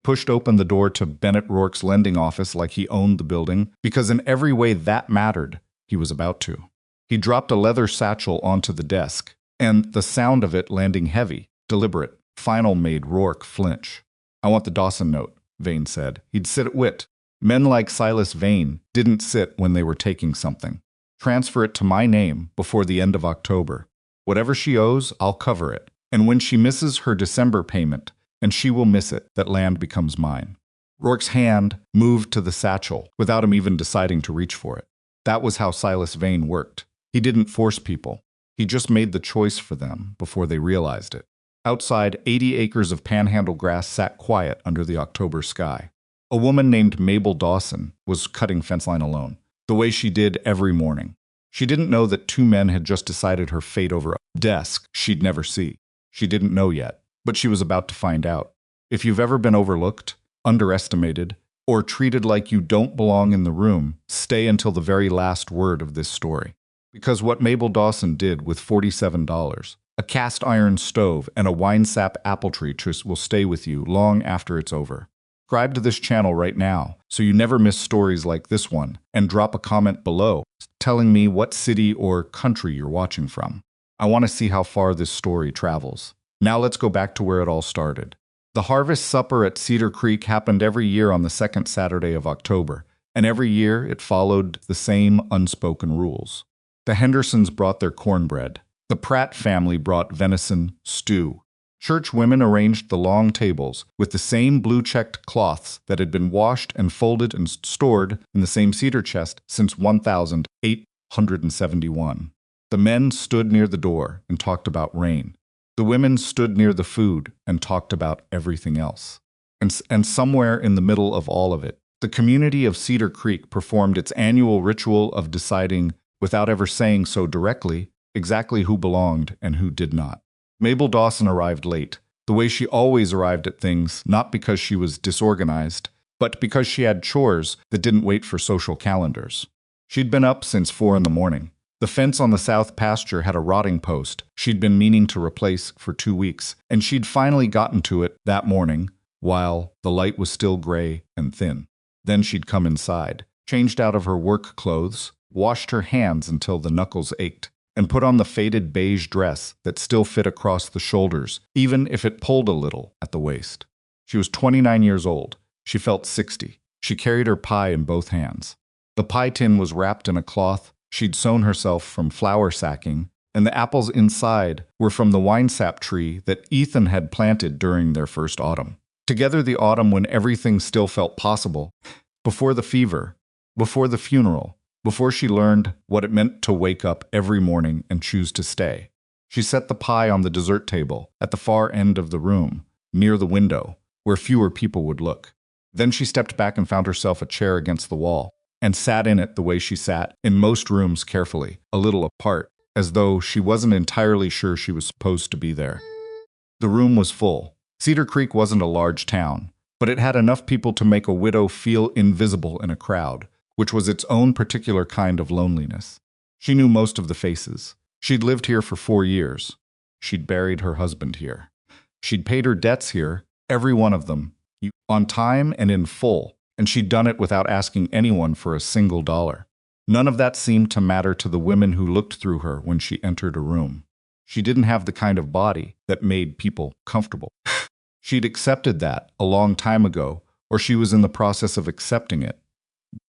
pushed open the door to Bennett Rourke's lending office like he owned the building, because in every way that mattered, he was about to. He dropped a leather satchel onto the desk, and the sound of it landing heavy, deliberate, final made Rourke flinch. "I want the Dawson note," Vane said. He'd sit at wit. Men like Silas Vane didn't sit when they were taking something. "Transfer it to my name before the end of October. Whatever she owes, I'll cover it. And when she misses her December payment, and she will miss it, that land becomes mine." Rourke's hand moved to the satchel without him even deciding to reach for it. That was how Silas Vane worked. He didn't force people. He just made the choice for them before they realized it. Outside, 80 acres of panhandle grass sat quiet under the October sky. A woman named Mabel Dawson was cutting fence line alone, the way she did every morning. She didn't know that two men had just decided her fate over a desk she'd never see. She didn't know yet, but she was about to find out. If you've ever been overlooked, underestimated, or treated like you don't belong in the room, stay until the very last word of this story. Because what Mabel Dawson did with $47, a cast iron stove, and a Winesap apple tree will stay with you long after it's over. Subscribe to this channel right now so you never miss stories like this one, and drop a comment below telling me what city or country you're watching from. I want to see how far this story travels. Now let's go back to where it all started. The harvest supper at Cedar Creek happened every year on the second Saturday of October, and every year it followed the same unspoken rules. The Hendersons brought their cornbread. The Pratt family brought venison stew. Church women arranged the long tables with the same blue-checked cloths that had been washed and folded and stored in the same cedar chest since 1871. The men stood near the door and talked about rain. The women stood near the food and talked about everything else. And somewhere in the middle of all of it, the community of Cedar Creek performed its annual ritual of deciding, without ever saying so directly, exactly who belonged and who did not. Mabel Dawson arrived late, the way she always arrived at things, not because she was disorganized, but because she had chores that didn't wait for social calendars. She'd been up since 4 in the morning. The fence on the south pasture had a rotting post she'd been meaning to replace for 2 weeks, and she'd finally gotten to it that morning while the light was still gray and thin. Then she'd come inside, changed out of her work clothes, washed her hands until the knuckles ached, and put on the faded beige dress that still fit across the shoulders, even if it pulled a little at the waist. She was 29 years old. She felt 60. She carried her pie in both hands. The pie tin was wrapped in a cloth she'd sewn herself from flour sacking, and the apples inside were from the Winesap tree that Ethan had planted during their first autumn. Together, the autumn when everything still felt possible, before the fever, before the funeral, before she learned what it meant to wake up every morning and choose to stay. She set the pie on the dessert table at the far end of the room, near the window, where fewer people would look. Then she stepped back and found herself a chair against the wall, and sat in it the way she sat in most rooms, carefully, a little apart, as though she wasn't entirely sure she was supposed to be there. The room was full. Cedar Creek wasn't a large town, but it had enough people to make a widow feel invisible in a crowd, which was its own particular kind of loneliness. She knew most of the faces. She'd lived here for 4 years. She'd buried her husband here. She'd paid her debts here, every one of them, on time and in full, and she'd done it without asking anyone for a single dollar. None of that seemed to matter to the women who looked through her when she entered a room. She didn't have the kind of body that made people comfortable. She'd accepted that a long time ago, or she was in the process of accepting it,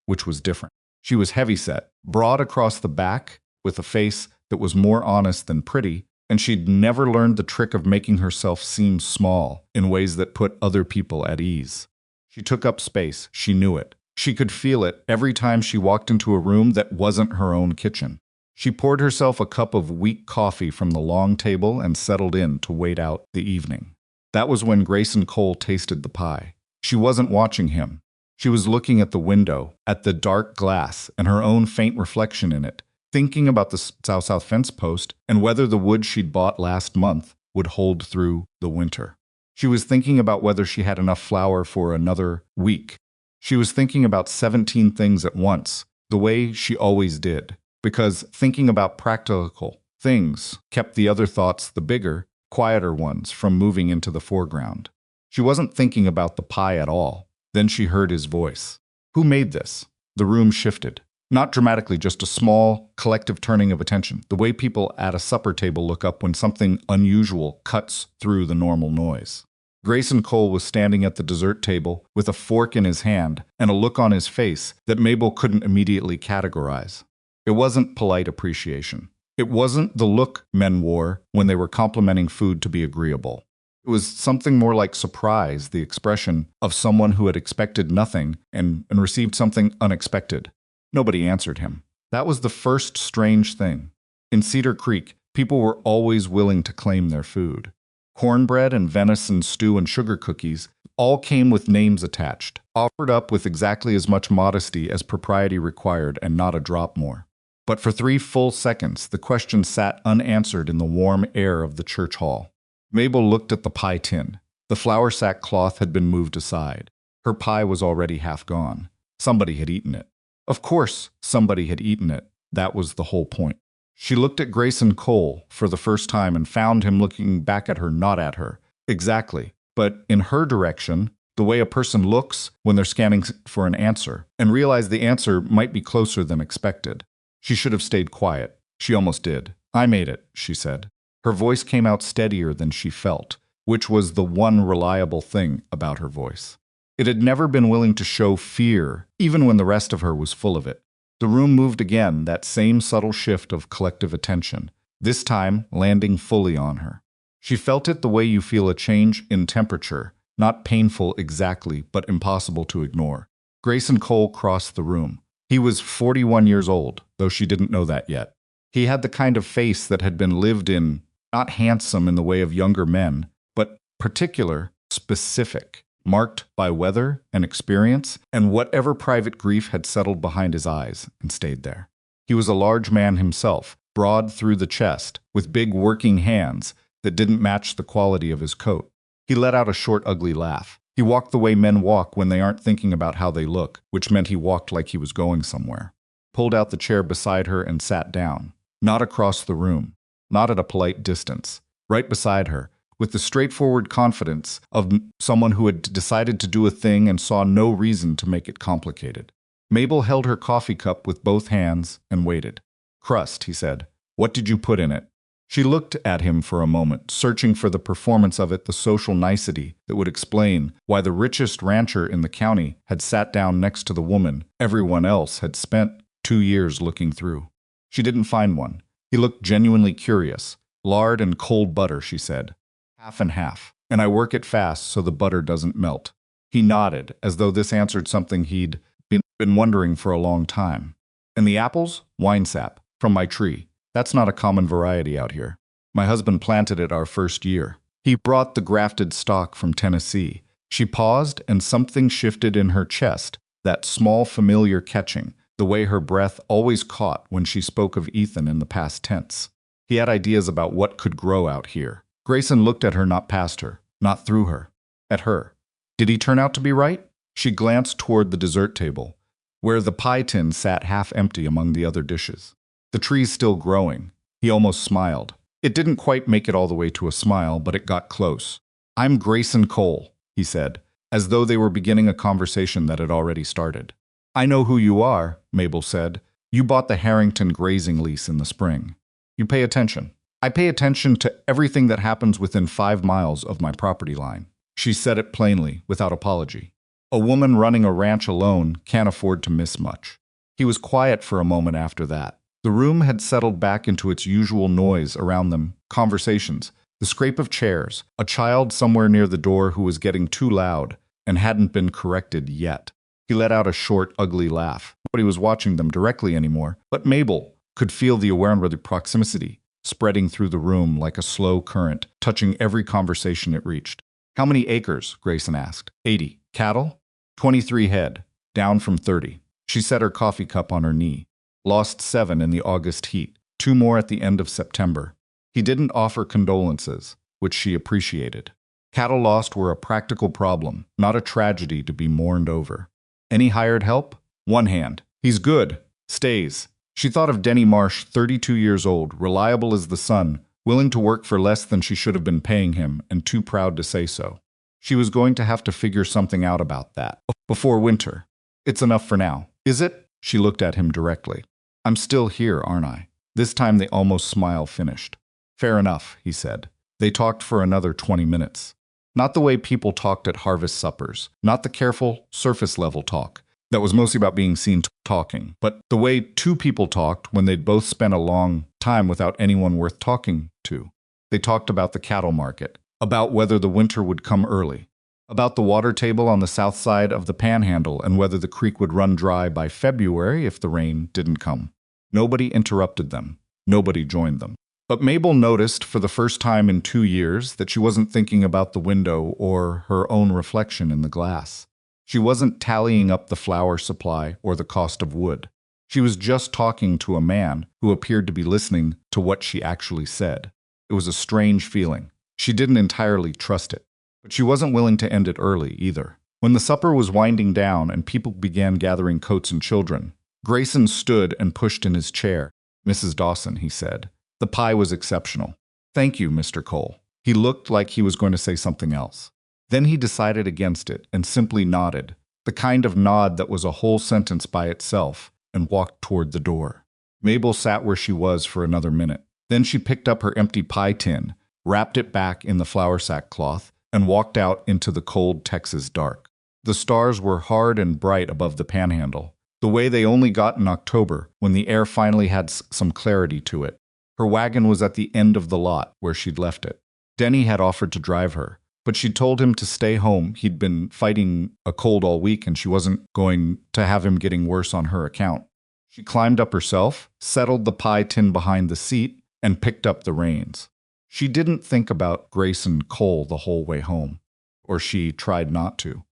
which was different. She was heavyset, broad across the back, with a face that was more honest than pretty, and she'd never learned the trick of making herself seem small in ways that put other people at ease. She took up space. She knew it. She could feel it every time she walked into a room that wasn't her own kitchen. She poured herself a cup of weak coffee from the long table and settled in to wait out the evening. That was when Grayson Cole tasted the pie. She wasn't watching him. She was looking at the window, at the dark glass and her own faint reflection in it, thinking about the south fence post and whether the wood she'd bought last month would hold through the winter. She was thinking about whether she had enough flour for another week. She was thinking about 17 things at once, the way she always did, because thinking about practical things kept the other thoughts, the bigger, quieter ones, from moving into the foreground. She wasn't thinking about the pie at all. Then she heard his voice. Who made this? The room shifted. Not dramatically, just a small, collective turning of attention, the way people at a supper table look up when something unusual cuts through the normal noise. Grayson Cole was standing at the dessert table with a fork in his hand and a look on his face that Mabel couldn't immediately categorize. It wasn't polite appreciation. It wasn't the look men wore when they were complimenting food to be agreeable. It was something more like surprise, the expression of someone who had expected nothing and received something unexpected. Nobody answered him. That was the first strange thing. In Cedar Creek, people were always willing to claim their food. Cornbread and venison stew and sugar cookies all came with names attached, offered up with exactly as much modesty as propriety required and not a drop more. But for 3 full seconds, the question sat unanswered in the warm air of the church hall. Mabel looked at the pie tin. The flour sack cloth had been moved aside. Her pie was already half gone. Somebody had eaten it. Of course, somebody had eaten it. That was the whole point. She looked at Grayson Cole for the first time and found him looking back at her, not at her. Exactly. But in her direction, the way a person looks when they're scanning for an answer, and realized the answer might be closer than expected. She should have stayed quiet. She almost did. I made it, she said. Her voice came out steadier than she felt, which was the one reliable thing about her voice. It had never been willing to show fear, even when the rest of her was full of it. The room moved again, that same subtle shift of collective attention, this time landing fully on her. She felt it the way you feel a change in temperature, not painful exactly, but impossible to ignore. Grayson Cole crossed the room. He was 41 years old, though she didn't know that yet. He had the kind of face that had been lived in, not handsome in the way of younger men, but particular, specific, marked by weather and experience and whatever private grief had settled behind his eyes and stayed there. He was a large man himself, broad through the chest, with big working hands that didn't match the quality of his coat. He let out a short, ugly laugh. He walked the way men walk when they aren't thinking about how they look, which meant he walked like he was going somewhere. Pulled out the chair beside her and sat down. Not across the room, not at a polite distance, right beside her, with the straightforward confidence of someone who had decided to do a thing and saw no reason to make it complicated. Mabel held her coffee cup with both hands and waited. Crust, he said. What did you put in it? She looked at him for a moment, searching for the performance of it, the social nicety that would explain why the richest rancher in the county had sat down next to the woman everyone else had spent 2 years looking through. She didn't find one. He looked genuinely curious. Lard and cold butter, she said. Half and half. And I work it fast so the butter doesn't melt. He nodded, as though this answered something he'd been wondering for a long time. And the apples? Winesap, from my tree. That's not a common variety out here. My husband planted it our first year. He brought the grafted stock from Tennessee. She paused, and something shifted in her chest, that small familiar catching, the way her breath always caught when she spoke of Ethan in the past tense. He had ideas about what could grow out here. Grayson looked at her, not past her, not through her, at her. Did he turn out to be right? She glanced toward the dessert table, where the pie tin sat half empty among the other dishes. The tree's still growing. He almost smiled. It didn't quite make it all the way to a smile, but it got close. I'm Grayson Cole, he said, as though they were beginning a conversation that had already started. I know who you are, Mabel said. You bought the Harrington grazing lease in the spring. You pay attention. I pay attention to everything that happens within 5 miles of my property line. She said it plainly, without apology. A woman running a ranch alone can't afford to miss much. He was quiet for a moment after that. The room had settled back into its usual noise around them, conversations, the scrape of chairs, a child somewhere near the door who was getting too loud and hadn't been corrected yet. He let out a short, ugly laugh. Nobody was watching them directly anymore, but Mabel could feel the awareness of the proximity spreading through the room like a slow current, touching every conversation it reached. How many acres? Grayson asked. 80. Cattle? 23 head, down from 30. She set her coffee cup on her knee. Lost 7 in the August heat, 2 more at the end of September. He didn't offer condolences, which she appreciated. Cattle lost were a practical problem, not a tragedy to be mourned over. Any hired help? 1 hand. He's good. Stays. She thought of Denny Marsh, 32 years old, reliable as the sun, willing to work for less than she should have been paying him, and too proud to say so. She was going to have to figure something out about that before winter. It's enough for now, is it? She looked at him directly. I'm still here, aren't I? This time the almost smile finished. Fair enough, he said. They talked for another 20 minutes. Not the way people talked at harvest suppers, not the careful, surface-level talk that was mostly about being seen talking, but the way two people talked when they'd both spent a long time without anyone worth talking to. They talked about the cattle market, about whether the winter would come early, about the water table on the south side of the Panhandle and whether the creek would run dry by February if the rain didn't come. Nobody interrupted them. Nobody joined them. But Mabel noticed for the first time in 2 years that she wasn't thinking about the window or her own reflection in the glass. She wasn't tallying up the flour supply or the cost of wood. She was just talking to a man who appeared to be listening to what she actually said. It was a strange feeling. She didn't entirely trust it. But she wasn't willing to end it early, either. When the supper was winding down and people began gathering coats and children, Grayson stood and pushed in his chair. Mrs. Dawson, he said. The pie was exceptional. Thank you, Mr. Cole. He looked like he was going to say something else. Then he decided against it and simply nodded, the kind of nod that was a whole sentence by itself, and walked toward the door. Mabel sat where she was for another minute. Then she picked up her empty pie tin, wrapped it back in the flour sack cloth, and walked out into the cold Texas dark. The stars were hard and bright above the Panhandle, the way they only got in October when the air finally had some clarity to it. Her wagon was at the end of the lot where she'd left it. Denny had offered to drive her, but she told him to stay home. He'd been fighting a cold all week and she wasn't going to have him getting worse on her account. She climbed up herself, settled the pie tin behind the seat, and picked up the reins. She didn't think about Grayson Cole the whole way home, or she tried not to.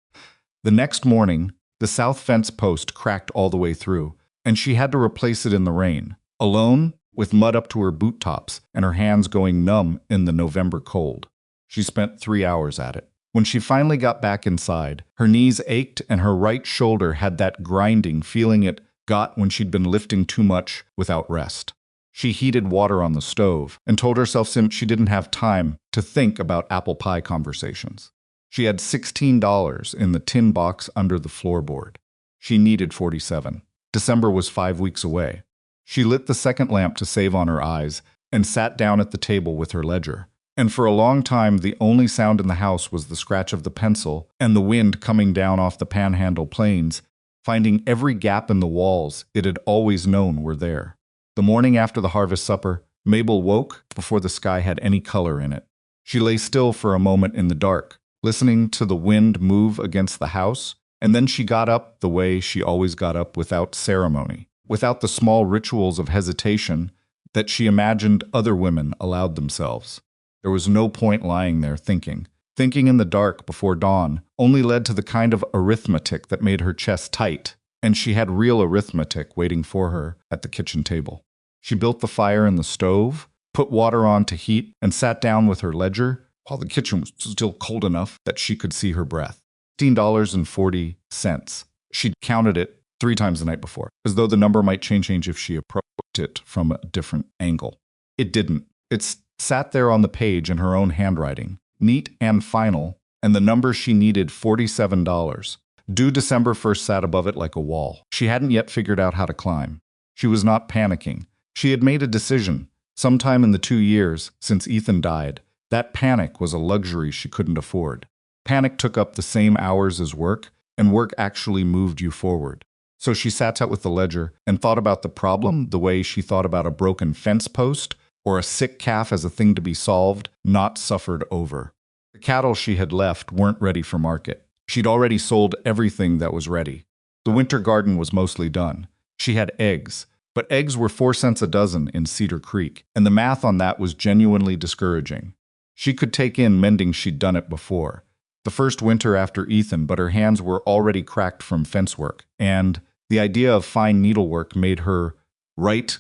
The next morning, the south fence post cracked all the way through, and she had to replace it in the rain, alone, with mud up to her boot tops and her hands going numb in the November cold. She spent 3 hours at it. When she finally got back inside, her knees ached and her right shoulder had that grinding feeling it got when she'd been lifting too much without rest. She heated water on the stove and told herself since she didn't have time to think about apple pie conversations. She had $16 in the tin box under the floorboard. She needed 47. December was 5 weeks away. She lit the second lamp to save on her eyes and sat down at the table with her ledger. And for a long time, the only sound in the house was the scratch of the pencil and the wind coming down off the Panhandle plains, finding every gap in the walls it had always known were there. The morning after the harvest supper, Mabel woke before the sky had any color in it. She lay still for a moment in the dark, listening to the wind move against the house, and then she got up the way she always got up, without ceremony, without the small rituals of hesitation that she imagined other women allowed themselves. There was no point lying there thinking. Thinking in the dark before dawn only led to the kind of arithmetic that made her chest tight, and she had real arithmetic waiting for her at the kitchen table. She built the fire in the stove, put water on to heat, and sat down with her ledger while the kitchen was still cold enough that she could see her breath. $15.40. She'd counted it 3 times the night before, as though the number might change if she approached it from a different angle. It didn't. It sat there on the page in her own handwriting, neat and final, and the number she needed, $47. Due December 1st, sat above it like a wall. She hadn't yet figured out how to climb. She was not panicking. She had made a decision, sometime in the 2 years since Ethan died. That panic was a luxury she couldn't afford. Panic took up the same hours as work, and work actually moved you forward. So she sat out with the ledger and thought about the problem the way she thought about a broken fence post or a sick calf as a thing to be solved, not suffered over. The cattle she had left weren't ready for market. She'd already sold everything that was ready. The winter garden was mostly done. She had eggs, but eggs were 4 cents a dozen in Cedar Creek, and the math on that was genuinely discouraging. She could take in mending, she'd done it before. The first winter after Ethan, but her hands were already cracked from fence work, and the idea of fine needlework made her right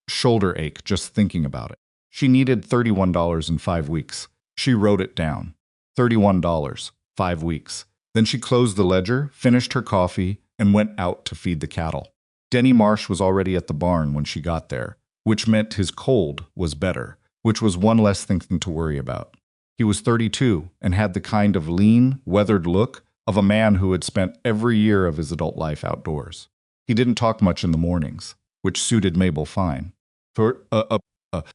shoulder ache just thinking about it. She needed $31 in 5 weeks. She wrote it down. $31, 5 weeks. Then she closed the ledger, finished her coffee, and went out to feed the cattle. Denny Marsh was already at the barn when she got there, which meant his cold was better, which was one less thing to worry about. He was 32 and had the kind of lean, weathered look of a man who had spent every year of his adult life outdoors. He didn't talk much in the mornings, which suited Mabel fine.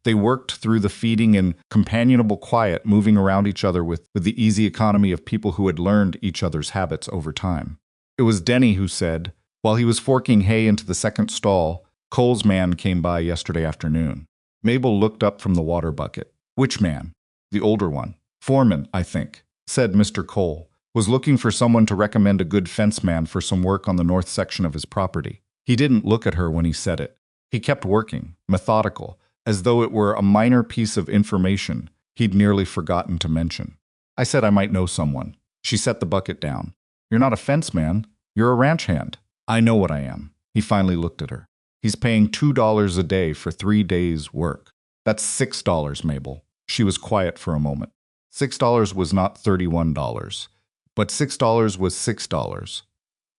They worked through the feeding in companionable quiet, moving around each other with the easy economy of people who had learned each other's habits over time. It was Denny who said, while he was forking hay into the second stall, Cole's man came by yesterday afternoon. Mabel looked up from the water bucket. Which man? The older one. Foreman, I think, said Mr. Cole. Was looking for someone to recommend a good fence man for some work on the north section of his property. He didn't look at her when he said it. He kept working, methodical, as though it were a minor piece of information he'd nearly forgotten to mention. I said I might know someone. She set the bucket down. You're not a fence man. You're a ranch hand. I know what I am. He finally looked at her. He's paying $2 a day for 3 days' work. That's $6, Mabel. She was quiet for a moment. $6 was not $31, but $6 was $6.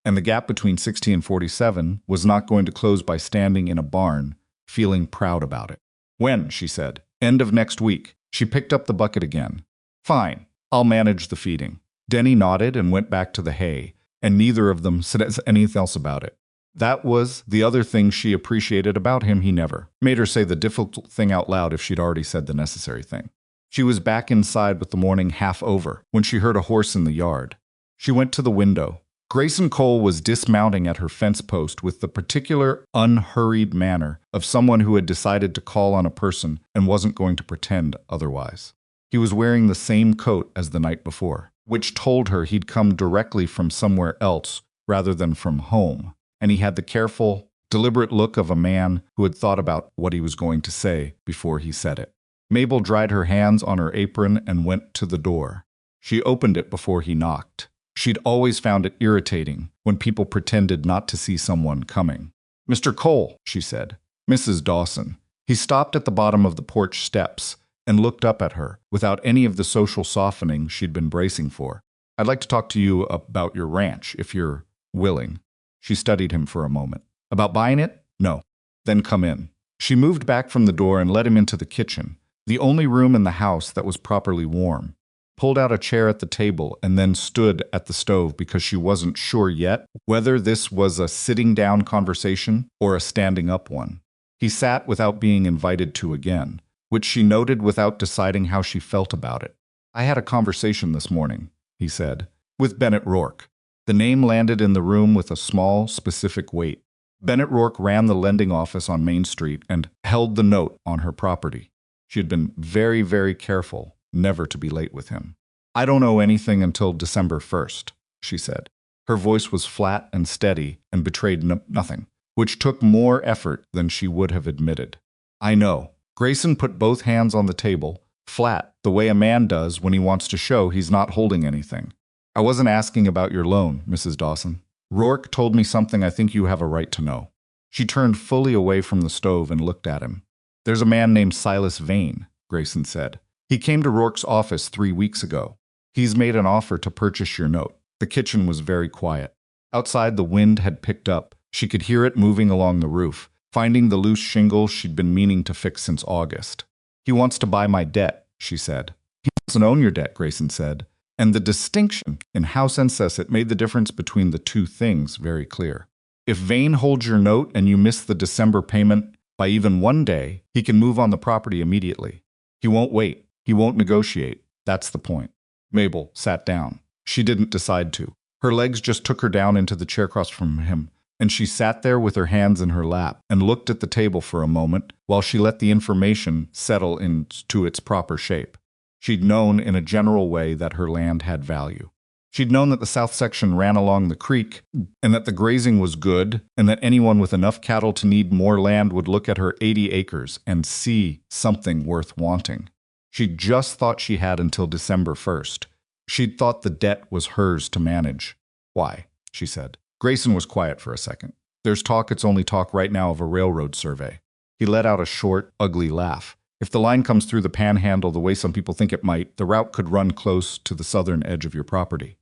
And the gap between 60 and 47 was not going to close by standing in a barn, feeling proud about it. When, she said. End of next week. She picked up the bucket again. Fine. I'll manage the feeding. Denny nodded and went back to the hay, and neither of them said anything else about it. That was the other thing she appreciated about him. He never made her say the difficult thing out loud if she'd already said the necessary thing. She was back inside with the morning half over when she heard a horse in the yard. She went to the window. Grayson Cole was dismounting at her fence post with the particular unhurried manner of someone who had decided to call on a person and wasn't going to pretend otherwise. He was wearing the same coat as the night before, which told her he'd come directly from somewhere else rather than from home, and he had the careful, deliberate look of a man who had thought about what he was going to say before he said it. Mabel dried her hands on her apron and went to the door. She opened it before he knocked. She'd always found it irritating when people pretended not to see someone coming. Mr. Cole, she said. Mrs. Dawson. He stopped at the bottom of the porch steps and looked up at her without any of the social softening she'd been bracing for. I'd like to talk to you about your ranch, if you're willing. She studied him for a moment. About buying it? No. Then come in. She moved back from the door and led him into the kitchen, the only room in the house that was properly warm. Pulled out a chair at the table and then stood at the stove because she wasn't sure yet whether this was a sitting-down conversation or a standing-up one. He sat without being invited to again, which she noted without deciding how she felt about it. I had a conversation this morning, he said, with Bennett Rourke. The name landed in the room with a small, specific weight. Bennett Rourke ran the lending office on Main Street and held the note on her property. She had been very, very careful never to be late with him. I don't owe anything until December 1st, she said. Her voice was flat and steady and betrayed nothing, which took more effort than she would have admitted. I know. Grayson put both hands on the table, flat, the way a man does when he wants to show he's not holding anything. I wasn't asking about your loan, Mrs. Dawson. Rourke told me something I think you have a right to know. She turned fully away from the stove and looked at him. There's a man named Silas Vane, Grayson said. He came to Rourke's office 3 weeks ago. He's made an offer to purchase your note. The kitchen was very quiet. Outside, the wind had picked up. She could hear it moving along the roof, finding the loose shingle she'd been meaning to fix since August. He wants to buy my debt, she said. He doesn't own your debt, Grayson said. And the distinction in how it made the difference between the two things very clear. If Vane holds your note and you miss the December payment by even 1 day, he can move on the property immediately. He won't wait. He won't negotiate. That's the point. Mabel sat down. She didn't decide to. Her legs just took her down into the chair across from him, and she sat there with her hands in her lap and looked at the table for a moment while she let the information settle into its proper shape. She'd known in a general way that her land had value. She'd known that the south section ran along the creek and that the grazing was good and that anyone with enough cattle to need more land would look at her 80 acres and see something worth wanting. She'd just thought she had until December 1st. She'd thought the debt was hers to manage. Why? She said. Grayson was quiet for a second. There's talk, it's only talk right now, of a railroad survey. He let out a short, ugly laugh. If the line comes through the panhandle the way some people think it might, the route could run close to the southern edge of your property.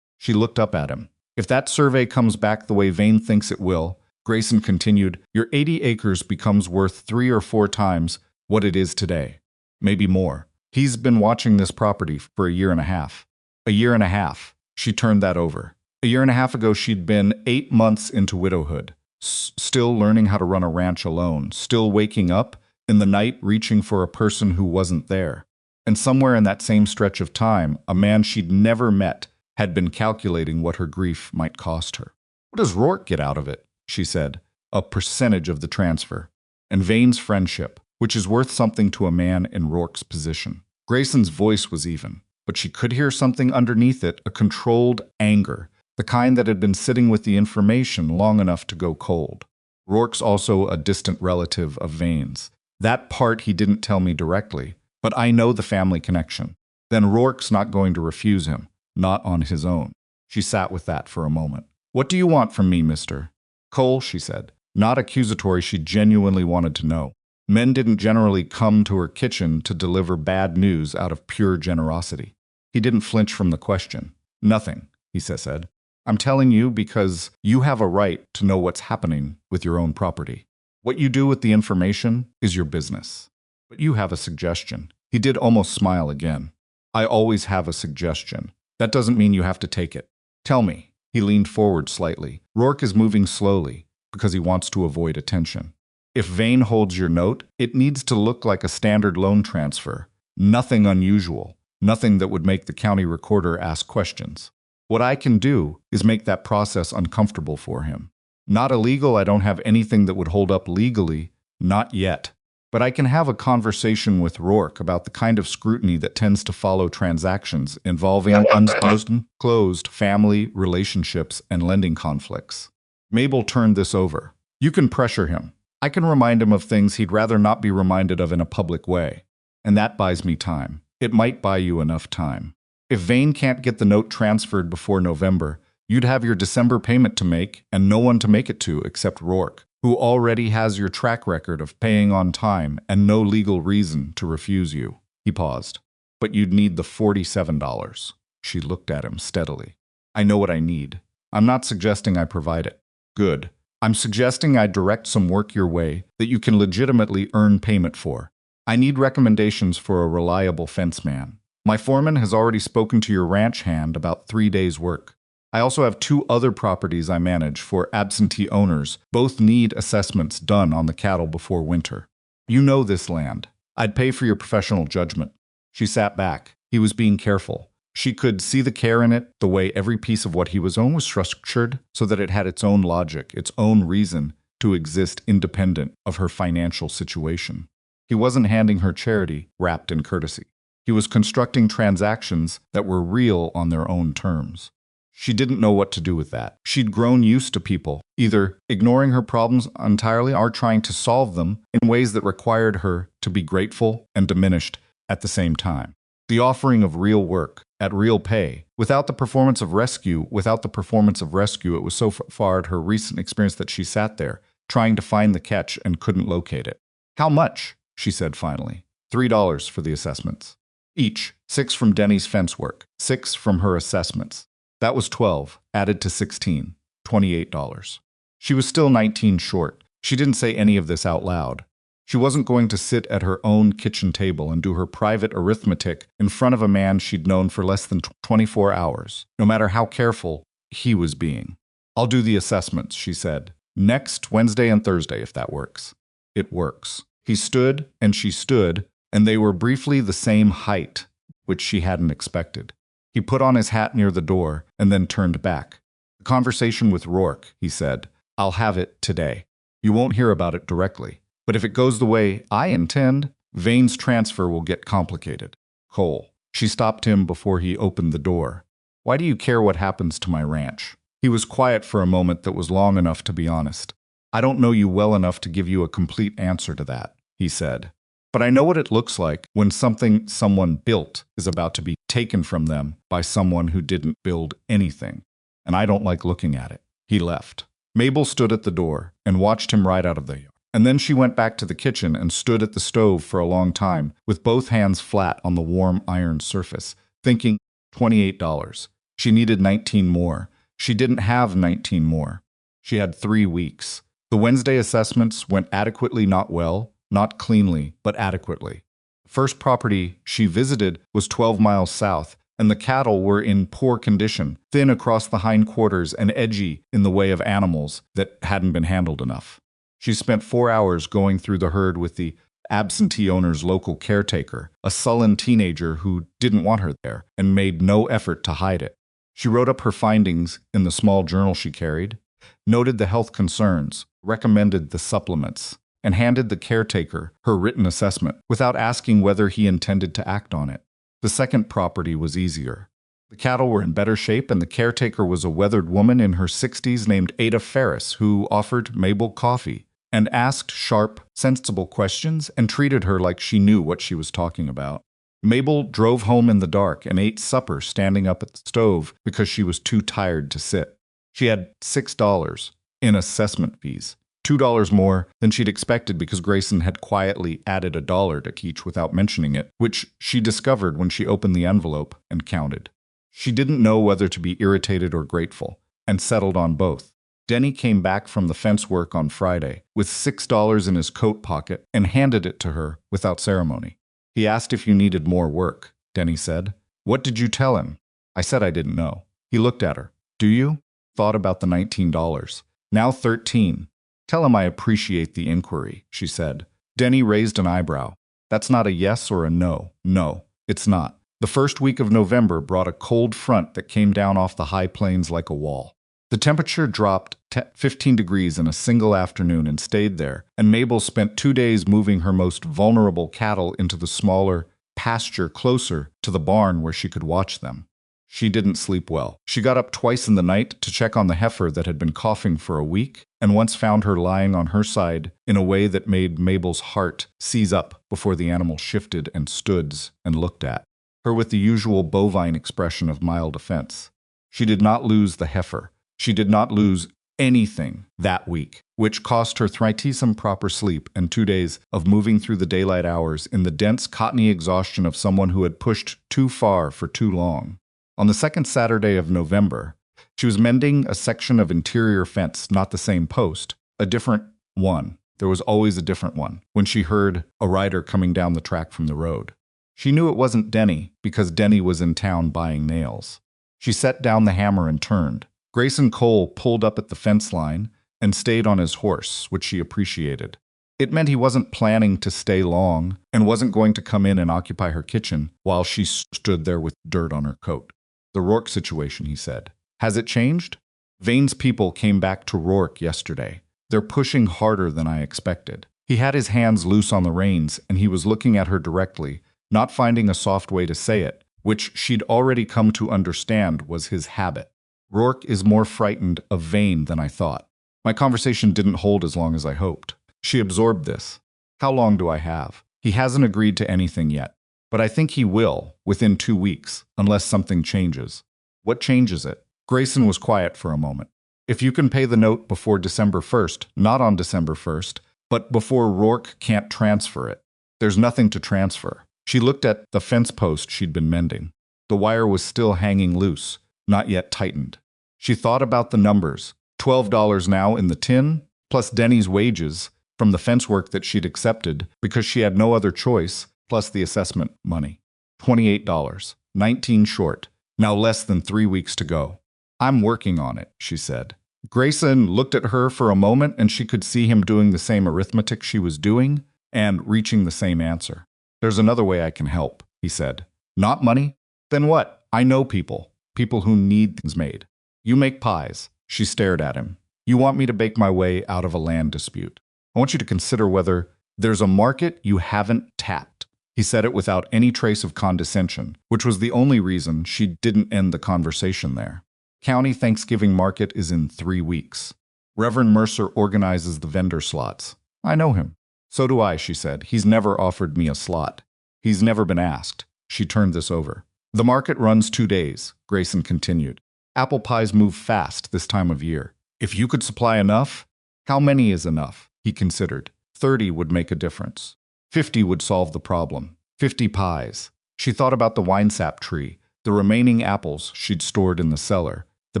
She looked up at him. If that survey comes back the way Vane thinks it will, Grayson continued, your 80 acres becomes worth 3 or 4 times what it is today. Maybe more. He's been watching this property for a year and a half. A year and a half. She turned that over. A year and a half ago, she'd been 8 months into widowhood, still learning how to run a ranch alone, still waking up in the night reaching for a person who wasn't there. And somewhere in that same stretch of time, a man she'd never met had been calculating what her grief might cost her. What does Rourke get out of it? She said. A percentage of the transfer. And Vane's friendship, which is worth something to a man in Rourke's position. Grayson's voice was even, but she could hear something underneath it, a controlled anger, the kind that had been sitting with the information long enough to go cold. Rourke's also a distant relative of Vane's. That part he didn't tell me directly, but I know the family connection. Then Rourke's not going to refuse him, not on his own. She sat with that for a moment. What do you want from me, Mr. Cole, she said. Not accusatory, she genuinely wanted to know. Men didn't generally come to her kitchen to deliver bad news out of pure generosity. He didn't flinch from the question. Nothing, he said. I'm telling you because you have a right to know what's happening with your own property. What you do with the information is your business. But you have a suggestion. He did almost smile again. I always have a suggestion. That doesn't mean you have to take it. Tell me. He leaned forward slightly. Rourke is moving slowly because he wants to avoid attention. If Vane holds your note, it needs to look like a standard loan transfer. Nothing unusual. Nothing that would make the county recorder ask questions. What I can do is make that process uncomfortable for him. Not illegal, I don't have anything that would hold up legally. Not yet. But I can have a conversation with Rourke about the kind of scrutiny that tends to follow transactions involving unclosed family relationships and lending conflicts. Mabel turned this over. You can pressure him. I can remind him of things he'd rather not be reminded of in a public way. And that buys me time. It might buy you enough time. If Vane can't get the note transferred before November, you'd have your December payment to make and no one to make it to except Rourke, who already has your track record of paying on time and no legal reason to refuse you. He paused. But you'd need the $47. She looked at him steadily. I know what I need. I'm not suggesting I provide it. Good. I'm suggesting I direct some work your way that you can legitimately earn payment for. I need recommendations for a reliable fenceman. My foreman has already spoken to your ranch hand about 3 days' work. I also have 2 other properties I manage for absentee owners. Both need assessments done on the cattle before winter. You know this land. I'd pay for your professional judgment. She sat back. He was being careful. She could see the care in it, the way every piece of what he was owned was structured so that it had its own logic, its own reason to exist independent of her financial situation. He wasn't handing her charity wrapped in courtesy. He was constructing transactions that were real on their own terms. She didn't know what to do with that. She'd grown used to people either ignoring her problems entirely or trying to solve them in ways that required her to be grateful and diminished at the same time. The offering of real work, at real pay, without the performance of rescue, it was so far her recent experience that she sat there, trying to find the catch and couldn't locate it. How much? She said finally. $3 for the assessments. Each, 6 from Denny's fence work, 6 from her assessments. That was 12, added to 16, $28. She was still 19 short. She didn't say any of this out loud. She wasn't going to sit at her own kitchen table and do her private arithmetic in front of a man she'd known for less than 24 hours, no matter how careful he was being. I'll do the assessments, she said. Next Wednesday and Thursday, if that works. It works. He stood, and she stood, and they were briefly the same height, which she hadn't expected. He put on his hat near the door and then turned back. The conversation with Rourke, he said. I'll have it today. You won't hear about it directly. But if it goes the way I intend, Vane's transfer will get complicated. Cole. She stopped him before he opened the door. Why do you care what happens to my ranch? He was quiet for a moment that was long enough to be honest. I don't know you well enough to give you a complete answer to that, he said. But I know what it looks like when something someone built is about to be taken from them by someone who didn't build anything. And I don't like looking at it. He left. Mabel stood at the door and watched him ride out of the yard. And then she went back to the kitchen and stood at the stove for a long time, with both hands flat on the warm iron surface, thinking, $28. She needed 19 more. She didn't have 19 more. She had 3 weeks. The Wednesday assessments went adequately, not well, not cleanly, but adequately. First property she visited was 12 miles south, and the cattle were in poor condition, thin across the hindquarters and edgy in the way of animals that hadn't been handled enough. She spent 4 hours going through the herd with the absentee owner's local caretaker, a sullen teenager who didn't want her there and made no effort to hide it. She wrote up her findings in the small journal she carried, noted the health concerns, recommended the supplements, and handed the caretaker her written assessment without asking whether he intended to act on it. The second property was easier. The cattle were in better shape, and the caretaker was a weathered woman in her 60s named Ada Ferris, who offered Mabel coffee and asked sharp, sensible questions and treated her like she knew what she was talking about. Mabel drove home in the dark and ate supper standing up at the stove because she was too tired to sit. She had $6 in assessment fees, $2 more than she'd expected because Grayson had quietly added $1 to each without mentioning it, which she discovered when she opened the envelope and counted. She didn't know whether to be irritated or grateful, and settled on both. Denny came back from the fence work on Friday with $6 in his coat pocket and handed it to her without ceremony. He asked if you needed more work, Denny said. What did you tell him? I said I didn't know. He looked at her. Do you? Thought about the $19. Now 13. Tell him I appreciate the inquiry, she said. Denny raised an eyebrow. That's not a yes or a no. No, it's not. The first week of November brought a cold front that came down off the high plains like a wall. The temperature dropped 15 degrees in a single afternoon and stayed there, and Mabel spent 2 days moving her most vulnerable cattle into the smaller pasture closer to the barn where she could watch them. She didn't sleep well. She got up twice in the night to check on the heifer that had been coughing for a week, and once found her lying on her side in a way that made Mabel's heart seize up before the animal shifted and stood and looked at her with the usual bovine expression of mild offense. She did not lose the heifer. She did not lose anything that week, which cost her some proper sleep and 2 days of moving through the daylight hours in the dense, cottony exhaustion of someone who had pushed too far for too long. On the second Saturday of November, she was mending a section of interior fence, not the same post, a different one. There was always a different one, when she heard a rider coming down the track from the road. She knew it wasn't Denny because Denny was in town buying nails. She set down the hammer and turned. Grayson Cole pulled up at the fence line and stayed on his horse, which she appreciated. It meant he wasn't planning to stay long and wasn't going to come in and occupy her kitchen while she stood there with dirt on her coat. The Rourke situation, he said. Has it changed? Vane's people came back to Rourke yesterday. They're pushing harder than I expected. He had his hands loose on the reins, and he was looking at her directly, not finding a soft way to say it, which she'd already come to understand was his habit. Rourke is more frightened of Vane than I thought. My conversation didn't hold as long as I hoped. She absorbed this. How long do I have? He hasn't agreed to anything yet, but I think he will within 2 weeks, unless something changes. What changes it? Grayson was quiet for a moment. If you can pay the note before December 1st, not on December 1st, but before Rourke can't transfer it, there's nothing to transfer. She looked at the fence post she'd been mending. The wire was still hanging loose, not yet tightened. She thought about the numbers. $12 now in the tin, plus Denny's wages from the fence work that she'd accepted because she had no other choice, plus the assessment money. $28, 19 short, now less than 3 weeks to go. I'm working on it, she said. Grayson looked at her for a moment, and she could see him doing the same arithmetic she was doing and reaching the same answer. There's another way I can help, he said. Not money? Then what? I know people who need things made. You make pies. She stared at him. You want me to bake my way out of a land dispute. I want you to consider whether there's a market you haven't tapped. He said it without any trace of condescension, which was the only reason she didn't end the conversation there. County Thanksgiving market is in 3 weeks. Reverend Mercer organizes the vendor slots. I know him. So do I, she said. He's never offered me a slot. He's never been asked. She turned this over. The market runs 2 days, Grayson continued. Apple pies move fast this time of year. If you could supply enough, how many is enough? He considered. 30 would make a difference. 50 would solve the problem. 50 pies. She thought about the Winesap tree, the remaining apples she'd stored in the cellar, the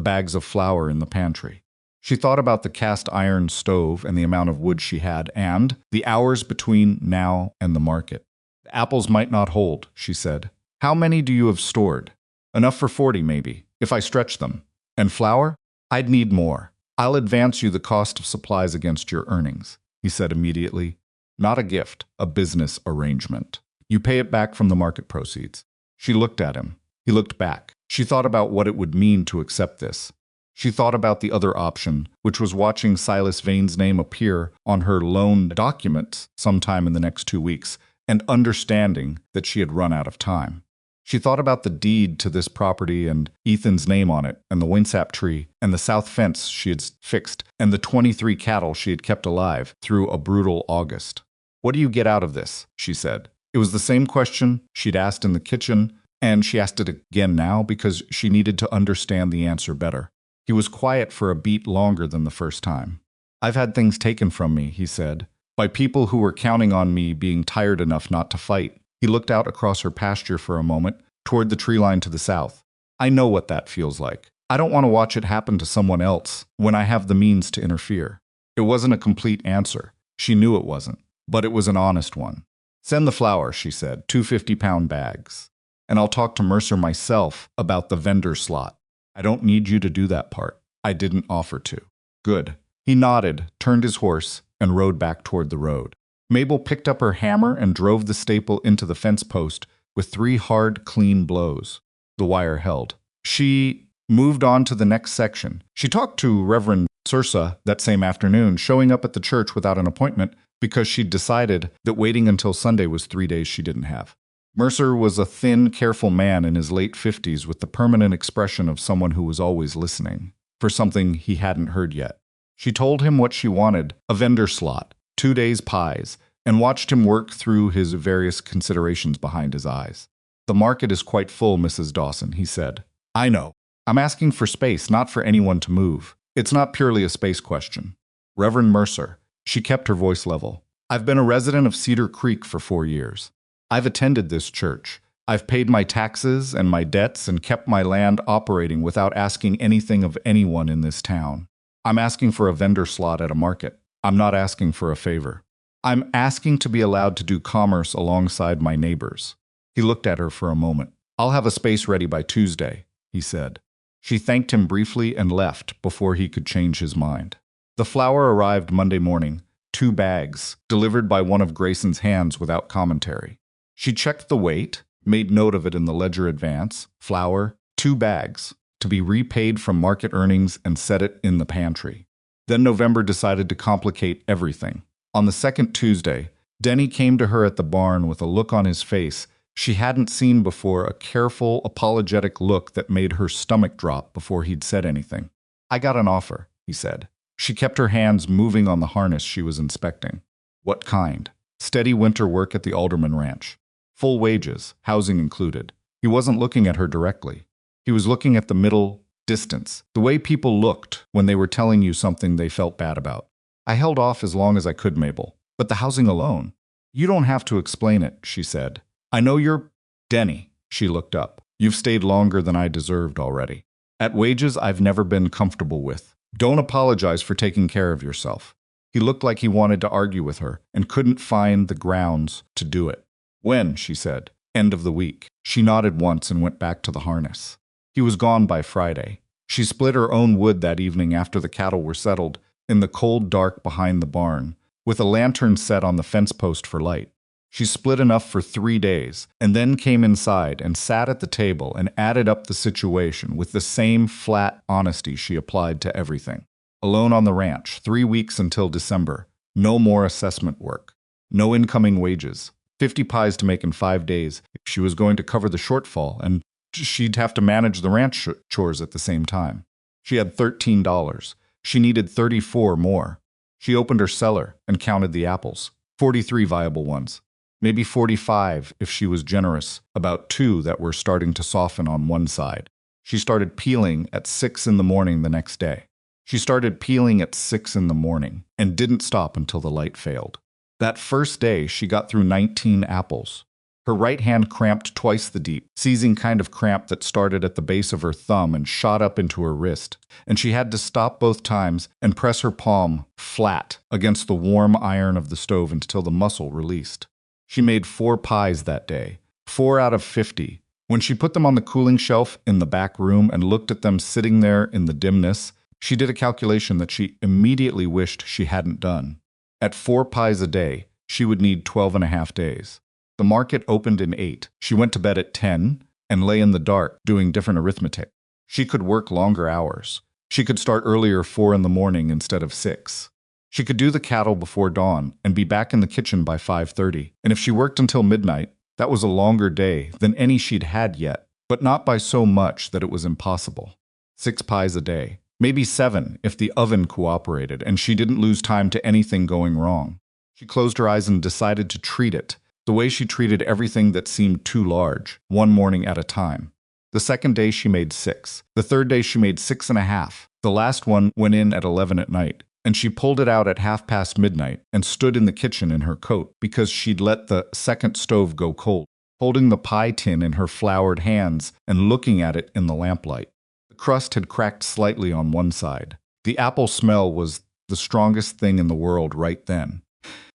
bags of flour in the pantry. She thought about the cast iron stove and the amount of wood she had, and the hours between now and the market. Apples might not hold, she said. How many do you have stored? Enough for 40, maybe, if I stretch them. And flour? I'd need more. I'll advance you the cost of supplies against your earnings, he said immediately. Not a gift, a business arrangement. You pay it back from the market proceeds. She looked at him. He looked back. She thought about what it would mean to accept this. She thought about the other option, which was watching Silas Vane's name appear on her loan documents sometime in the next 2 weeks, and understanding that she had run out of time. She thought about the deed to this property and Ethan's name on it, and the Winesap tree, and the south fence she had fixed, and the 23 cattle she had kept alive through a brutal August. What do you get out of this? She said. It was the same question she'd asked in the kitchen, and she asked it again now because she needed to understand the answer better. He was quiet for a beat longer than the first time. I've had things taken from me, he said, by people who were counting on me being tired enough not to fight. He looked out across her pasture for a moment, toward the tree line to the south. I know what that feels like. I don't want to watch it happen to someone else when I have the means to interfere. It wasn't a complete answer. She knew it wasn't, but it was an honest one. Send the flour, she said, 2 50-pound bags. And I'll talk to Mercer myself about the vendor slot. I don't need you to do that part. I didn't offer to. Good. He nodded, turned his horse, and rode back toward the road. Mabel picked up her hammer and drove the staple into the fence post with 3 hard, clean blows. The wire held. She moved on to the next section. She talked to Reverend Sursa that same afternoon, showing up at the church without an appointment because she'd decided that waiting until Sunday was 3 days she didn't have. Mercer was a thin, careful man in his late 50s with the permanent expression of someone who was always listening for something he hadn't heard yet. She told him what she wanted, a vendor slot, 2 days' pies, and watched him work through his various considerations behind his eyes. The market is quite full, Mrs. Dawson, he said. I know. I'm asking for space, not for anyone to move. It's not purely a space question. Reverend Mercer, she kept her voice level. I've been a resident of Cedar Creek for 4 years. I've attended this church. I've paid my taxes and my debts and kept my land operating without asking anything of anyone in this town. I'm asking for a vendor slot at a market. I'm not asking for a favor. I'm asking to be allowed to do commerce alongside my neighbors. He looked at her for a moment. I'll have a space ready by Tuesday, he said. She thanked him briefly and left before he could change his mind. The flour arrived Monday morning, 2 bags, delivered by one of Grayson's hands without commentary. She checked the weight, made note of it in the ledger advance, flour, 2 bags, to be repaid from market earnings, and set it in the pantry. Then November decided to complicate everything. On the second Tuesday, Denny came to her at the barn with a look on his face she hadn't seen before, a careful, apologetic look that made her stomach drop before he'd said anything. I got an offer, he said. She kept her hands moving on the harness she was inspecting. What kind? Steady winter work at the Alderman Ranch. Full wages, housing included. He wasn't looking at her directly. He was looking at the middle distance, the way people looked when they were telling you something they felt bad about. I held off as long as I could, Mabel. But the housing alone. You don't have to explain it, she said. I know you're Denny. She looked up. You've stayed longer than I deserved already. At wages I've never been comfortable with. Don't apologize for taking care of yourself. He looked like he wanted to argue with her and couldn't find the grounds to do it. When? She said. End of the week. She nodded once and went back to the harness. He was gone by Friday. She split her own wood that evening after the cattle were settled, in the cold dark behind the barn, with a lantern set on the fence post for light. She split enough for 3 days, and then came inside and sat at the table and added up the situation with the same flat honesty she applied to everything. Alone on the ranch, 3 weeks until December. No more assessment work. No incoming wages. 50 pies to make in 5 days if she was going to cover the shortfall, and she'd have to manage the ranch chores at the same time. She had $13. She needed 34 more. She opened her cellar and counted the apples. 43 viable ones. Maybe 45 if she was generous, about 2 that were starting to soften on one side. She started peeling at 6 in the morning the next day. She started peeling at 6 in the morning and didn't stop until the light failed. That first day, she got through 19 apples. Her right hand cramped twice the deep, seizing kind of cramp that started at the base of her thumb and shot up into her wrist, and she had to stop both times and press her palm flat against the warm iron of the stove until the muscle released. She made 4 pies that day, 4 out of 50. When she put them on the cooling shelf in the back room and looked at them sitting there in the dimness, she did a calculation that she immediately wished she hadn't done. At 4 pies a day, she would need 12.5 days. The market opened in 8. She went to bed at 10 and lay in the dark doing different arithmetic. She could work longer hours. She could start earlier 4 in the morning instead of 6. She could do the cattle before dawn and be back in the kitchen by 5:30. And if she worked until midnight, that was a longer day than any she'd had yet, but not by so much that it was impossible. 6 pies a day. Maybe 7 if the oven cooperated and she didn't lose time to anything going wrong. She closed her eyes and decided to treat it, the way she treated everything that seemed too large, one morning at a time. The second day she made 6. The third day she made 6.5. The last one went in at 11 at night, and she pulled it out at midnight and stood in the kitchen in her coat because she'd let the second stove go cold, holding the pie tin in her floured hands and looking at it in the lamplight. The crust had cracked slightly on one side. The apple smell was the strongest thing in the world right then.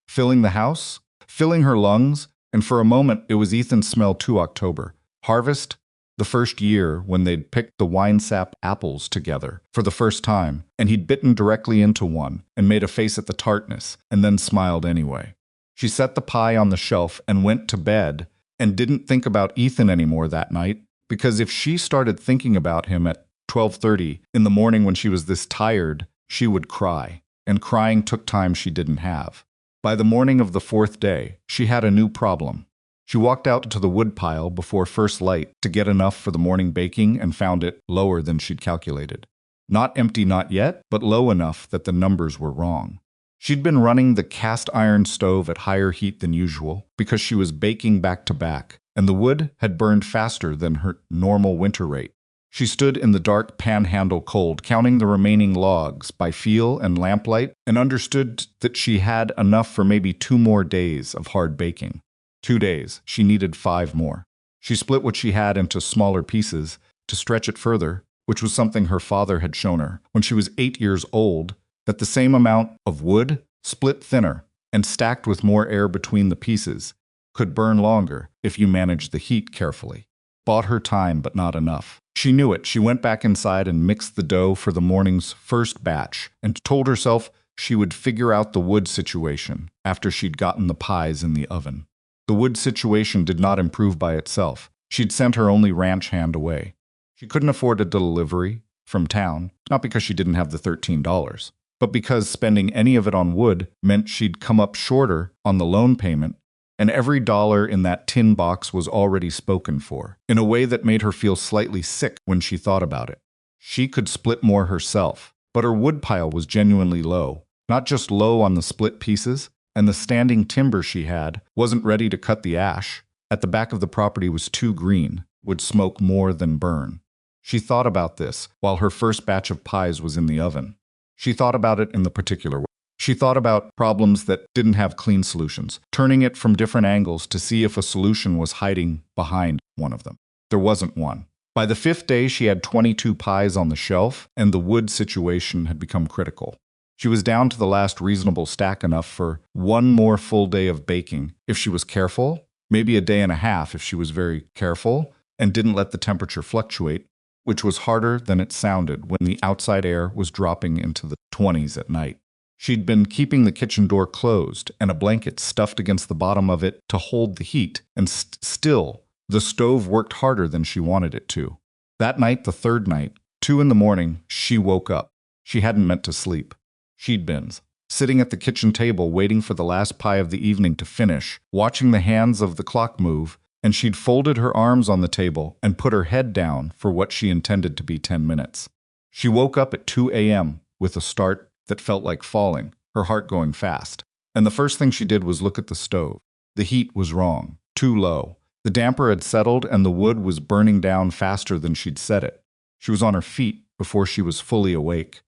Filling the house, filling her lungs, and for a moment it was Ethan's smell too. October. Harvest, the first year when they'd picked the Winesap apples together for the first time, and he'd bitten directly into one and made a face at the tartness and then smiled anyway. She set the pie on the shelf and went to bed and didn't think about Ethan anymore that night, because if she started thinking about him at 12:30 in the morning when she was this tired, she would cry, and crying took time she didn't have. By the morning of the 4th day, she had a new problem. She walked out to the woodpile before first light to get enough for the morning baking and found it lower than she'd calculated. Not empty, not yet, but low enough that the numbers were wrong. She'd been running the cast iron stove at higher heat than usual because she was baking back to back, and the wood had burned faster than her normal winter rate. She stood in the dark panhandle cold, counting the remaining logs by feel and lamplight, and understood that she had enough for maybe 2 more days of hard baking. 2 days. She needed 5 more. She split what she had into smaller pieces to stretch it further, which was something her father had shown her when she was 8 years old, that the same amount of wood, split thinner, and stacked with more air between the pieces, could burn longer if you managed the heat carefully. Bought her time, but not enough. She knew it. She went back inside and mixed the dough for the morning's first batch and told herself she would figure out the wood situation after she'd gotten the pies in the oven. The wood situation did not improve by itself. She'd sent her only ranch hand away. She couldn't afford a delivery from town, not because she didn't have the $13, but because spending any of it on wood meant she'd come up shorter on the loan payment, and every dollar in that tin box was already spoken for, in a way that made her feel slightly sick when she thought about it. She could split more herself, but her wood pile was genuinely low, not just low on the split pieces, and the standing timber she had wasn't ready to cut the ash. At the back of the property was too green, would smoke more than burn. She thought about this while her first batch of pies was in the oven. She thought about it in the particular way. She thought about problems that didn't have clean solutions, turning it from different angles to see if a solution was hiding behind one of them. There wasn't one. By the 5th day, she had 22 pies on the shelf, and the wood situation had become critical. She was down to the last reasonable stack, enough for 1 more full day of baking if she was careful, maybe a day and a half if she was very careful and didn't let the temperature fluctuate, which was harder than it sounded when the outside air was dropping into the 20s at night. She'd been keeping the kitchen door closed and a blanket stuffed against the bottom of it to hold the heat, and still, the stove worked harder than she wanted it to. That night, the 3rd night, 2 in the morning, she woke up. She hadn't meant to sleep. She'd been sitting at the kitchen table waiting for the last pie of the evening to finish, watching the hands of the clock move, and she'd folded her arms on the table and put her head down for what she intended to be 10 minutes. She woke up at 2 a.m. with a start that felt like falling, her heart going fast. And the first thing she did was look at the stove. The heat was wrong, too low. The damper had settled and the wood was burning down faster than she'd set it. She was on her feet before she was fully awake.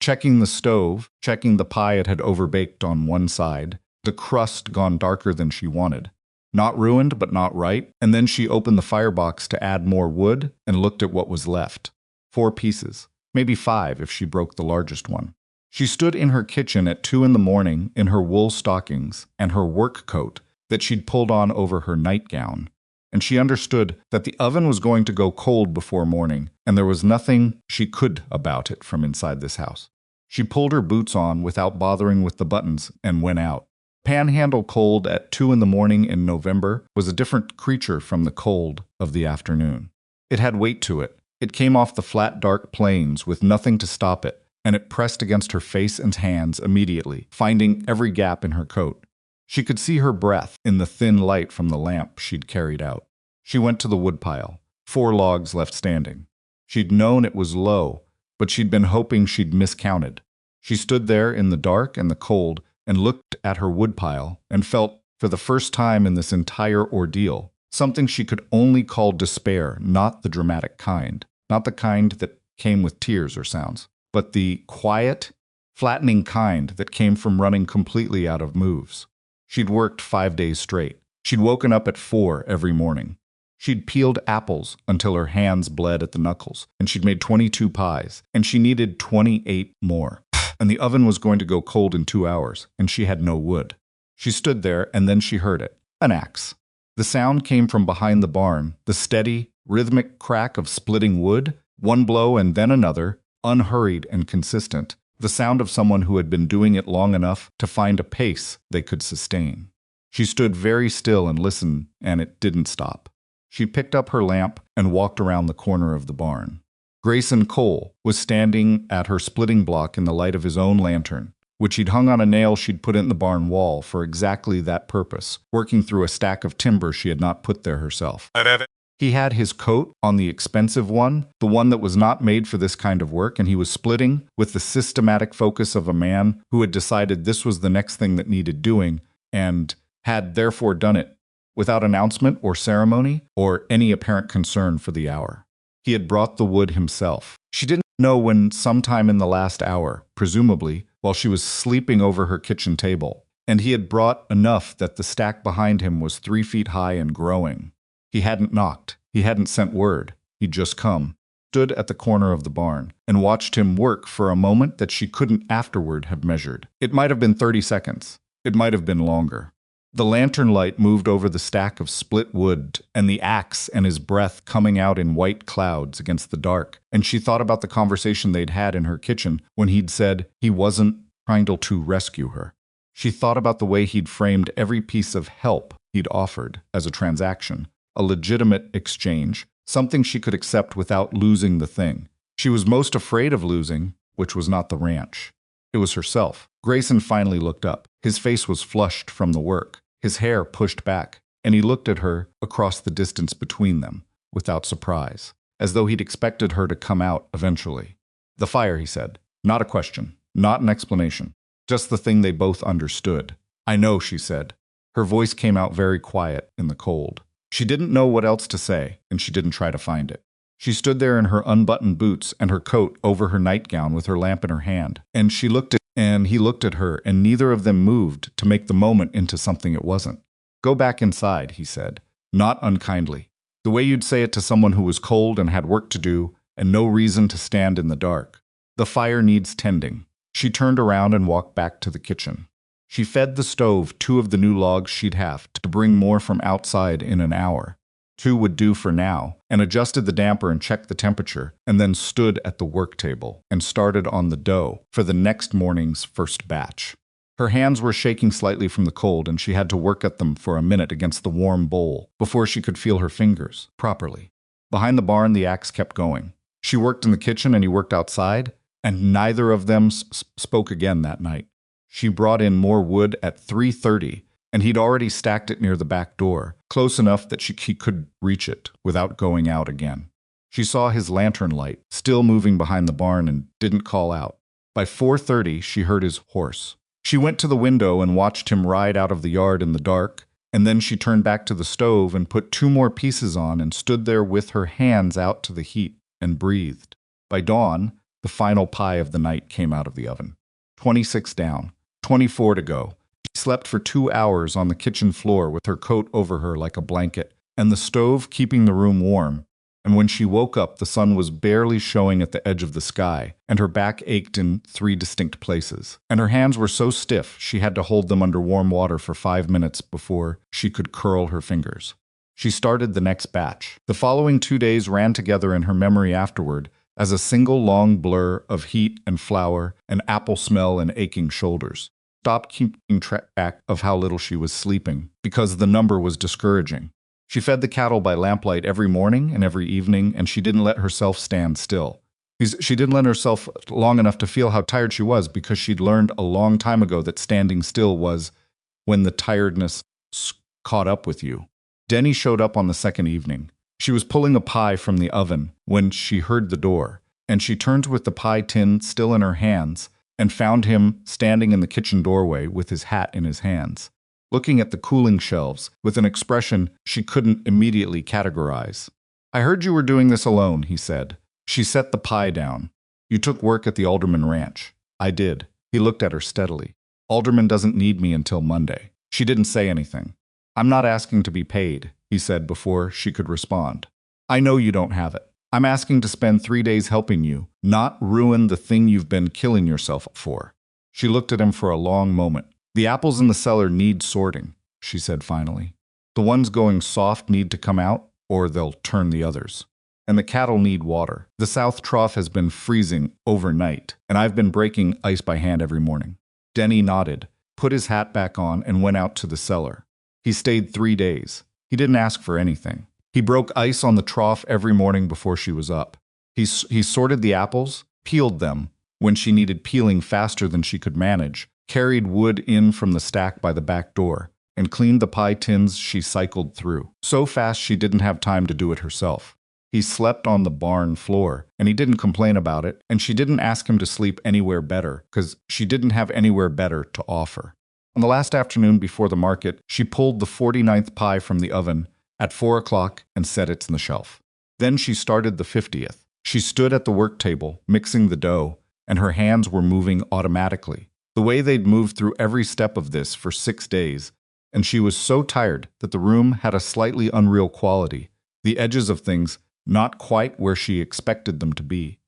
Checking the stove, checking the pie it had overbaked on one side, the crust gone darker than she wanted. Not ruined, but not right, and then she opened the firebox to add more wood and looked at what was left. 4 pieces, maybe 5 if she broke the largest one. She stood in her kitchen at 2 in the morning in her wool stockings and her work coat, that she'd pulled on over her nightgown, and she understood that the oven was going to go cold before morning, and there was nothing she could about it from inside this house. She pulled her boots on without bothering with the buttons and went out. Panhandle cold at 2 in the morning in November was a different creature from the cold of the afternoon. It had weight to it. It came off the flat, dark plains with nothing to stop it, and it pressed against her face and hands immediately, finding every gap in her coat. She could see her breath in the thin light from the lamp she'd carried out. She went to the woodpile, 4 logs left standing. She'd known it was low, but she'd been hoping she'd miscounted. She stood there in the dark and the cold and looked at her woodpile and felt, for the first time in this entire ordeal, something she could only call despair, not the dramatic kind, not the kind that came with tears or sounds, but the quiet, flattening kind that came from running completely out of moves. She'd worked 5 days straight. She'd woken up at 4 every morning. She'd peeled apples until her hands bled at the knuckles, and she'd made 22 pies, and she needed 28 more. And the oven was going to go cold in 2 hours, and she had no wood. She stood there, and then she heard it. An axe. The sound came from behind the barn, the steady, rhythmic crack of splitting wood, one blow and then another, unhurried and consistent. The sound of someone who had been doing it long enough to find a pace they could sustain. She stood very still and listened, and it didn't stop. She picked up her lamp and walked around the corner of the barn. Grayson Cole was standing at her splitting block in the light of his own lantern, which he'd hung on a nail she'd put in the barn wall for exactly that purpose, working through a stack of timber she had not put there herself. He had his coat on the expensive one, the one that was not made for this kind of work, and he was splitting with the systematic focus of a man who had decided this was the next thing that needed doing, and had therefore done it without announcement or ceremony or any apparent concern for the hour. He had brought the wood himself. She didn't know when, sometime in the last hour, presumably while she was sleeping over her kitchen table, and he had brought enough that the stack behind him was 3 feet high and growing. He hadn't knocked. He hadn't sent word. He'd just come, stood at the corner of the barn, and watched him work for a moment that she couldn't afterward have measured. It might have been 30 seconds. It might have been longer. The lantern light moved over the stack of split wood and the axe and his breath coming out in white clouds against the dark, and she thought about the conversation they'd had in her kitchen when he'd said he wasn't trying to rescue her. She thought about the way he'd framed every piece of help he'd offered as a transaction, a legitimate exchange, something she could accept without losing the thing. She was most afraid of losing, which was not the ranch. It was herself. Grayson finally looked up. His face was flushed from the work, his hair pushed back, and he looked at her across the distance between them, without surprise, as though he'd expected her to come out eventually. The fire, he said. Not a question, not an explanation, just the thing they both understood. I know, she said. Her voice came out very quiet in the cold. She didn't know what else to say, and she didn't try to find it. She stood there in her unbuttoned boots and her coat over her nightgown with her lamp in her hand, and he looked at her, and neither of them moved to make the moment into something it wasn't. Go back inside, he said, not unkindly, the way you'd say it to someone who was cold and had work to do and no reason to stand in the dark. The fire needs tending. She turned around and walked back to the kitchen. She fed the stove 2 of the new logs she'd have to bring more from outside in an hour. 2 would do for now, and adjusted the damper and checked the temperature, and then stood at the work table and started on the dough for the next morning's first batch. Her hands were shaking slightly from the cold, and she had to work at them for a minute against the warm bowl before she could feel her fingers properly. Behind the barn, the axe kept going. She worked in the kitchen and he worked outside, and neither of them spoke again that night. She brought in more wood at 3:30, and he'd already stacked it near the back door, close enough that he could reach it without going out again. She saw his lantern light, still moving behind the barn, and didn't call out. By 4:30, she heard his horse. She went to the window and watched him ride out of the yard in the dark, and then she turned back to the stove and put 2 more pieces on and stood there with her hands out to the heat and breathed. By dawn, the final pie of the night came out of the oven. 26 down, 24 to go. She slept for 2 hours on the kitchen floor with her coat over her like a blanket, and the stove keeping the room warm. and when she woke up, the sun was barely showing at the edge of the sky, and her back ached in 3 distinct places. And her hands were so stiff, she had to hold them under warm water for 5 minutes before she could curl her fingers. She started the next batch. The following 2 days ran together in her memory afterward as a single long blur of heat and flour and apple smell and aching shoulders. Stopped keeping track of how little she was sleeping, because the number was discouraging. She fed the cattle by lamplight every morning and every evening, and she didn't let herself stand still. She didn't let herself long enough to feel how tired she was, because she'd learned a long time ago that standing still was when the tiredness caught up with you. Denny showed up on the second evening. She was pulling a pie from the oven when she heard the door, and she turned with the pie tin still in her hands and found him standing in the kitchen doorway with his hat in his hands, looking at the cooling shelves with an expression she couldn't immediately categorize. "I heard you were doing this alone," he said. She set the pie down. "You took work at the Alderman Ranch." "I did." He looked at her steadily. "Alderman doesn't need me until Monday." She didn't say anything. "I'm not asking to be paid," he said before she could respond. "I know you don't have it. I'm asking to spend 3 days helping you, not ruin the thing you've been killing yourself for." She looked at him for a long moment. "The apples in the cellar need sorting," she said finally. "The ones going soft need to come out, or they'll turn the others. And the cattle need water. The South Trough has been freezing overnight, and I've been breaking ice by hand every morning." Denny nodded, put his hat back on, and went out to the cellar. He stayed 3 days. He didn't ask for anything. He broke ice on the trough every morning before she was up. He sorted the apples, peeled them when she needed peeling faster than she could manage, carried wood in from the stack by the back door, and cleaned the pie tins she cycled through, so fast she didn't have time to do it herself. He slept on the barn floor, and he didn't complain about it, and she didn't ask him to sleep anywhere better, because she didn't have anywhere better to offer. On the last afternoon before the market, she pulled the 49th pie from the oven at 4 o'clock and set it on the shelf. Then she started the 50th. She stood at the work table, mixing the dough, and her hands were moving automatically, the way they'd moved through every step of this for 6 days, and she was so tired that the room had a slightly unreal quality, the edges of things not quite where she expected them to be.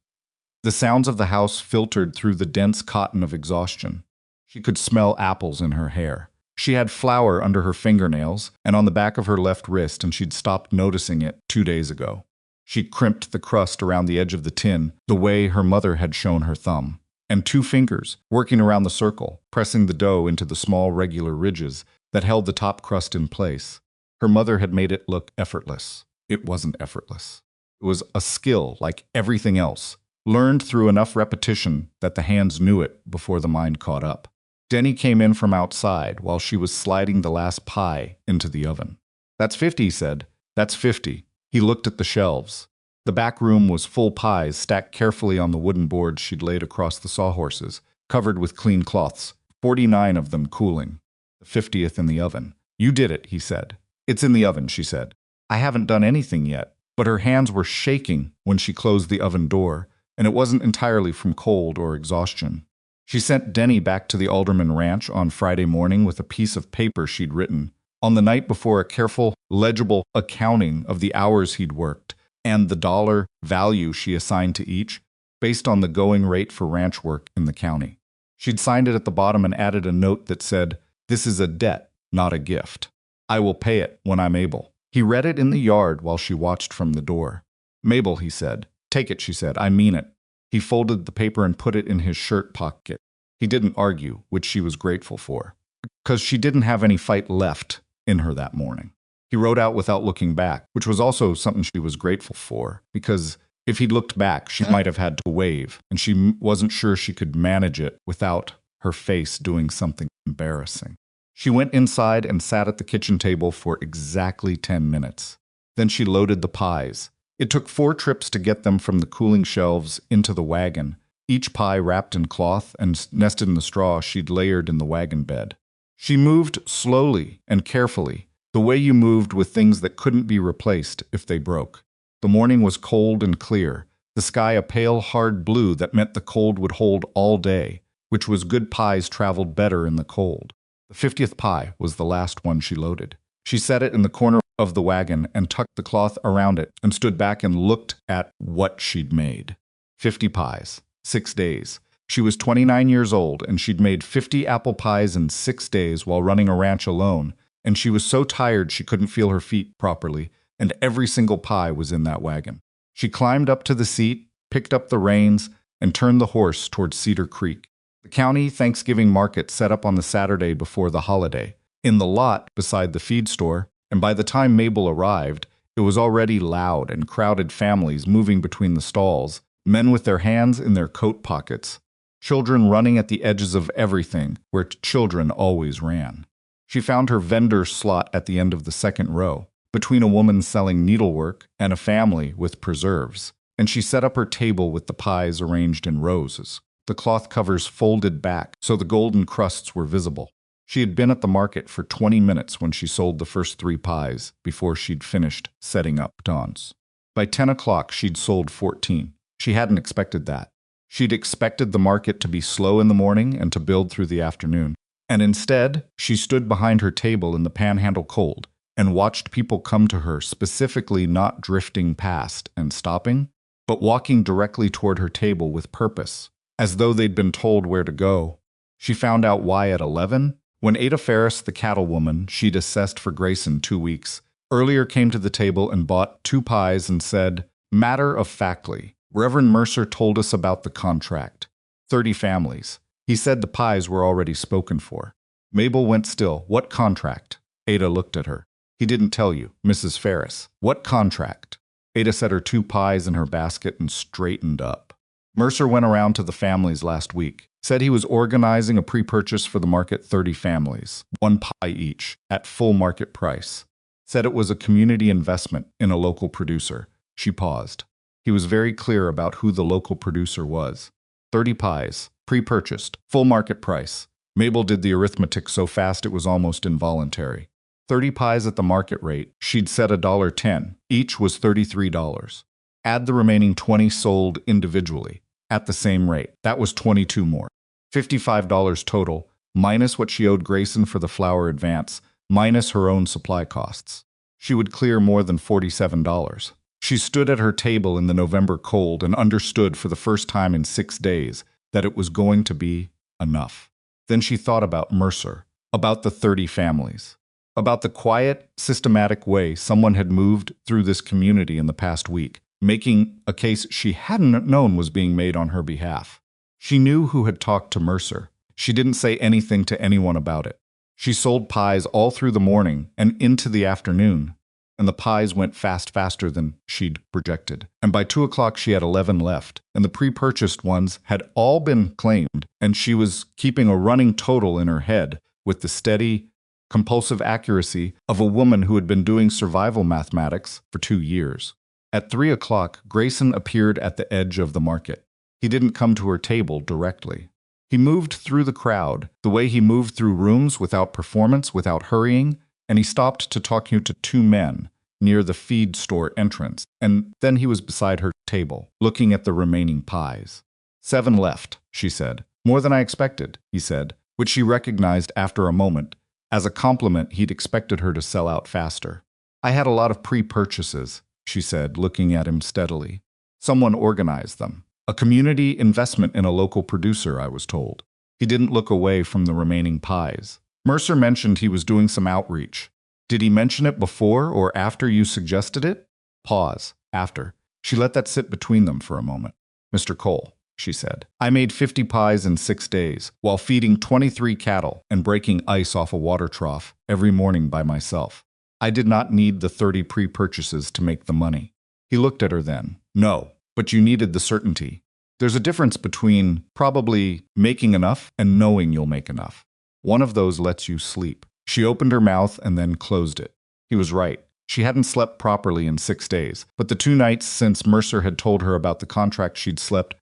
The sounds of the house filtered through the dense cotton of exhaustion. She could smell apples in her hair. She had flour under her fingernails and on the back of her left wrist, and she'd stopped noticing it 2 days ago. She crimped the crust around the edge of the tin the way her mother had shown her thumb, and 2 fingers, working around the circle, pressing the dough into the small regular ridges that held the top crust in place. Her mother had made it look effortless. It wasn't effortless. It was a skill like everything else, learned through enough repetition that the hands knew it before the mind caught up. Denny came in from outside while she was sliding the last pie into the oven. "That's 50, he said. "That's 50. He looked at the shelves. The back room was full pies stacked carefully on the wooden boards she'd laid across the sawhorses, covered with clean cloths, 49 of them cooling, the 50th in the oven. "You did it," he said. "It's in the oven," she said. "I haven't done anything yet." But her hands were shaking when she closed the oven door, and it wasn't entirely from cold or exhaustion. She sent Denny back to the Alderman Ranch on Friday morning with a piece of paper she'd written on the night before, a careful, legible accounting of the hours he'd worked and the dollar value she assigned to each, based on the going rate for ranch work in the county. She'd signed it at the bottom and added a note that said, "This is a debt, not a gift. I will pay it when I'm able." He read it in the yard while she watched from the door. "Mabel," he said. "Take it," she said. "I mean it." He folded the paper and put it in his shirt pocket. He didn't argue, which she was grateful for, because she didn't have any fight left in her that morning. He rode out without looking back, which was also something she was grateful for, because if he'd looked back, she might have had to wave, and she wasn't sure she could manage it without her face doing something embarrassing. She went inside and sat at the kitchen table for exactly 10 minutes. Then she loaded the pies. It took 4 trips to get them from the cooling shelves into the wagon, each pie wrapped in cloth and nested in the straw she'd layered in the wagon bed. She moved slowly and carefully, the way you moved with things that couldn't be replaced if they broke. The morning was cold and clear, the sky a pale, hard blue that meant the cold would hold all day, which was good pies traveled better in the cold. The 50th pie was the last one she loaded. She set it in the corner of the wagon and tucked the cloth around it and stood back and looked at what she'd made. 50 pies. 6 days. She was 29 years old, and she'd made 50 apple pies in 6 days while running a ranch alone, and she was so tired she couldn't feel her feet properly, and every single pie was in that wagon. She climbed up to the seat, picked up the reins, and turned the horse towards Cedar Creek. The county Thanksgiving market set up on the Saturday before the holiday, in the lot beside the feed store, and by the time Mabel arrived, it was already loud and crowded families moving between the stalls, men with their hands in their coat pockets, children running at the edges of everything where children always ran. She found her vendor slot at the end of the second row, between a woman selling needlework and a family with preserves, and she set up her table with the pies arranged in rows, the cloth covers folded back so the golden crusts were visible. She had been at the market for 20 minutes when she sold the first 3 pies before she'd finished setting up Dawn's. By 10 o'clock, she'd sold 14. She hadn't expected that. She'd expected the market to be slow in the morning and to build through the afternoon. And instead, she stood behind her table in the panhandle cold and watched people come to her, specifically not drifting past and stopping, but walking directly toward her table with purpose, as though they'd been told where to go. She found out why at 11, when Ada Ferris, the cattlewoman she'd assessed for Grayson 2 weeks earlier, came to the table and bought 2 pies and said, matter-of-factly, Reverend Mercer told us about the contract. 30 families. He said the pies were already spoken for. Mabel went still. What contract? Ada looked at her. He didn't tell you, Mrs. Ferris. What contract? Ada set her 2 pies in her basket and straightened up. Mercer went around to the families last week. Said he was organizing a pre-purchase for the market, 30 families, 1 pie each, at full market price. Said it was a community investment in a local producer. She paused. He was very clear about who the local producer was. 30 pies, pre-purchased, full market price. Mabel did the arithmetic so fast it was almost involuntary. 30 pies at the market rate, she'd set $1.10. Each was $33. Add the remaining 20 sold individually, at the same rate. That was 22 more. $55 total, minus what she owed Grayson for the flour advance, minus her own supply costs. She would clear more than $47. She stood at her table in the November cold and understood for the first time in 6 days that it was going to be enough. Then she thought about Mercer, about the 30 families, about the quiet, systematic way someone had moved through this community in the past week, making a case she hadn't known was being made on her behalf. She knew who had talked to Mercer. She didn't say anything to anyone about it. She sold pies all through the morning and into the afternoon, and the pies went faster than she'd projected. And by 2 o'clock she had 11 left, and the pre-purchased ones had all been claimed, and she was keeping a running total in her head with the steady, compulsive accuracy of a woman who had been doing survival mathematics for 2 years. At 3 o'clock, Grayson appeared at the edge of the market. He didn't come to her table directly. He moved through the crowd, the way he moved through rooms without performance, without hurrying, and he stopped to talk to 2 men near the feed store entrance, and then he was beside her table, looking at the remaining pies. 7 left, she said. More than I expected, he said, which she recognized after a moment. As a compliment, he'd expected her to sell out faster. I had a lot of pre-purchases, she said, looking at him steadily. Someone organized them. A community investment in a local producer, I was told. He didn't look away from the remaining pies. Mercer mentioned he was doing some outreach. Did he mention it before or after you suggested it? Pause. After. She let that sit between them for a moment. Mr. Cole, she said, I made 50 pies in 6 days while feeding 23 cattle and breaking ice off a water trough every morning by myself. I did not need the 30 pre-purchases to make the money. He looked at her then. No, but you needed the certainty. There's a difference between probably making enough and knowing you'll make enough. One of those lets you sleep. She opened her mouth and then closed it. He was right. She hadn't slept properly in 6 days, but the 2 nights since Mercer had told her about the contract she'd slept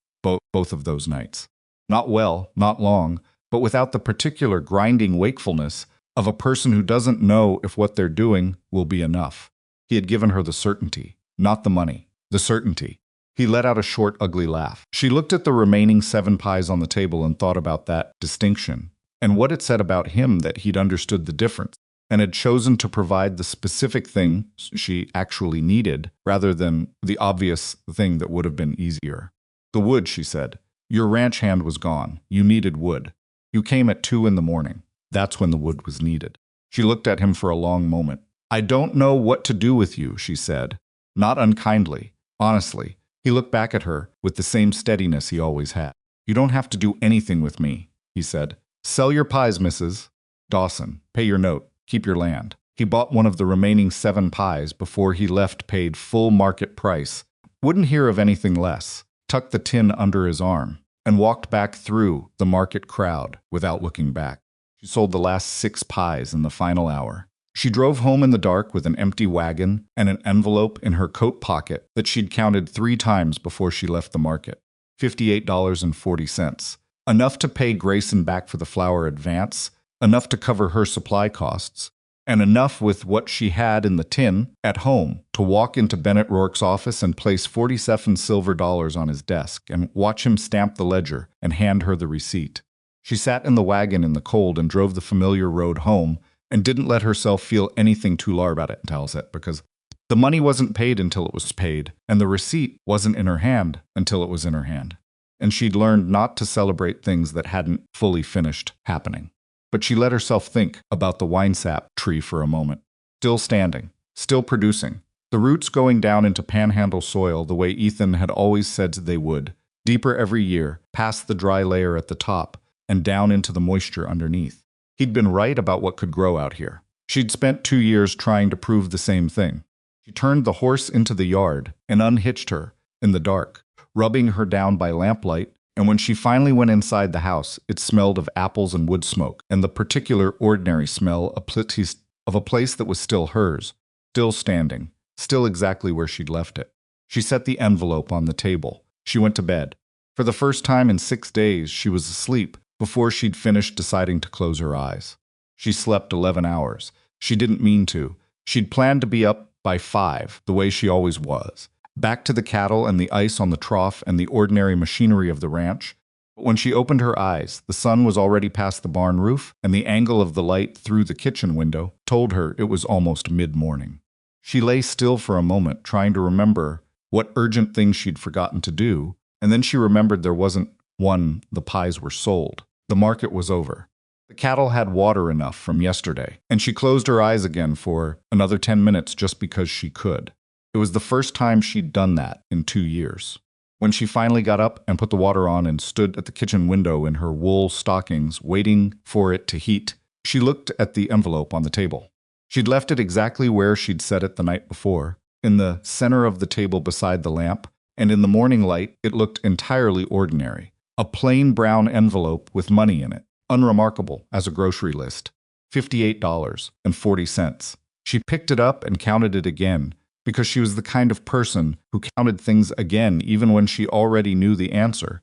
both of those nights. Not well, not long, but without the particular grinding wakefulness of a person who doesn't know if what they're doing will be enough. He had given her the certainty, not the money, the certainty. He let out a short, ugly laugh. She looked at the remaining 7 pies on the table and thought about that distinction, and what it said about him that he'd understood the difference. and had chosen to provide the specific thing she actually needed rather than the obvious thing that would have been easier. The wood, she said. Your ranch hand was gone. You needed wood. You came at 2 in the morning. That's when the wood was needed. She looked at him for a long moment. I don't know what to do with you, she said. Not unkindly. Honestly. He looked back at her with the same steadiness he always had. You don't have to do anything with me, he said. Sell your pies, Mrs. Dawson. Pay your note. Keep your land. He bought one of the remaining 7 pies before he left, paid full market price. Wouldn't hear of anything less. Tucked the tin under his arm, and walked back through the market crowd without looking back. She sold the last 6 pies in the final hour. She drove home in the dark with an empty wagon and an envelope in her coat pocket that she'd counted 3 times before she left the market. $58.40. Enough to pay Grayson back for the flour advance, enough to cover her supply costs, and enough with what she had in the tin at home to walk into Bennett Rourke's office and place 47 silver dollars on his desk and watch him stamp the ledger and hand her the receipt. She sat in the wagon in the cold and drove the familiar road home and didn't let herself feel anything too large about it, tells it, because the money wasn't paid until it was paid, and the receipt wasn't in her hand until it was in her hand. And she'd learned not to celebrate things that hadn't fully finished happening. But she let herself think about the Winesap tree for a moment. Still standing, still producing, the roots going down into panhandle soil the way Ethan had always said they would, deeper every year, past the dry layer at the top, and down into the moisture underneath. He'd been right about what could grow out here. She'd spent 2 years trying to prove the same thing. She turned the horse into the yard and unhitched her in the dark, rubbing her down by lamplight. And when she finally went inside the house, it smelled of apples and wood smoke, and the particular ordinary smell of a place that was still hers, still standing, still exactly where she'd left it. She set the envelope on the table. She went to bed. For the first time in 6 days, she was asleep before she'd finished deciding to close her eyes. She slept 11 hours. She didn't mean to. She'd planned to be up by 5, the way she always was. Back to the cattle and the ice on the trough and the ordinary machinery of the ranch. But when she opened her eyes, the sun was already past the barn roof, and the angle of the light through the kitchen window told her it was almost mid-morning. She lay still for a moment, trying to remember what urgent thing she'd forgotten to do, and then she remembered there wasn't one. The pies were sold. The market was over. The cattle had water enough from yesterday, and she closed her eyes again for another 10 minutes just because she could. It was the first time she'd done that in 2 years. When she finally got up and put the water on and stood at the kitchen window in her wool stockings, waiting for it to heat, she looked at the envelope on the table. She'd left it exactly where she'd set it the night before, in the center of the table beside the lamp, and in the morning light it looked entirely ordinary. A plain brown envelope with money in it, unremarkable as a grocery list. $58.40. She picked it up and counted it again, because she was the kind of person who counted things again even when she already knew the answer,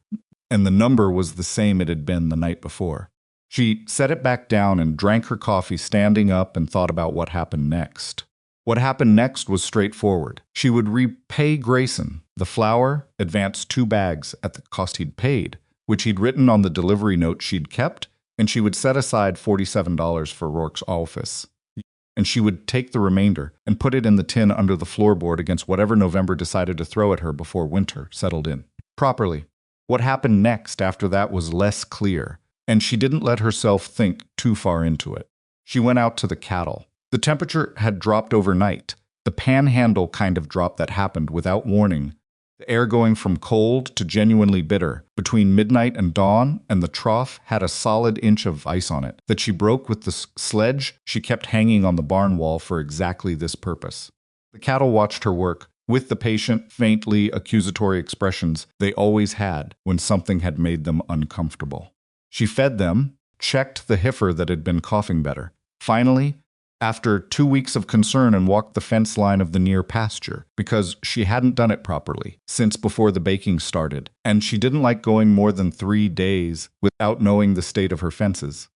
and the number was the same it had been the night before. She set it back down and drank her coffee standing up and thought about what happened next. What happened next was straightforward. She would repay Grayson the flour, advance 2 bags at the cost he'd paid, which he'd written on the delivery note she'd kept, and she would set aside $47 for Rourke's office. And she would take the remainder and put it in the tin under the floorboard against whatever November decided to throw at her before winter settled in. Properly. What happened next after that was less clear, and she didn't let herself think too far into it. She went out to the cattle. The temperature had dropped overnight, the panhandle kind of drop that happened without warning, the air going from cold to genuinely bitter between midnight and dawn, and the trough had a solid inch of ice on it that she broke with the sledge she kept hanging on the barn wall for exactly this purpose. The cattle watched her work with the patient, faintly accusatory expressions they always had when something had made them uncomfortable. She fed them, checked the heifer that had been coughing better. Finally, after 2 weeks of concern, and walked the fence line of the near pasture, because she hadn't done it properly since before the baking started, and she didn't like going more than 3 days without knowing the state of her fences.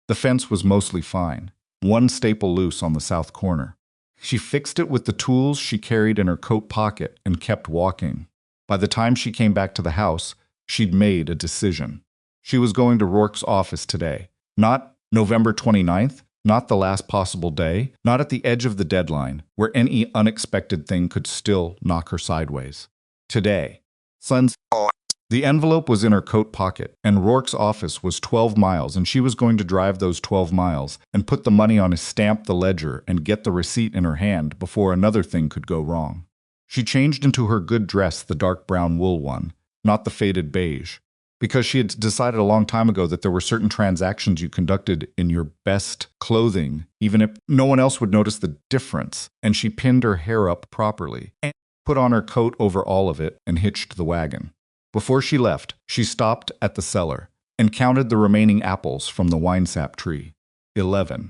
The fence was mostly fine, 1 staple loose on the south corner. She fixed it with the tools she carried in her coat pocket and kept walking. By the time she came back to the house, she'd made a decision. She was going to Rourke's office today, not November 29th, not the last possible day, not at the edge of the deadline, where any unexpected thing could still knock her sideways. Today. Son's. The envelope was in her coat pocket, and Rourke's office was 12 miles, and she was going to drive those 12 miles and put the money on his stamp the ledger and get the receipt in her hand before another thing could go wrong. She changed into her good dress, the dark brown wool one, not the faded beige, because she had decided a long time ago that there were certain transactions you conducted in your best clothing, even if no one else would notice the difference, and she pinned her hair up properly, and put on her coat over all of it, and hitched the wagon. Before she left, she stopped at the cellar and counted the remaining apples from the Winesap tree. 11.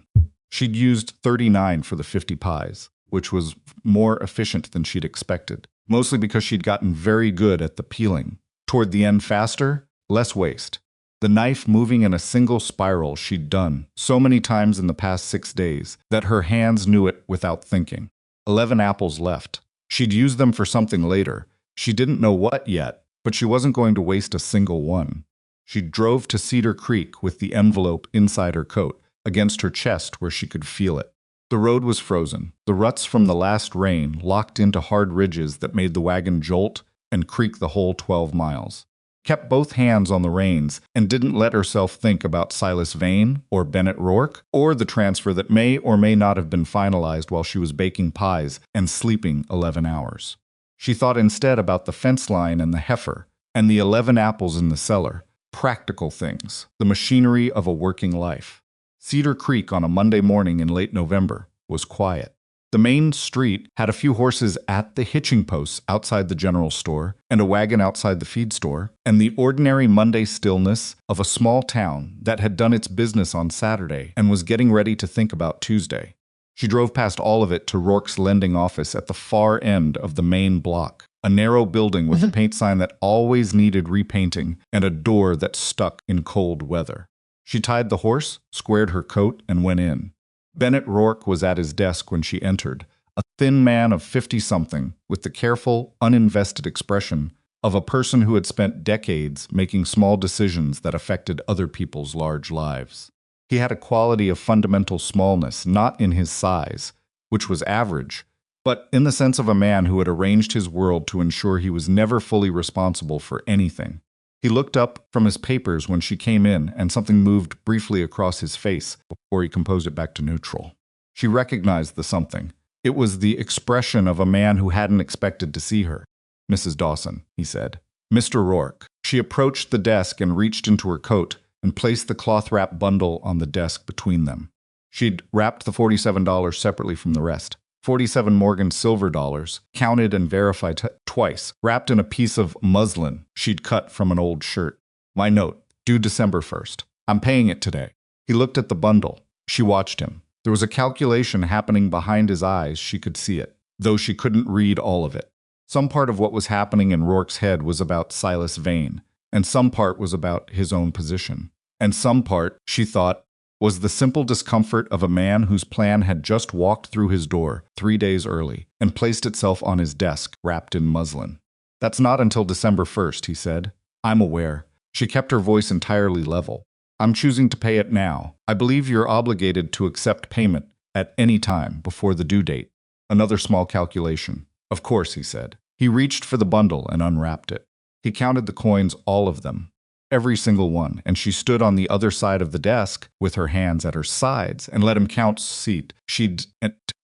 She'd used 39 for the 50 pies, which was more efficient than she'd expected, mostly because she'd gotten very good at the peeling. Toward the end faster, less waste. The knife moving in a single spiral she'd done so many times in the past 6 days that her hands knew it without thinking. 11 apples left. She'd use them for something later. She didn't know what yet, but she wasn't going to waste a single one. She drove to Cedar Creek with the envelope inside her coat, against her chest where she could feel it. The road was frozen. The ruts from the last rain locked into hard ridges that made the wagon jolt and creak the whole 12 miles. Kept both hands on the reins and didn't let herself think about Silas Vane or Bennett Rourke or the transfer that may or may not have been finalized while she was baking pies and sleeping 11 hours. She thought instead about the fence line and the heifer, and the 11 apples in the cellar, practical things, the machinery of a working life. Cedar Creek on a Monday morning in late November was quiet. The main street had a few horses at the hitching posts outside the general store, and a wagon outside the feed store, and the ordinary Monday stillness of a small town that had done its business on Saturday and was getting ready to think about Tuesday. She drove past all of it to Rourke's lending office at the far end of the main block, a narrow building with a paint sign that always needed repainting and a door that stuck in cold weather. She tied the horse, squared her coat, and went in. Bennett Rourke was at his desk when she entered, a thin man of 50-something with the careful, uninvested expression of a person who had spent decades making small decisions that affected other people's large lives. He had a quality of fundamental smallness, not in his size, which was average, but in the sense of a man who had arranged his world to ensure he was never fully responsible for anything. He looked up from his papers when she came in, and something moved briefly across his face before he composed it back to neutral. She recognized the something. It was the expression of a man who hadn't expected to see her. "Mrs. Dawson," he said. "Mr. Rourke." She approached the desk and reached into her coat and placed the cloth-wrapped bundle on the desk between them. She'd wrapped the $47 separately from the rest. 47 Morgan silver dollars, counted and verified twice, wrapped in a piece of muslin she'd cut from an old shirt. "My note, due December 1st. I'm paying it today." He looked at the bundle. She watched him. There was a calculation happening behind his eyes. She could see it, though she couldn't read all of it. Some part of what was happening in Rourke's head was about Silas Vane, and some part was about his own position. And some part, she thought, was the simple discomfort of a man whose plan had just walked through his door 3 days early and placed itself on his desk wrapped in muslin. "That's not until December 1st, he said. "I'm aware." She kept her voice entirely level. "I'm choosing to pay it now. I believe you're obligated to accept payment at any time before the due date." Another small calculation. "Of course," he said. He reached for the bundle and unwrapped it. He counted the coins, all of them. Every single one, and she stood on the other side of the desk with her hands at her sides and let him count seat. She'd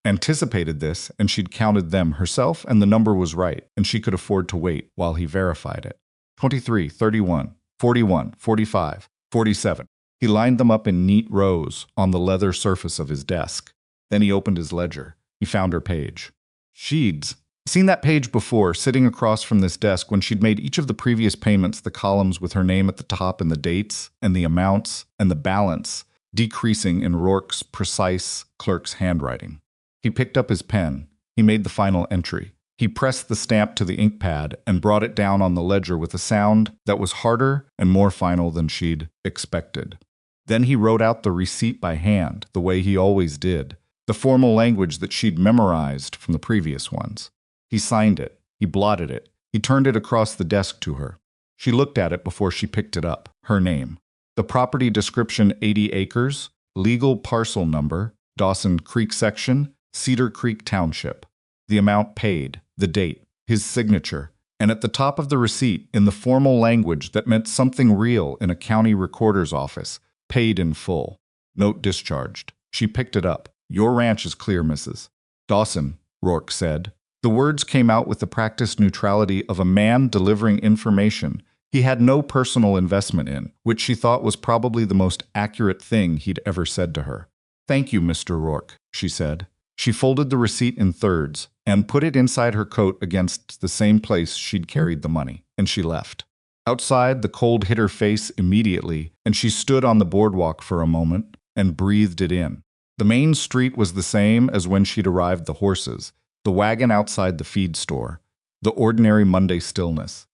anticipated this, and she'd counted them herself, and the number was right, and she could afford to wait while he verified it. 23, 31, 41, 45, 47. He lined them up in neat rows on the leather surface of his desk. Then he opened his ledger. He found her page. She'd seen that page before, sitting across from this desk when she'd made each of the previous payments, the columns with her name at the top and the dates and the amounts and the balance decreasing in Rourke's precise clerk's handwriting. He picked up his pen. He made the final entry. He pressed the stamp to the ink pad and brought it down on the ledger with a sound that was harder and more final than she'd expected. Then he wrote out the receipt by hand, the way he always did, the formal language that she'd memorized from the previous ones. He signed it. He blotted it. He turned it across the desk to her. She looked at it before she picked it up. Her name. The property description, 80 acres, legal parcel number, Dawson Creek section, Cedar Creek Township. The amount paid, the date, his signature, and at the top of the receipt, in the formal language that meant something real in a county recorder's office, paid in full. Note discharged. She picked it up. Your ranch is clear, Mrs. Dawson, Rourke said. The words came out with the practiced neutrality of a man delivering information he had no personal investment in, which she thought was probably the most accurate thing he'd ever said to her. Thank you, Mr. Rourke, she said. She folded the receipt in thirds and put it inside her coat against the same place she'd carried the money, and she left. Outside, the cold hit her face immediately, and she stood on the boardwalk for a moment and breathed it in. The main street was the same as when she'd arrived the horses, the wagon outside the feed store, the ordinary Monday stillness.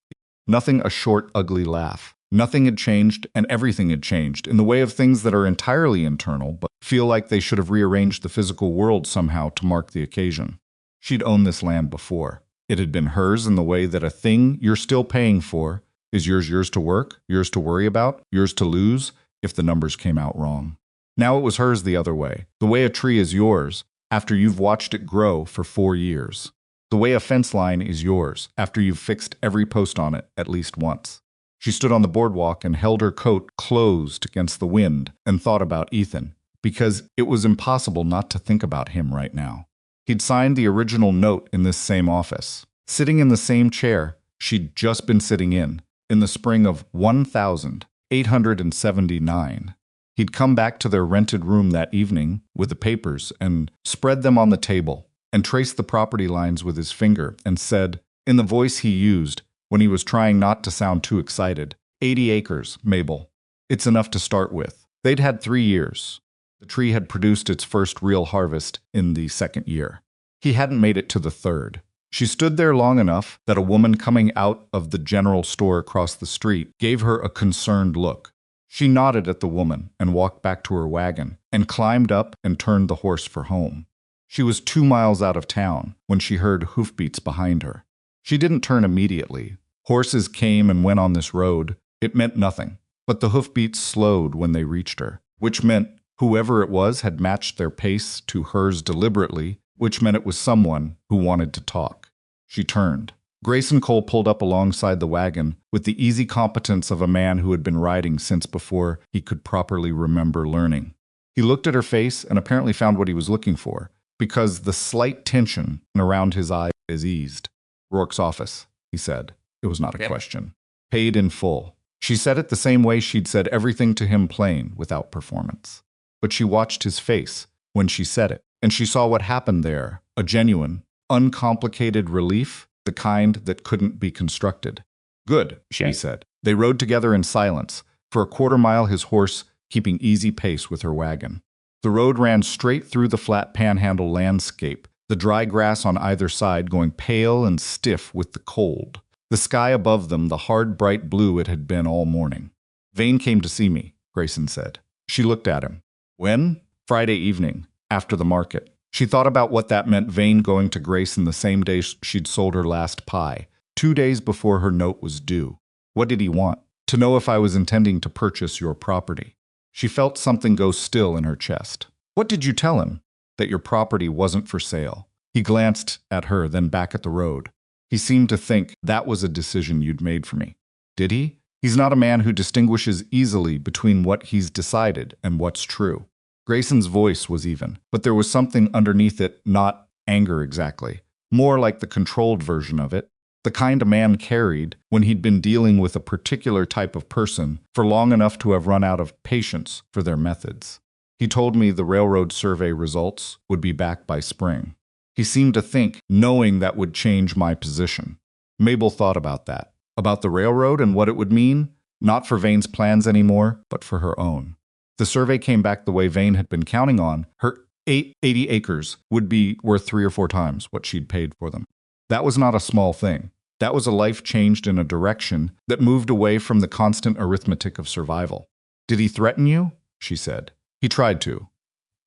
Nothing a short, ugly laugh. Nothing had changed, and everything had changed, in the way of things that are entirely internal, but feel like they should have rearranged the physical world somehow to mark the occasion. She'd owned this land before. It had been hers in the way that a thing you're still paying for is yours to work, yours to worry about, yours to lose if the numbers came out wrong. Now it was hers the other way, the way a tree is yours after you've watched it grow for 4 years. The way a fence line is yours after you've fixed every post on it at least once. She stood on the boardwalk and held her coat closed against the wind and thought about Ethan, because it was impossible not to think about him right now. He'd signed the original note in this same office, sitting in the same chair she'd just been sitting in the spring of 1879. He'd come back to their rented room that evening with the papers and spread them on the table and traced the property lines with his finger and said, in the voice he used when he was trying not to sound too excited, 80 acres, Mabel. It's enough to start with. They'd had 3 years. The tree had produced its first real harvest in the 2nd year. He hadn't made it to the 3rd. She stood there long enough that a woman coming out of the general store across the street gave her a concerned look. She nodded at the woman and walked back to her wagon and climbed up and turned the horse for home. She was 2 miles out of town when she heard hoofbeats behind her. She didn't turn immediately. Horses came and went on this road. It meant nothing, but the hoofbeats slowed when they reached her, which meant whoever it was had matched their pace to hers deliberately, which meant it was someone who wanted to talk. She turned. Grayson Cole pulled up alongside the wagon with the easy competence of a man who had been riding since before he could properly remember learning. He looked at her face and apparently found what he was looking for, because the slight tension around his eyes eased. Rourke's office, he said. It was not a question. Paid in full. She said it the same way she'd said everything to him plain, without performance. But she watched his face when she said it, and she saw what happened there, a genuine, uncomplicated relief, the kind that couldn't be constructed. Good, she said. They rode together in silence, for a 1/4 mile his horse keeping easy pace with her wagon. The road ran straight through the flat panhandle landscape, the dry grass on either side going pale and stiff with the cold. The sky above them, the hard, bright blue it had been all morning. Vane came to see me, Grayson said. She looked at him. When? Friday evening, after the market. She thought about what that meant, Vane going to Grayson the same day she'd sold her last pie, 2 days before her note was due. What did he want? To know if I was intending to purchase your property. She felt something go still in her chest. What did you tell him? That your property wasn't for sale. He glanced at her, then back at the road. He seemed to think that was a decision you'd made for me. Did he? He's not a man who distinguishes easily between what he's decided and what's true. Grayson's voice was even, but there was something underneath it, not anger exactly, more like the controlled version of it, the kind a man carried when he'd been dealing with a particular type of person for long enough to have run out of patience for their methods. He told me the railroad survey results would be back by spring. He seemed to think knowing that would change my position. Mabel thought about that, about the railroad and what it would mean, not for Vane's plans anymore, but for her own. The survey came back the way Vane had been counting on. Her 80 acres would be worth 3 or 4 times what she'd paid for them. That was not a small thing. That was a life changed in a direction that moved away from the constant arithmetic of survival. Did he threaten you? She said. He tried to.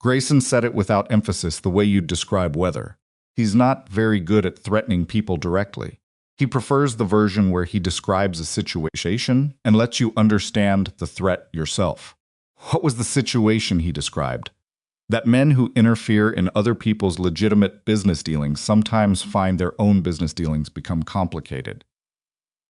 Grayson said it without emphasis, the way you'd describe weather. He's not very good at threatening people directly. He prefers the version where he describes a situation and lets you understand the threat yourself. What was the situation he described? That men who interfere in other people's legitimate business dealings sometimes find their own business dealings become complicated.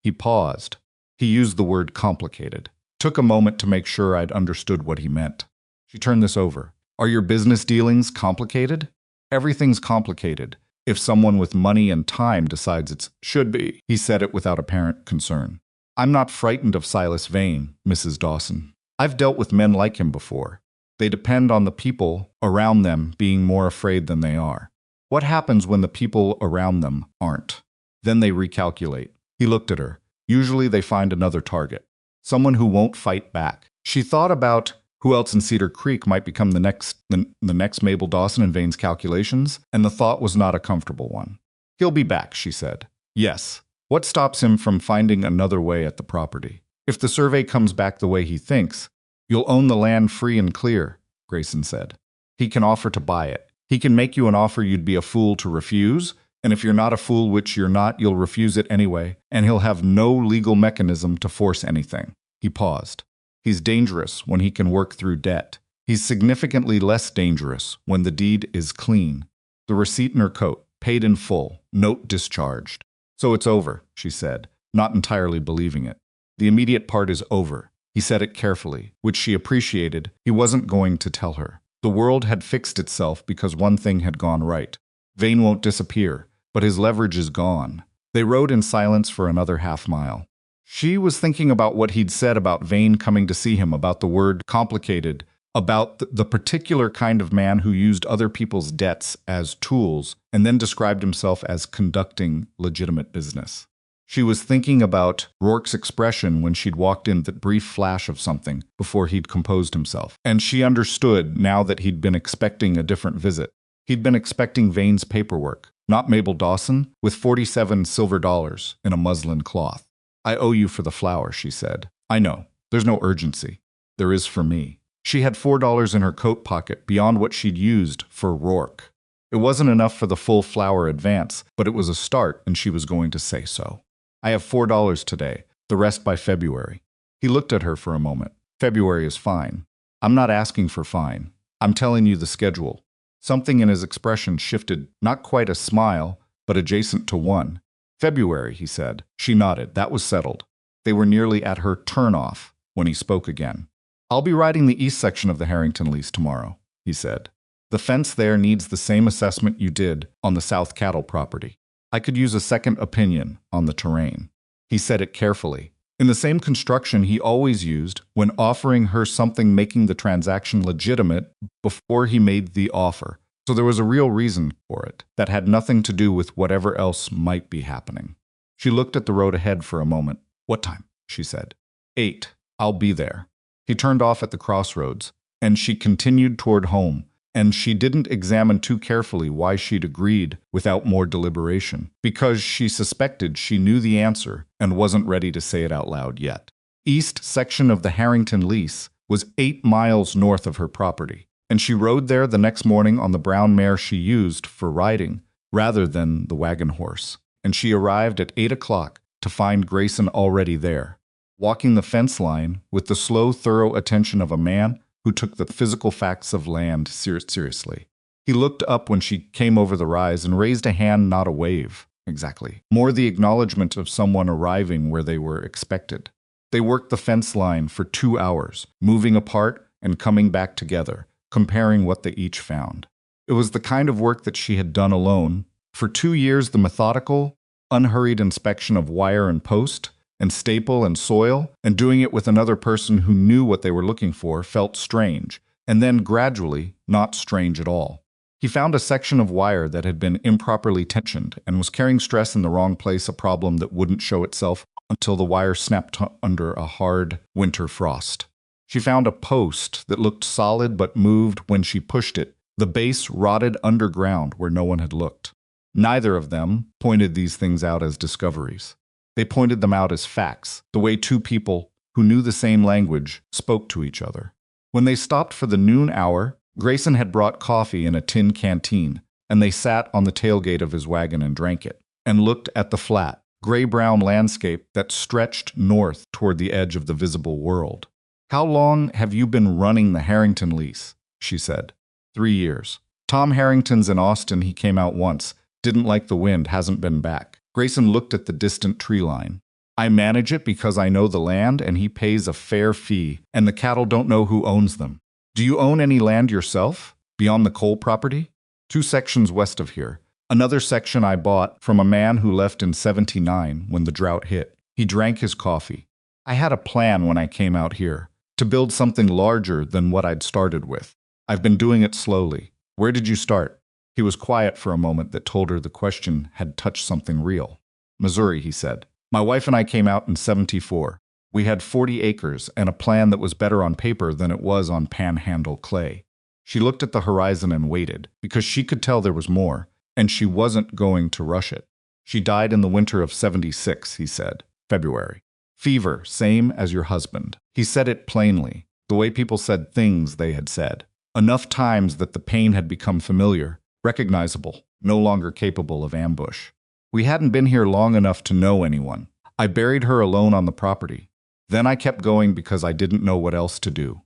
He paused. He used the word complicated. Took a moment to make sure I'd understood what he meant. She turned this over. Are your business dealings complicated? Everything's complicated. If someone with money and time decides it should be, he said it without apparent concern. I'm not frightened of Silas Vane, Mrs. Dawson. I've dealt with men like him before. They depend on the people around them being more afraid than they are. What happens when the people around them aren't? Then they recalculate. He looked at her. Usually they find another target. Someone who won't fight back. She thought about who else in Cedar Creek might become the next Mabel Dawson in Vane's calculations, and the thought was not a comfortable one. He'll be back, she said. Yes. What stops him from finding another way at the property? If the survey comes back the way he thinks, you'll own the land free and clear, Grayson said. He can offer to buy it. He can make you an offer you'd be a fool to refuse, and if you're not a fool, which you're not, you'll refuse it anyway, and he'll have no legal mechanism to force anything. He paused. He's dangerous when he can work through debt. He's significantly less dangerous when the deed is clean. The receipt in her coat, paid in full, note discharged. So it's over, she said, not entirely believing it. The immediate part is over. He said it carefully, which she appreciated. He wasn't going to tell her. The world had fixed itself because one thing had gone right. Vane won't disappear, but his leverage is gone. They rode in silence for another half-mile. She was thinking about what he'd said about Vane coming to see him, about the word complicated, about the particular kind of man who used other people's debts as tools and then described himself as conducting legitimate business. She was thinking about Rourke's expression when she'd walked in, that brief flash of something before he'd composed himself. And she understood now that he'd been expecting a different visit. He'd been expecting Vane's paperwork, not Mabel Dawson, with 47 silver dollars in a muslin cloth. I owe you for the flower, she said. I know. There's no urgency. There is for me. She had $4 in her coat pocket beyond what she'd used for Rourke. It wasn't enough for the full flower advance, but it was a start, and she was going to say so. I have $4 today, the rest by February. He looked at her for a moment. February is fine. I'm not asking for fine. I'm telling you the schedule. Something in his expression shifted, not quite a smile, but adjacent to one. February, he said. She nodded. That was settled. They were nearly at her turn-off when he spoke again. I'll be riding the east section of the Harrington lease tomorrow, he said. The fence there needs the same assessment you did on the South Cattle property. I could use a second opinion on the terrain. He said it carefully, in the same construction he always used when offering her something, making the transaction legitimate before he made the offer. So there was a real reason for it that had nothing to do with whatever else might be happening. She looked at the road ahead for a moment. What time? She said. 8. I'll be there. He turned off at the crossroads, and she continued toward home. And she didn't examine too carefully why she'd agreed without more deliberation, because she suspected she knew the answer and wasn't ready to say it out loud yet. East section of the Harrington lease was 8 miles north of her property, and she rode there the next morning on the brown mare she used for riding, rather than the wagon horse. And she arrived at 8 o'clock to find Grayson already there, walking the fence line with the slow, thorough attention of a man who took the physical facts of land seriously. He looked up when she came over the rise and raised a hand, not a wave, exactly. More the acknowledgement of someone arriving where they were expected. They worked the fence line for 2 hours, moving apart and coming back together, comparing what they each found. It was the kind of work that she had done alone. For 2 years, the methodical, unhurried inspection of wire and post, and staple and soil, and doing it with another person who knew what they were looking for, felt strange, and then gradually not strange at all. He found a section of wire that had been improperly tensioned and was carrying stress in the wrong place, a problem that wouldn't show itself until the wire snapped under a hard winter frost. She found a post that looked solid but moved when she pushed it, the base rotted underground where no one had looked. Neither of them pointed these things out as discoveries. They pointed them out as facts, the way two people who knew the same language spoke to each other. When they stopped for the noon hour, Grayson had brought coffee in a tin canteen, and they sat on the tailgate of his wagon and drank it, and looked at the flat, gray-brown landscape that stretched north toward the edge of the visible world. How long have you been running the Harrington lease? She said. 3 years. Tom Harrington's in Austin. He came out once. Didn't like the wind, hasn't been back. Grayson looked at the distant tree line. I manage it because I know the land and he pays a fair fee, and the cattle don't know who owns them. Do you own any land yourself? Beyond the Cole property? 2 sections west of here. Another section I bought from a man who left in '79 when the drought hit. He drank his coffee. I had a plan when I came out here, to build something larger than what I'd started with. I've been doing it slowly. Where did you start? He was quiet for a moment that told her the question had touched something real. Missouri, he said. My wife and I came out in '74. We had 40 acres and a plan that was better on paper than it was on panhandle clay. She looked at the horizon and waited, because she could tell there was more, and she wasn't going to rush it. She died in the winter of '76, he said. February. Fever, same as your husband. He said it plainly, the way people said things they had said. Enough times that the pain had become familiar, recognizable, no longer capable of ambush. We hadn't been here long enough to know anyone. I buried her alone on the property. Then I kept going because I didn't know what else to do.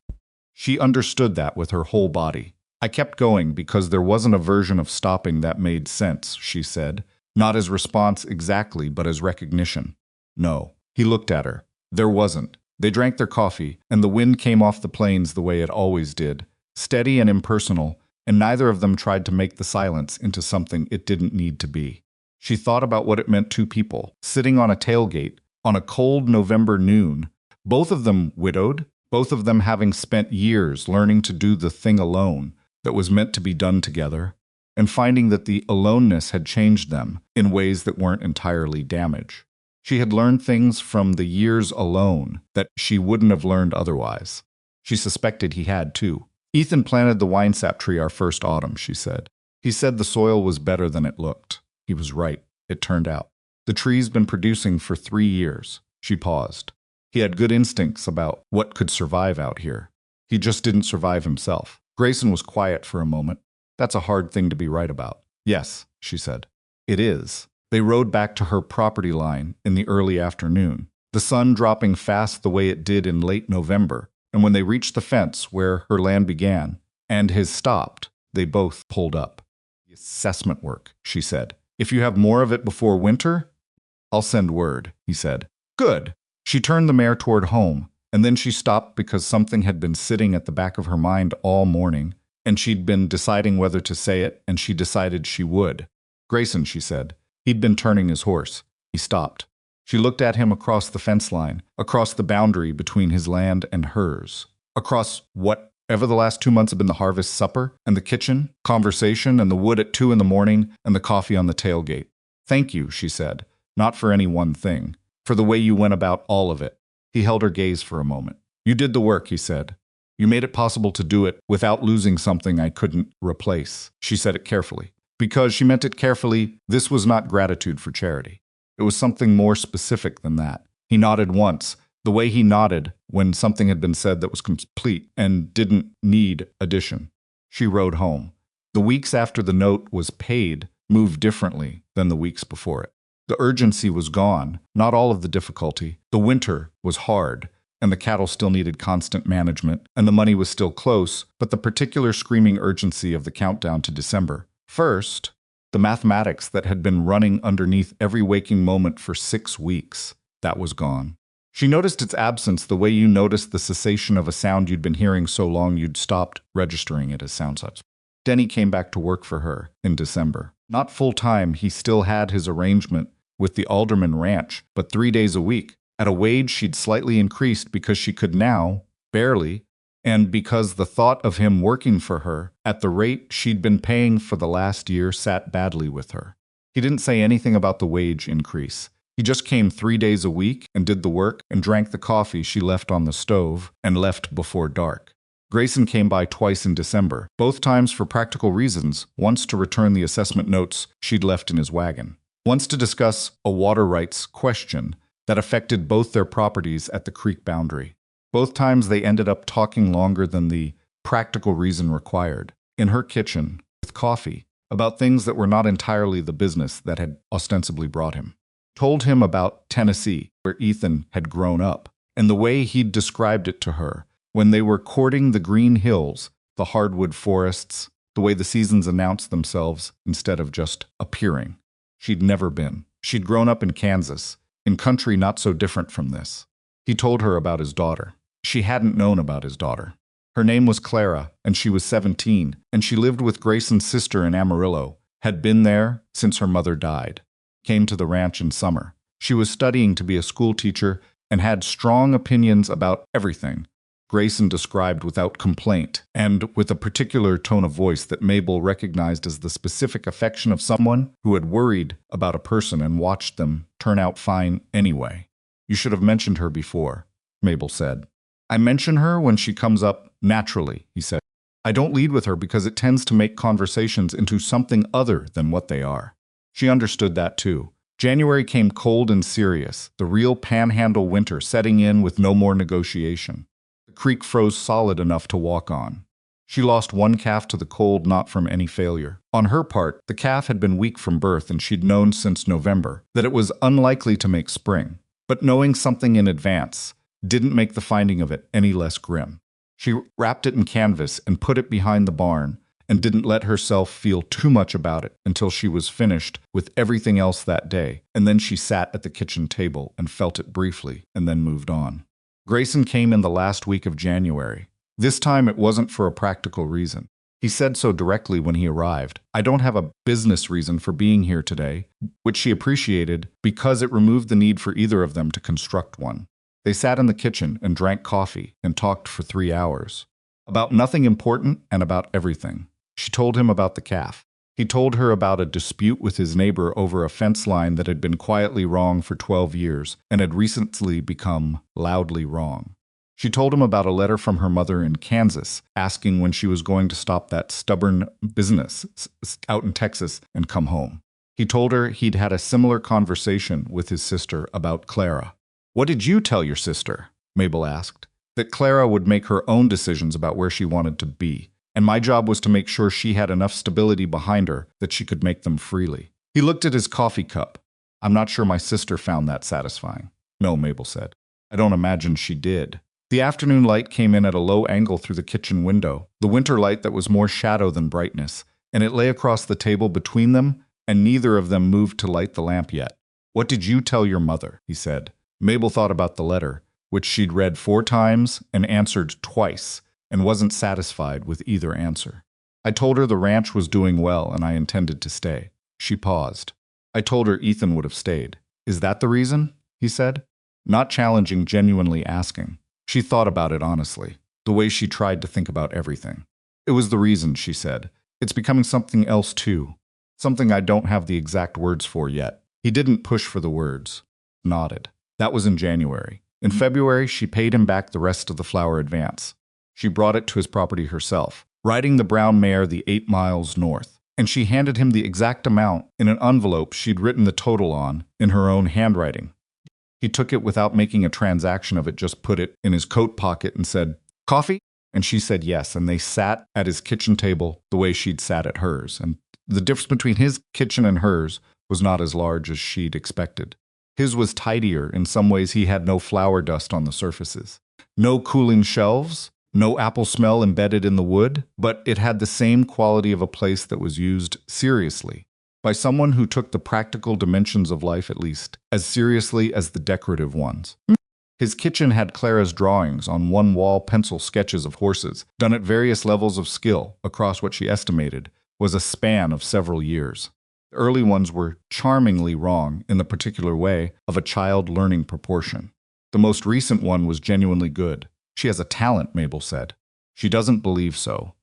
She understood that with her whole body. I kept going because there wasn't a version of stopping that made sense, she said. Not as response exactly, but as recognition. No. He looked at her. There wasn't. They drank their coffee, and the wind came off the plains the way it always did, steady and impersonal, and neither of them tried to make the silence into something it didn't need to be. She thought about what it meant to people, sitting on a tailgate, on a cold November noon, both of them widowed, both of them having spent years learning to do the thing alone that was meant to be done together, and finding that the aloneness had changed them in ways that weren't entirely damage. She had learned things from the years alone that she wouldn't have learned otherwise. She suspected he had, too. Ethan planted the winesap tree our first autumn, she said. He said the soil was better than it looked. He was right, it turned out. The tree's been producing for 3 years. She paused. He had good instincts about what could survive out here. He just didn't survive himself. Grayson was quiet for a moment. That's a hard thing to be right about. Yes, she said. It is. They rode back to her property line in the early afternoon, the sun dropping fast the way it did in late November, and when they reached the fence where her land began, and his stopped, they both pulled up. The assessment work, she said. If you have more of it before winter, I'll send word, he said. Good. She turned the mare toward home, and then she stopped because something had been sitting at the back of her mind all morning, and she'd been deciding whether to say it, and she decided she would. Grayson, she said. He'd been turning his horse. He stopped. She looked at him across the fence line, across the boundary between his land and hers, across whatever the last 2 months had been the harvest supper, and the kitchen, conversation, and the wood at 2 a.m, and the coffee on the tailgate. Thank you, she said, not for any one thing, for the way you went about all of it. He held her gaze for a moment. You did the work, he said. You made it possible to do it without losing something I couldn't replace. She said it carefully. Because she meant it carefully, this was not gratitude for charity. It was something more specific than that. He nodded once, the way he nodded when something had been said that was complete and didn't need addition. She rode home. The weeks after the note was paid moved differently than the weeks before it. The urgency was gone, not all of the difficulty. The winter was hard, and the cattle still needed constant management, and the money was still close, but the particular screaming urgency of the countdown to December. First, the mathematics that had been running underneath every waking moment for 6 weeks, that was gone. She noticed its absence the way you noticed the cessation of a sound you'd been hearing so long you'd stopped registering it as sound subs. Denny came back to work for her in December. Not full-time, he still had his arrangement with the Alderman Ranch, but 3 days a week, at a wage she'd slightly increased because she could now, barely, and because the thought of him working for her at the rate she'd been paying for the last year sat badly with her. He didn't say anything about the wage increase. He just came 3 days a week and did the work and drank the coffee she left on the stove and left before dark. Grayson came by twice in December, both times for practical reasons, once to return the assessment notes she'd left in his wagon, once to discuss a water rights question that affected both their properties at the creek boundary. Both times they ended up talking longer than the practical reason required, in her kitchen, with coffee, about things that were not entirely the business that had ostensibly brought him. Told him about Tennessee, where Ethan had grown up, and the way he'd described it to her, When they were courting the green hills, the hardwood forests, the way the seasons announced themselves instead of just appearing. She'd never been. She'd grown up in Kansas, in country not so different from this. He told her about his daughter. She hadn't known about his daughter. Her name was Clara, and she was 17, and she lived with Grayson's sister in Amarillo, had been there since her mother died. Came to the ranch in summer. She was studying to be a school teacher and had strong opinions about everything. Grayson described without complaint, and with a particular tone of voice that Mabel recognized as the specific affection of someone who had worried about a person and watched them turn out fine anyway. You should have mentioned her before, Mabel said. I mention her when she comes up naturally, he said. I don't lead with her because it tends to make conversations into something other than what they are. She understood that too. January came cold and serious, the real panhandle winter setting in with no more negotiation. The creek froze solid enough to walk on. She lost one calf to the cold, not from any failure. On her part, the calf had been weak from birth and she'd known since November that it was unlikely to make spring. But knowing something in advance didn't make the finding of it any less grim. She wrapped it in canvas and put it behind the barn and didn't let herself feel too much about it until she was finished with everything else that day, and then she sat at the kitchen table and felt it briefly and then moved on. Grayson came in the last week of January. This time it wasn't for a practical reason. He said so directly when he arrived. I don't have a business reason for being here today, which she appreciated because it removed the need for either of them to construct one. They sat in the kitchen and drank coffee and talked for 3 hours. About nothing important and about everything. She told him about the calf. He told her about a dispute with his neighbor over a fence line that had been quietly wrong for 12 years and had recently become loudly wrong. She told him about a letter from her mother in Kansas asking when she was going to stop that stubborn business out in Texas and come home. He told her he'd had a similar conversation with his sister about Clara. What did you tell your sister? Mabel asked. That Clara would make her own decisions about where she wanted to be, and my job was to make sure she had enough stability behind her that she could make them freely. He looked at his coffee cup. I'm not sure my sister found that satisfying. No, Mabel said. I don't imagine she did. The afternoon light came in at a low angle through the kitchen window, the winter light that was more shadow than brightness, and it lay across the table between them, and neither of them moved to light the lamp yet. What did you tell your mother? He said. Mabel thought about the letter, which she'd read 4 times and answered twice, and wasn't satisfied with either answer. I told her the ranch was doing well and I intended to stay. She paused. I told her Ethan would have stayed. Is that the reason? He said, not challenging, genuinely asking. She thought about it honestly, the way she tried to think about everything. It was the reason, she said. It's becoming something else too. Something I don't have the exact words for yet. He didn't push for the words. Nodded. That was in January. In February, she paid him back the rest of the flour advance. She brought it to his property herself, riding the brown mare the 8 miles north, and she handed him the exact amount in an envelope she'd written the total on in her own handwriting. He took it without making a transaction of it, just put it in his coat pocket and said, "Coffee?" And she said yes, and they sat at his kitchen table the way she'd sat at hers, and the difference between his kitchen and hers was not as large as she'd expected. His was tidier. In some ways he had no flour dust on the surfaces, no cooling shelves, no apple smell embedded in the wood, but it had the same quality of a place that was used seriously, by someone who took the practical dimensions of life at least as seriously as the decorative ones. His kitchen had Clara's drawings on one wall, pencil sketches of horses, done at various levels of skill across what she estimated was a span of several years. The early ones were charmingly wrong in the particular way of a child learning proportion. The most recent one was genuinely good. She has a talent, Mabel said. She doesn't believe so.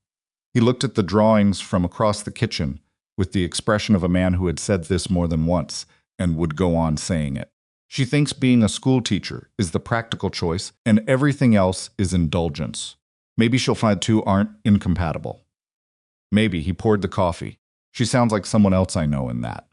He looked at the drawings from across the kitchen with the expression of a man who had said this more than once and would go on saying it. She thinks being a school teacher is the practical choice and everything else is indulgence. Maybe she'll find 2 aren't incompatible. Maybe. He poured the coffee. She sounds like someone else I know in that.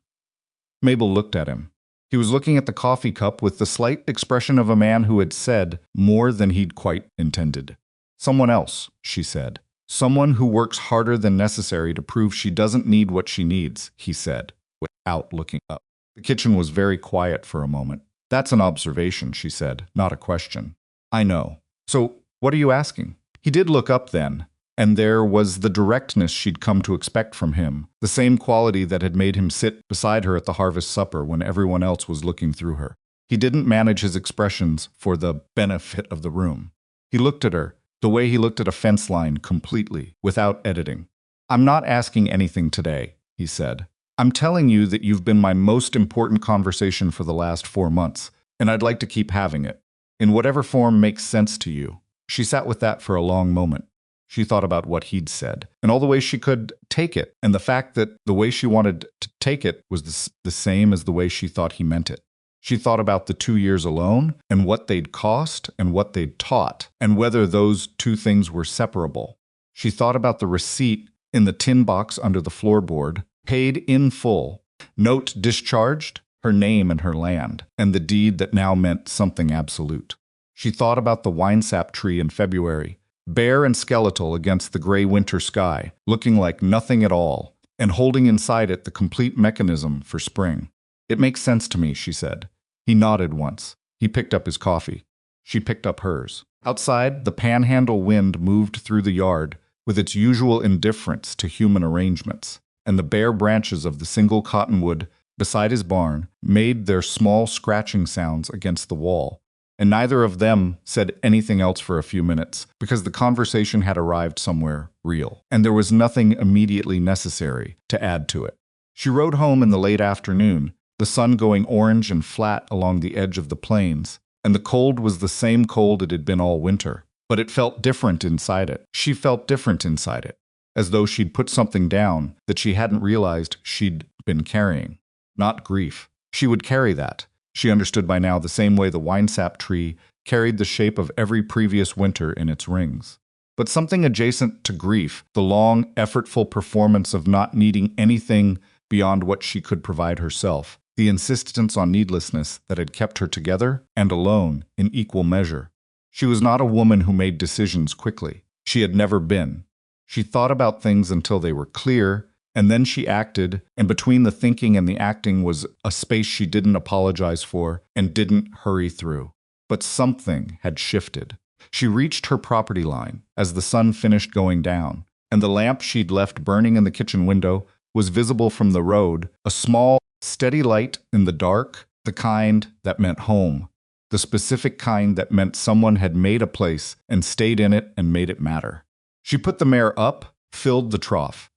Mabel looked at him. He was looking at the coffee cup with the slight expression of a man who had said more than he'd quite intended. Someone else, she said. Someone who works harder than necessary to prove she doesn't need what she needs, he said, without looking up. The kitchen was very quiet for a moment. That's an observation, she said, not a question. I know. So, What are you asking? He did look up then, and there was the directness she'd come to expect from him, the same quality that had made him sit beside her at the harvest supper when everyone else was looking through her. He didn't manage his expressions for the benefit of the room. He looked at her, the way he looked at a fence line completely, without editing. "I'm not asking anything today," he said. "I'm telling you that you've been my most important conversation for the last 4 months, and I'd like to keep having it, in whatever form makes sense to you." She sat with that for a long moment. She thought about what he'd said, and all the ways she could take it, and the fact that the way she wanted to take it was the same as the way she thought he meant it. She thought about the 2 years alone, and what they'd cost, and what they'd taught, and whether those two things were separable. She thought about the receipt in the tin box under the floorboard, paid in full, note discharged, her name and her land, and the deed that now meant something absolute. She thought about the Winesap tree in February, bare and skeletal against the gray winter sky, looking like nothing at all, and holding inside it the complete mechanism for spring. "It makes sense to me," she said. He nodded once. He picked up his coffee. She picked up hers. Outside, the panhandle wind moved through the yard with its usual indifference to human arrangements, and the bare branches of the single cottonwood beside his barn made their small scratching sounds against the wall. And neither of them said anything else for a few minutes, because the conversation had arrived somewhere real, and there was nothing immediately necessary to add to it. She rode home in the late afternoon, the sun going orange and flat along the edge of the plains, and the cold was the same cold it had been all winter. But it felt different inside it. She felt different inside it, as though she'd put something down that she hadn't realized she'd been carrying. Not grief. She would carry that. She understood by now the same way the Winesap tree carried the shape of every previous winter in its rings. But something adjacent to grief, the long, effortful performance of not needing anything beyond what she could provide herself, the insistence on needlessness that had kept her together and alone in equal measure. She was not a woman who made decisions quickly. She had never been. She thought about things until they were clear, and then she acted, and between the thinking and the acting was a space she didn't apologize for and didn't hurry through. But something had shifted. She reached her property line as the sun finished going down, and the lamp she'd left burning in the kitchen window was visible from the road, a small, steady light in the dark, the kind that meant home, the specific kind that meant someone had made a place and stayed in it and made it matter. She put the mare up, filled the trough,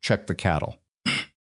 checked the cattle,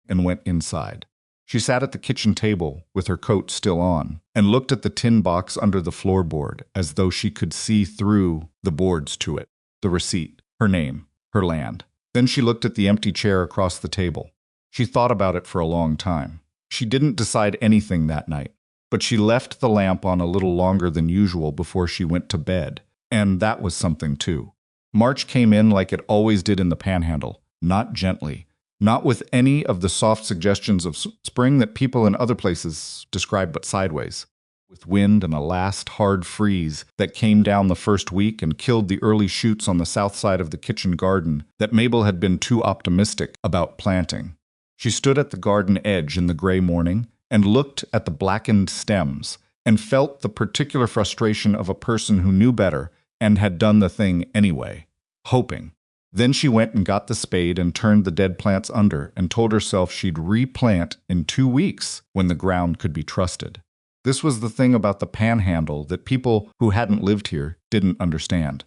and went inside. She sat at the kitchen table with her coat still on and looked at the tin box under the floorboard as though she could see through the boards to it, the receipt, her name, her land. Then she looked at the empty chair across the table. She thought about it for a long time. She didn't decide anything that night, but she left the lamp on a little longer than usual before she went to bed, and that was something too. March came in like it always did in the Panhandle, not gently, not with any of the soft suggestions of spring that people in other places describe, but sideways, with wind and a last hard freeze that came down the first week and killed the early shoots on the south side of the kitchen garden that Mabel had been too optimistic about planting. She stood at the garden edge in the gray morning and looked at the blackened stems and felt the particular frustration of a person who knew better and had done the thing anyway, hoping. Then she went and got the spade and turned the dead plants under and told herself she'd replant in 2 weeks when the ground could be trusted. This was the thing about the Panhandle that people who hadn't lived here didn't understand.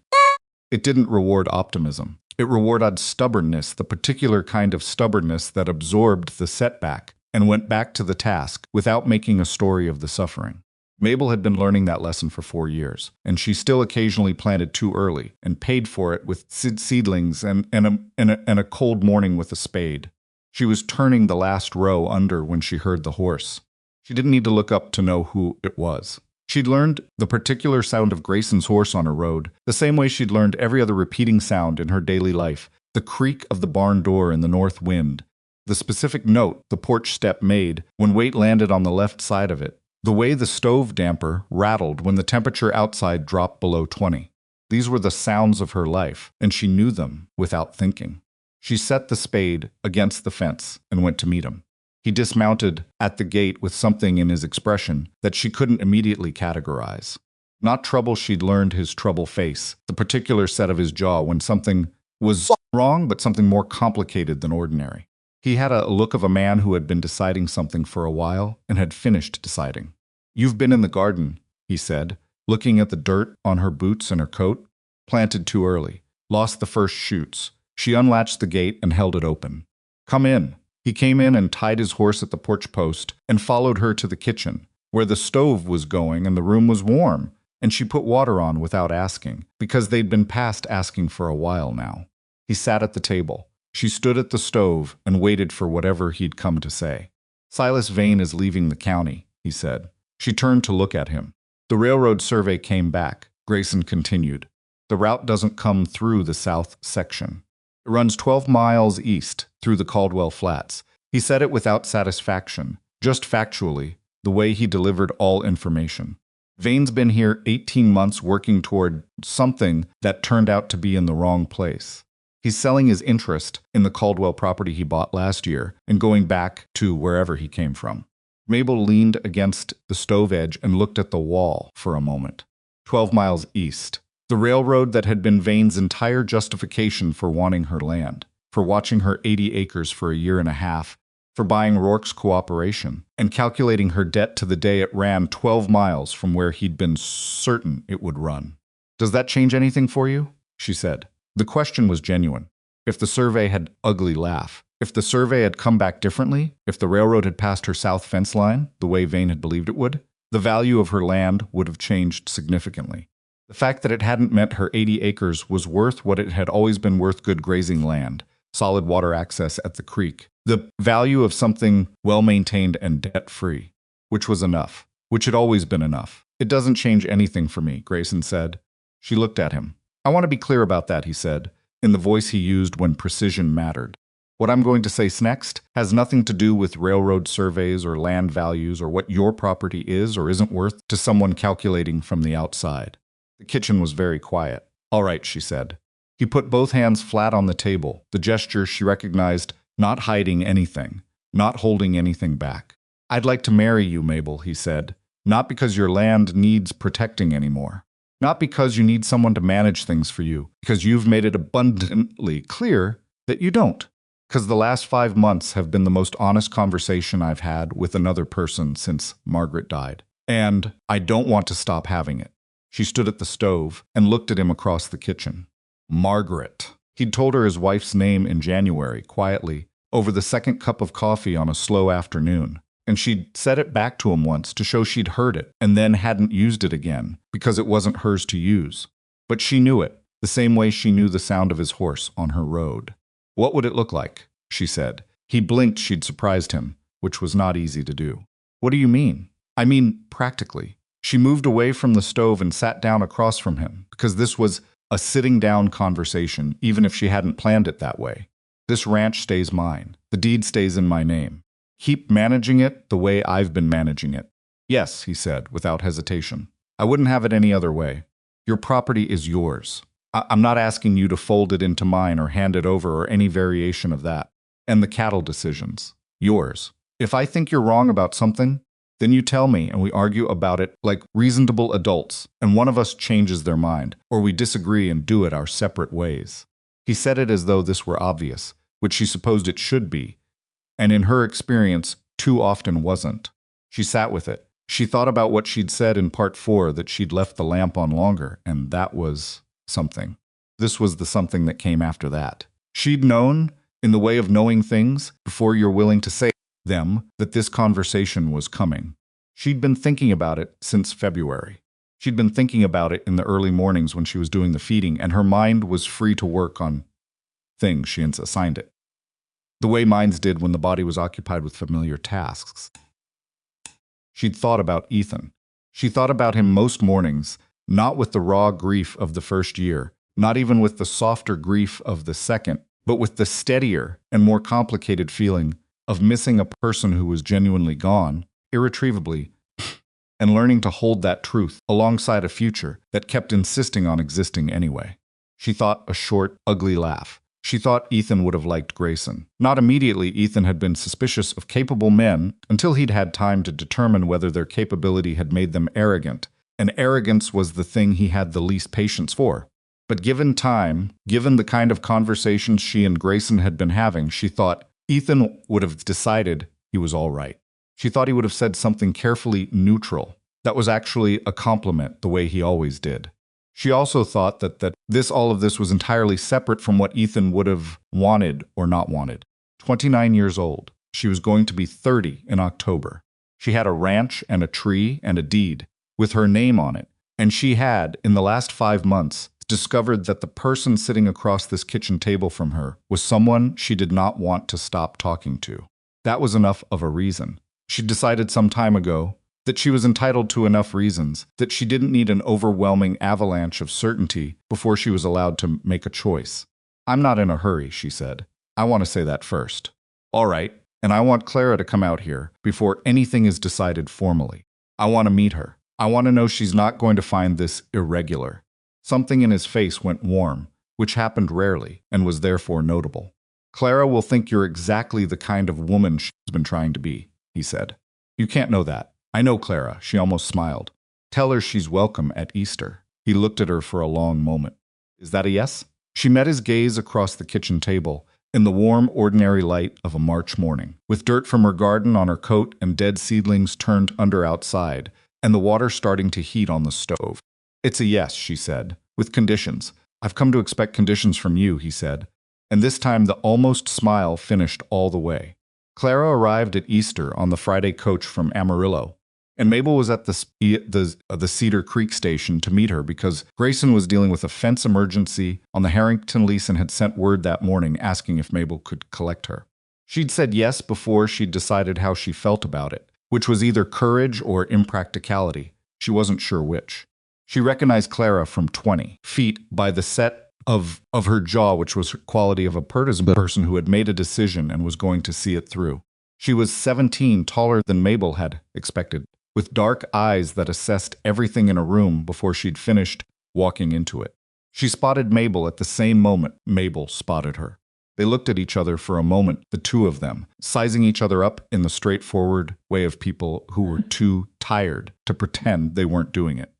It didn't reward optimism. It rewarded stubbornness, the particular kind of stubbornness that absorbed the setback and went back to the task without making a story of the suffering. Mabel had been learning that lesson for 4 years, and she still occasionally planted too early and paid for it with seedlings and a cold morning with a spade. She was turning the last row under when she heard the horse. She didn't need to look up to know who it was. She'd learned the particular sound of Grayson's horse on her road, the same way she'd learned every other repeating sound in her daily life, the creak of the barn door in the north wind, the specific note the porch step made when weight landed on the left side of it, the way the stove damper rattled when the temperature outside dropped below 20. These were the sounds of her life, and she knew them without thinking. She set the spade against the fence and went to meet him. He dismounted at the gate with something in his expression that she couldn't immediately categorize. Not trouble she'd learned his trouble face, the particular set of his jaw when something was wrong, but something more complicated than ordinary. He had a look of a man who had been deciding something for a while and had finished deciding. "You've been in the garden," he said, looking at the dirt on her boots and her coat. "Planted too early. Lost the first shoots." She unlatched the gate and held it open. "Come in." He came in and tied his horse at the porch post and followed her to the kitchen, where the stove was going and the room was warm, and she put water on without asking, because they'd been past asking for a while now. He sat at the table. She stood at the stove and waited for whatever he'd come to say. "Silas Vane is leaving the county," he said. She turned to look at him. "The railroad survey came back," Grayson continued. "The route doesn't come through the south section. It runs 12 miles east through the Caldwell Flats." He said it without satisfaction, just factually, the way he delivered all information. "Vane's been here 18 months working toward something that turned out to be in the wrong place. He's selling his interest in the Caldwell property he bought last year and going back to wherever he came from." Mabel leaned against the stove edge and looked at the wall for a moment. 12 miles east. The railroad that had been Vane's entire justification for wanting her land, for watching her 80 acres for a year and a half, for buying Rourke's cooperation, and calculating her debt to the day it ran 12 miles from where he'd been certain it would run. "Does that change anything for you?" she said. The question was genuine. If the survey had ugly laugh, if the survey had come back differently, if the railroad had passed her south fence line, the way Vane had believed it would, the value of her land would have changed significantly. The fact that it hadn't meant her 80 acres was worth what it had always been worth: good grazing land, solid water access at the creek, the value of something well-maintained and debt-free, which was enough, which had always been enough. "It doesn't change anything for me," Grayson said. She looked at him. "I want to be clear about that," he said, in the voice he used when precision mattered. "What I'm going to say next has nothing to do with railroad surveys or land values or what your property is or isn't worth to someone calculating from the outside." The kitchen was very quiet. "All right," she said. He put both hands flat on the table, the gesture she recognized, not hiding anything, not holding anything back. "I'd like to marry you, Mabel," he said, "not because your land needs protecting anymore. Not because you need someone to manage things for you, because you've made it abundantly clear that you don't. Because the last 5 months have been the most honest conversation I've had with another person since Margaret died. And I don't want to stop having it." She stood at the stove and looked at him across the kitchen. Margaret. He'd told her his wife's name in January, quietly, over the second cup of coffee on a slow afternoon. And she'd said it back to him once to show she'd heard it, and then hadn't used it again, because it wasn't hers to use. But she knew it, the same way she knew the sound of his horse on her road. "What would it look like?" she said. He blinked. She'd surprised him, which was not easy to do. "What do you mean?" "I mean, practically." She moved away from the stove and sat down across from him, because this was a sitting-down conversation, even if she hadn't planned it that way. "This ranch stays mine. The deed stays in my name. Keep managing it the way I've been managing it." "Yes," he said, without hesitation. "I wouldn't have it any other way. Your property is yours. I'm not asking you to fold it into mine or hand it over or any variation of that. And the cattle decisions. Yours. If I think you're wrong about something, then you tell me and we argue about it like reasonable adults, and one of us changes their mind, or we disagree and do it our separate ways." He said it as though this were obvious, which she supposed it should be, and in her experience, too often wasn't. She sat with it. She thought about what she'd said in part 4, that she'd left the lamp on longer, and that was something. This was the something that came after that. She'd known, in the way of knowing things, before you're willing to say them, that this conversation was coming. She'd been thinking about it since February. She'd been thinking about it in the early mornings when she was doing the feeding, and her mind was free to work on things she had assigned it, the way minds did when the body was occupied with familiar tasks. She'd thought about Ethan. She thought about him most mornings, not with the raw grief of the first year, not even with the softer grief of the second, but with the steadier and more complicated feeling of missing a person who was genuinely gone, irretrievably, and learning to hold that truth alongside a future that kept insisting on existing anyway. She thought a short, ugly laugh. She thought Ethan would have liked Grayson. Not immediately. Ethan had been suspicious of capable men until he'd had time to determine whether their capability had made them arrogant, and arrogance was the thing he had the least patience for. But given time, given the kind of conversations she and Grayson had been having, she thought Ethan would have decided he was all right. She thought he would have said something carefully neutral that was actually a compliment the way he always did. She also thought that all of this was entirely separate from what Ethan would have wanted or not wanted. 29 years old. She was going to be 30 in October. She had a ranch and a tree and a deed with her name on it, and she had, in the last 5 months, discovered that the person sitting across this kitchen table from her was someone she did not want to stop talking to. That was enough of a reason. She decided some time ago that she was entitled to enough reasons, that she didn't need an overwhelming avalanche of certainty before she was allowed to make a choice. "I'm not in a hurry," she said. "I want to say that first." "All right, and I want Clara to come out here before anything is decided formally. I want to meet her. I want to know she's not going to find this irregular." Something in his face went warm, which happened rarely and was therefore notable. "Clara will think you're exactly the kind of woman she's been trying to be," he said. "You can't know that. I know Clara," she almost smiled. "Tell her she's welcome at Easter." He looked at her for a long moment. "Is that a yes?" She met his gaze across the kitchen table, in the warm, ordinary light of a March morning, with dirt from her garden on her coat and dead seedlings turned under outside, and the water starting to heat on the stove. "It's a yes," she said, "with conditions. I've come to expect conditions from you," he said, and this time the almost smile finished all the way. Clara arrived at Easter on the Friday coach from Amarillo, and Mabel was at the Cedar Creek station to meet her because Grayson was dealing with a fence emergency on the Harrington lease and had sent word that morning asking if Mabel could collect her. She'd said yes before she'd decided how she felt about it, which was either courage or impracticality. She wasn't sure which. She recognized Clara from 20 feet by the set of her jaw, which was the quality of a person who had made a decision and was going to see it through. She was 17, taller than Mabel had expected, with dark eyes that assessed everything in a room before she'd finished walking into it. She spotted Mabel at the same moment Mabel spotted her. They looked at each other for a moment, the two of them, sizing each other up in the straightforward way of people who were too tired to pretend they weren't doing it.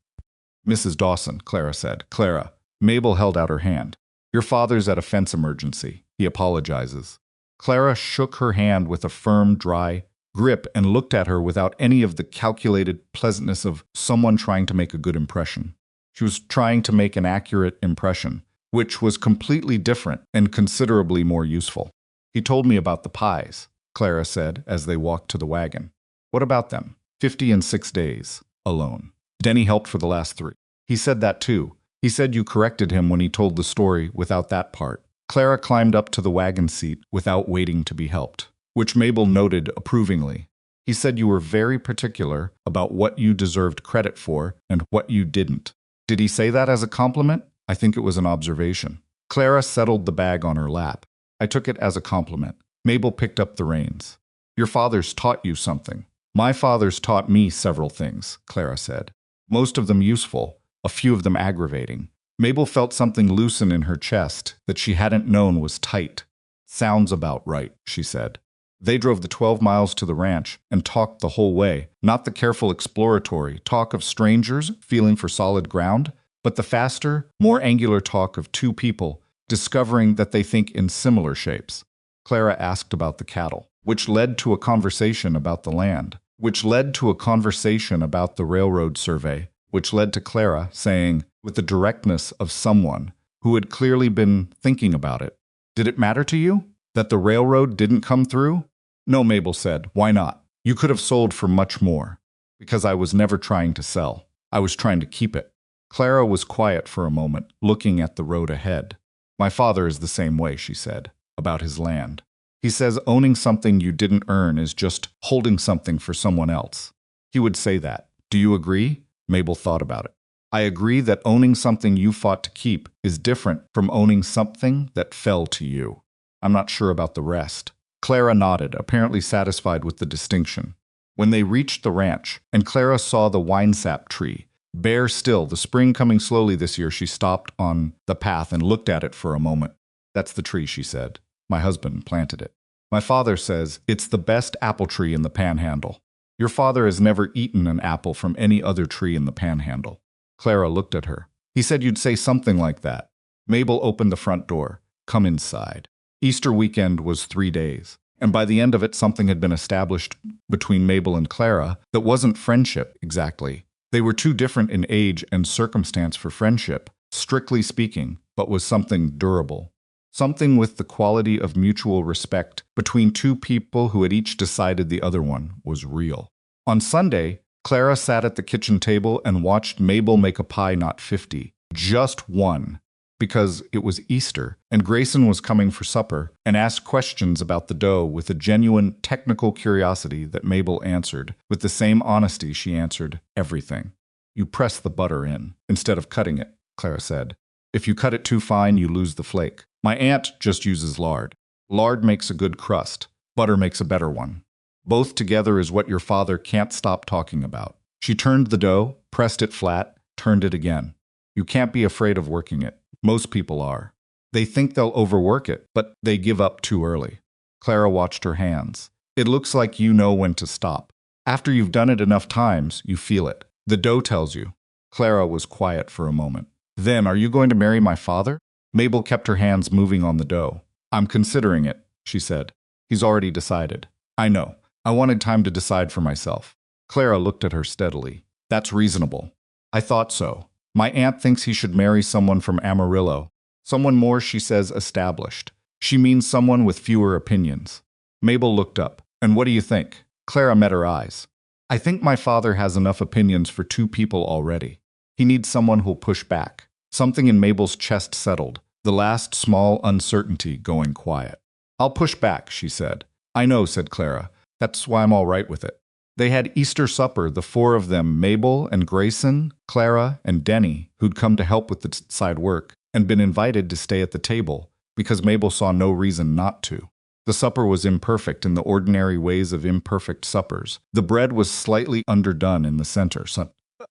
"Mrs. Dawson," Clara said. "Clara." Mabel held out her hand. "Your father's at a fence emergency. He apologizes." Clara shook her hand with a firm, dry grip and looked at her without any of the calculated pleasantness of someone trying to make a good impression. She was trying to make an accurate impression, which was completely different and considerably more useful. "He told me about the pies," Clara said as they walked to the wagon. "What about them?" 50 in 6 days, alone. "Denny helped for the last 3. He said that too. He said you corrected him when he told the story without that part." Clara climbed up to the wagon seat without waiting to be helped, which Mabel noted approvingly. "He said you were very particular about what you deserved credit for and what you didn't." "Did he say that as a compliment?" "I think it was an observation." Clara settled the bag on her lap. "I took it as a compliment." Mabel picked up the reins. "Your father's taught you something." "My father's taught me several things," Clara said. "Most of them useful, a few of them aggravating." Mabel felt something loosen in her chest that she hadn't known was tight. "Sounds about right," she said. They drove the 12 miles to the ranch and talked the whole way, not the careful exploratory talk of strangers feeling for solid ground, but the faster, more angular talk of two people discovering that they think in similar shapes. Clara asked about the cattle, which led to a conversation about the land, which led to a conversation about the railroad survey, which led to Clara saying, with the directness of someone who had clearly been thinking about it, "Did it matter to you that the railroad didn't come through?" "No," Mabel said. "Why not? You could have sold for much more." "Because I was never trying to sell. I was trying to keep it." Clara was quiet for a moment, looking at the road ahead. "My father is the same way," she said, about his land. "He says owning something you didn't earn is just holding something for someone else. He would say that. Do you agree?" Mabel thought about it. "I agree that owning something you fought to keep is different from owning something that fell to you. I'm not sure about the rest." Clara nodded, apparently satisfied with the distinction. When they reached the ranch, and Clara saw the winesap tree, bare still, the spring coming slowly this year, she stopped on the path and looked at it for a moment. "That's the tree," she said. "My husband planted it. My father says it's the best apple tree in the Panhandle." Your father has never eaten an apple from any other tree in the panhandle. Clara looked at her. He said you'd say something like that. Mabel opened the front door. Come inside. Easter weekend was 3 days, and by the end of it something had been established between Mabel and Clara that wasn't friendship exactly. They were too different in age and circumstance for friendship, strictly speaking, but was something durable. Something with the quality of mutual respect between two people who had each decided the other one was real. On Sunday, Clara sat at the kitchen table and watched Mabel make a pie not 50, just one, because it was Easter and Grayson was coming for supper, and asked questions about the dough with a genuine technical curiosity that Mabel answered with the same honesty she answered everything. You press the butter in instead of cutting it, Clara said. If you cut it too fine, you lose the flake. My aunt just uses lard. Lard makes a good crust. Butter makes a better one. Both together is what your father can't stop talking about. She turned the dough, pressed it flat, turned it again. You can't be afraid of working it. Most people are. They think they'll overwork it, but they give up too early. Clara watched her hands. It looks like you know when to stop. After you've done it enough times, you feel it. The dough tells you. Clara was quiet for a moment. Then, are you going to marry my father? Mabel kept her hands moving on the dough. I'm considering it, she said. He's already decided. I know. I wanted time to decide for myself. Clara looked at her steadily. That's reasonable. I thought so. My aunt thinks he should marry someone from Amarillo. Someone more, she says, established. She means someone with fewer opinions. Mabel looked up. And what do you think? Clara met her eyes. I think my father has enough opinions for 2 people already. He needs someone who'll push back. Something in Mabel's chest settled, the last small uncertainty going quiet. I'll push back, she said. I know, said Clara. That's why I'm all right with it. They had Easter supper, the 4 of them, Mabel and Grayson, Clara, and Denny, who'd come to help with the side work, and been invited to stay at the table, because Mabel saw no reason not to. The supper was imperfect in the ordinary ways of imperfect suppers. The bread was slightly underdone in the center.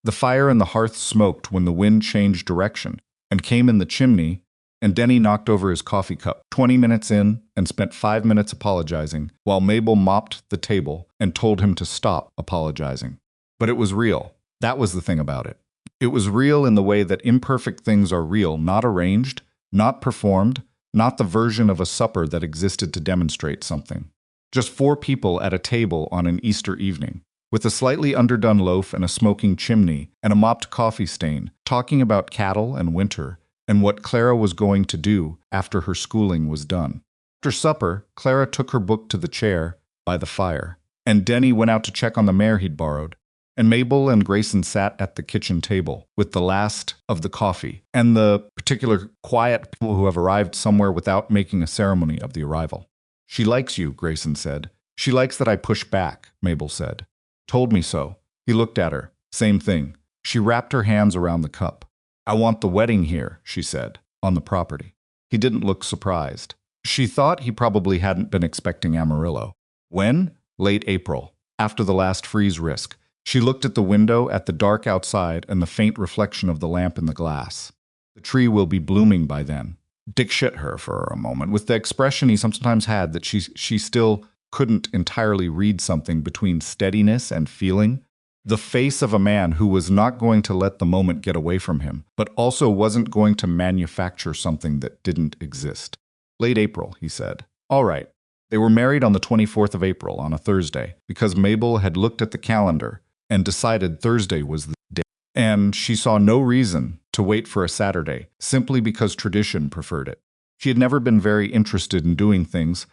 The fire in the hearth smoked when the wind changed direction and came in the chimney, and Denny knocked over his coffee cup 20 minutes in and spent 5 minutes apologizing, while Mabel mopped the table and told him to stop apologizing. But it was real. That was the thing about it. It was real in the way that imperfect things are real, not arranged, not performed, not the version of a supper that existed to demonstrate something. Just 4 people at a table on an Easter evening, with a slightly underdone loaf and a smoking chimney and a mopped coffee stain, talking about cattle and winter, and what Clara was going to do after her schooling was done. After supper, Clara took her book to the chair by the fire, and Denny went out to check on the mare he'd borrowed, and Mabel and Grayson sat at the kitchen table with the last of the coffee, and the particular quiet people who have arrived somewhere without making a ceremony of the arrival. She likes you, Grayson said. She likes that I push back, Mabel said. Told me so. He looked at her. Same thing. She wrapped her hands around the cup. I want the wedding here, she said, on the property. He didn't look surprised. She thought he probably hadn't been expecting Amarillo. When? Late April, after the last freeze risk. She looked at the window, at the dark outside, and the faint reflection of the lamp in the glass. The tree will be blooming by then. Dick shit her for a moment, with the expression he sometimes had that she still couldn't entirely read something between steadiness and feeling. The face of a man who was not going to let the moment get away from him, but also wasn't going to manufacture something that didn't exist. Late April, he said. All right. They were married on the 24th of April, on a Thursday, because Mabel had looked at the calendar and decided Thursday was the day. And she saw no reason to wait for a Saturday, simply because tradition preferred it. She had never been very interested in doing things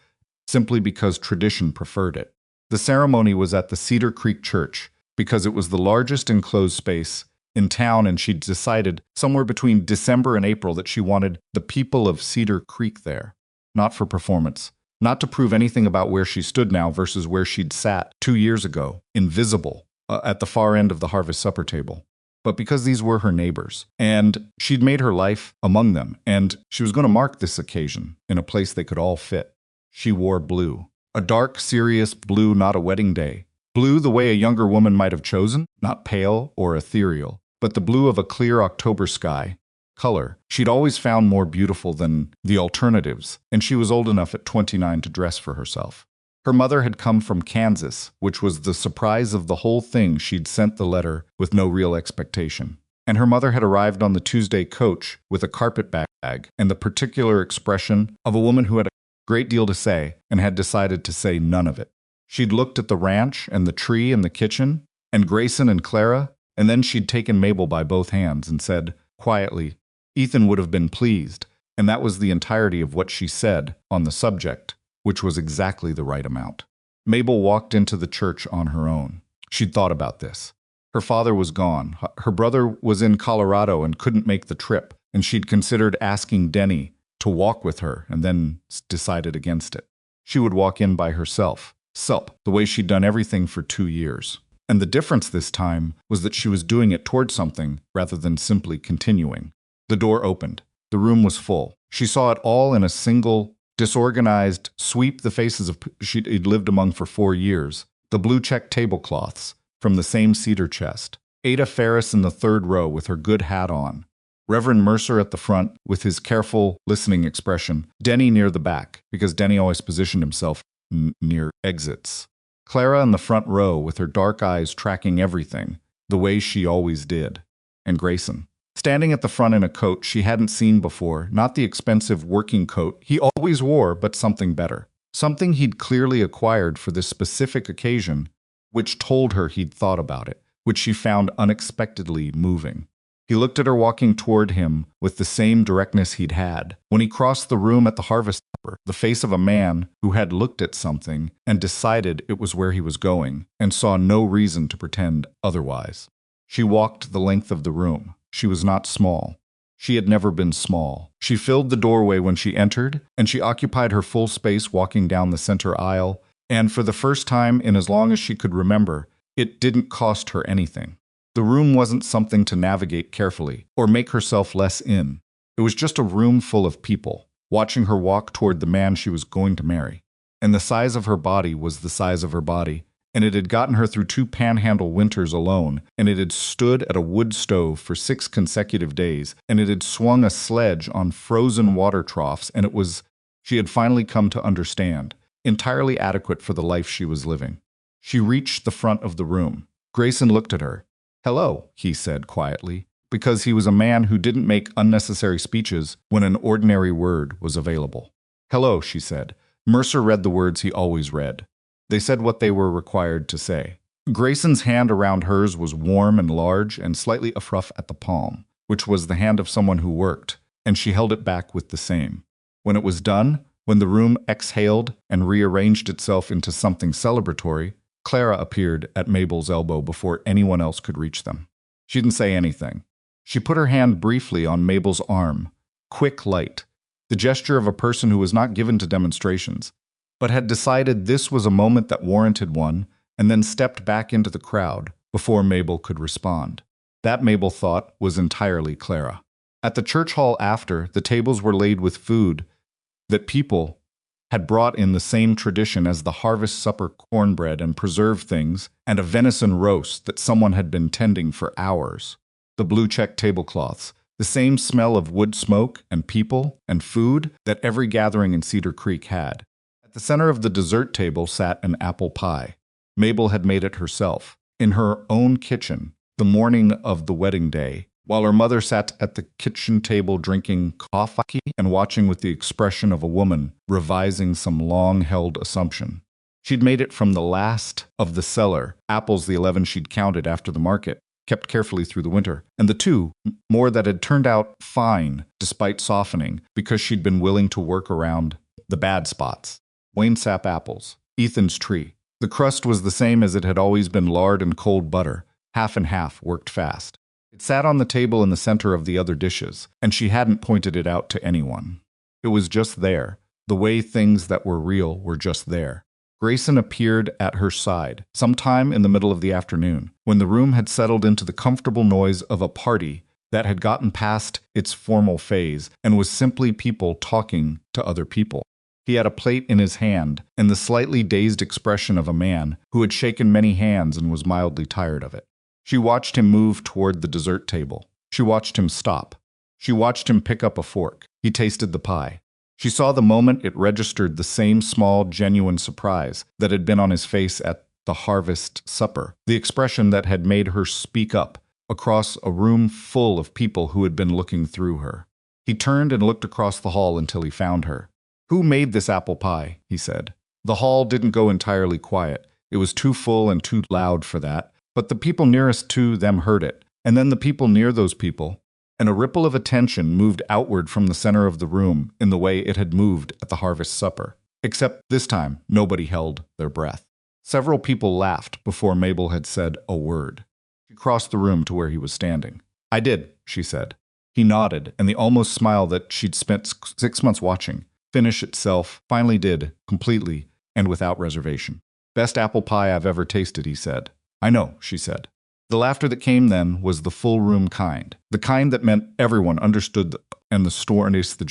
simply because tradition preferred it. The ceremony was at the Cedar Creek Church, because it was the largest enclosed space in town, and she'd decided somewhere between December and April that she wanted the people of Cedar Creek there, not for performance, not to prove anything about where she stood now versus where she'd sat 2 years ago, invisible, at the far end of the harvest supper table, but because these were her neighbors, and she'd made her life among them, and she was going to mark this occasion in a place they could all fit. She wore blue, a dark, serious blue, not a wedding day. Blue the way a younger woman might have chosen, not pale or ethereal, but the blue of a clear October sky. Color she'd always found more beautiful than the alternatives, and she was old enough at 29 to dress for herself. Her mother had come from Kansas, which was the surprise of the whole thing. She'd sent the letter with no real expectation. And her mother had arrived on the Tuesday coach with a carpet bag and the particular expression of a woman who had a great deal to say and had decided to say none of it. She'd looked at the ranch and the tree and the kitchen and Grayson and Clara, and then she'd taken Mabel by both hands and said, quietly, Ethan would have been pleased, and that was the entirety of what she said on the subject, which was exactly the right amount. Mabel walked into the church on her own. She'd thought about this. Her father was gone. Her brother was in Colorado and couldn't make the trip, and she'd considered asking Denny to walk with her and then decided against it. She would walk in by herself, the way she'd done everything for 2 years. And the difference this time was that she was doing it toward something rather than simply continuing. The door opened. The room was full. She saw it all in a single, disorganized sweep. The faces of she'd lived among for 4 years. The blue check tablecloths from the same cedar chest. Ada Ferris in the third row with her good hat on. Reverend Mercer at the front with his careful, listening expression. Denny near the back, because Denny always positioned himself near exits. Clara in the front row with her dark eyes tracking everything, the way she always did. And Grayson, standing at the front in a coat she hadn't seen before, not the expensive working coat he always wore, but something better. Something he'd clearly acquired for this specific occasion, which told her he'd thought about it, which she found unexpectedly moving. He looked at her walking toward him with the same directness he'd had when he crossed the room at the harvest supper, the face of a man who had looked at something and decided it was where he was going and saw no reason to pretend otherwise. She walked the length of the room. She was not small. She had never been small. She filled the doorway when she entered, and she occupied her full space walking down the center aisle, and for the first time in as long as she could remember, it didn't cost her anything. The room wasn't something to navigate carefully or make herself less in. It was just a room full of people, watching her walk toward the man she was going to marry. And the size of her body was the size of her body, and it had gotten her through 2 panhandle winters alone, and it had stood at a wood stove for 6 consecutive days, and it had swung a sledge on frozen water troughs, and she had finally come to understand, entirely adequate for the life she was living. She reached the front of the room. Grayson looked at her. "Hello," he said quietly, because he was a man who didn't make unnecessary speeches when an ordinary word was available. "Hello," she said. Mercer read the words he always read. They said what they were required to say. Grayson's hand around hers was warm and large and slightly rough at the palm, which was the hand of someone who worked, and she held it back with the same. When it was done, when the room exhaled and rearranged itself into something celebratory, Clara appeared at Mabel's elbow before anyone else could reach them. She didn't say anything. She put her hand briefly on Mabel's arm, quick, light, the gesture of a person who was not given to demonstrations, but had decided this was a moment that warranted one, and then stepped back into the crowd before Mabel could respond. That, Mabel thought, was entirely Clara. At the church hall after, the tables were laid with food that people had brought in the same tradition as the harvest supper cornbread and preserved things, and a venison roast that someone had been tending for hours. The blue check tablecloths, the same smell of wood smoke and people and food that every gathering in Cedar Creek had. At the center of the dessert table sat an apple pie. Mabel had made it herself, in her own kitchen, the morning of the wedding day, while her mother sat at the kitchen table drinking coffee and watching with the expression of a woman revising some long-held assumption. She'd made it from the last of the cellar, apples the 11 she'd counted after the market, kept carefully through the winter, and the 2 more that had turned out fine despite softening because she'd been willing to work around the bad spots. Winesap apples, Ethan's tree. The crust was the same as it had always been, lard and cold butter, half and half, worked fast. It sat on the table in the center of the other dishes, and she hadn't pointed it out to anyone. It was just there, the way things that were real were just there. Grayson appeared at her side, sometime in the middle of the afternoon, when the room had settled into the comfortable noise of a party that had gotten past its formal phase and was simply people talking to other people. He had a plate in his hand and the slightly dazed expression of a man who had shaken many hands and was mildly tired of it. She watched him move toward the dessert table. She watched him stop. She watched him pick up a fork. He tasted the pie. She saw the moment it registered the same small, genuine surprise that had been on his face at the harvest supper, the expression that had made her speak up across a room full of people who had been looking through her. He turned and looked across the hall until he found her. "Who made this apple pie?" he said. The hall didn't go entirely quiet. It was too full and too loud for that, but the people nearest to them heard it, and then the people near those people, and a ripple of attention moved outward from the center of the room in the way it had moved at the harvest supper. Except this time, nobody held their breath. Several people laughed before Mabel had said a word. She crossed the room to where he was standing. "I did," she said. He nodded, and the almost smile that she'd spent 6 months watching finish itself finally did, completely and without reservation. "Best apple pie I've ever tasted," he said. "I know," she said. The laughter that came then was the full room kind, the kind that meant everyone understood and the store underneath the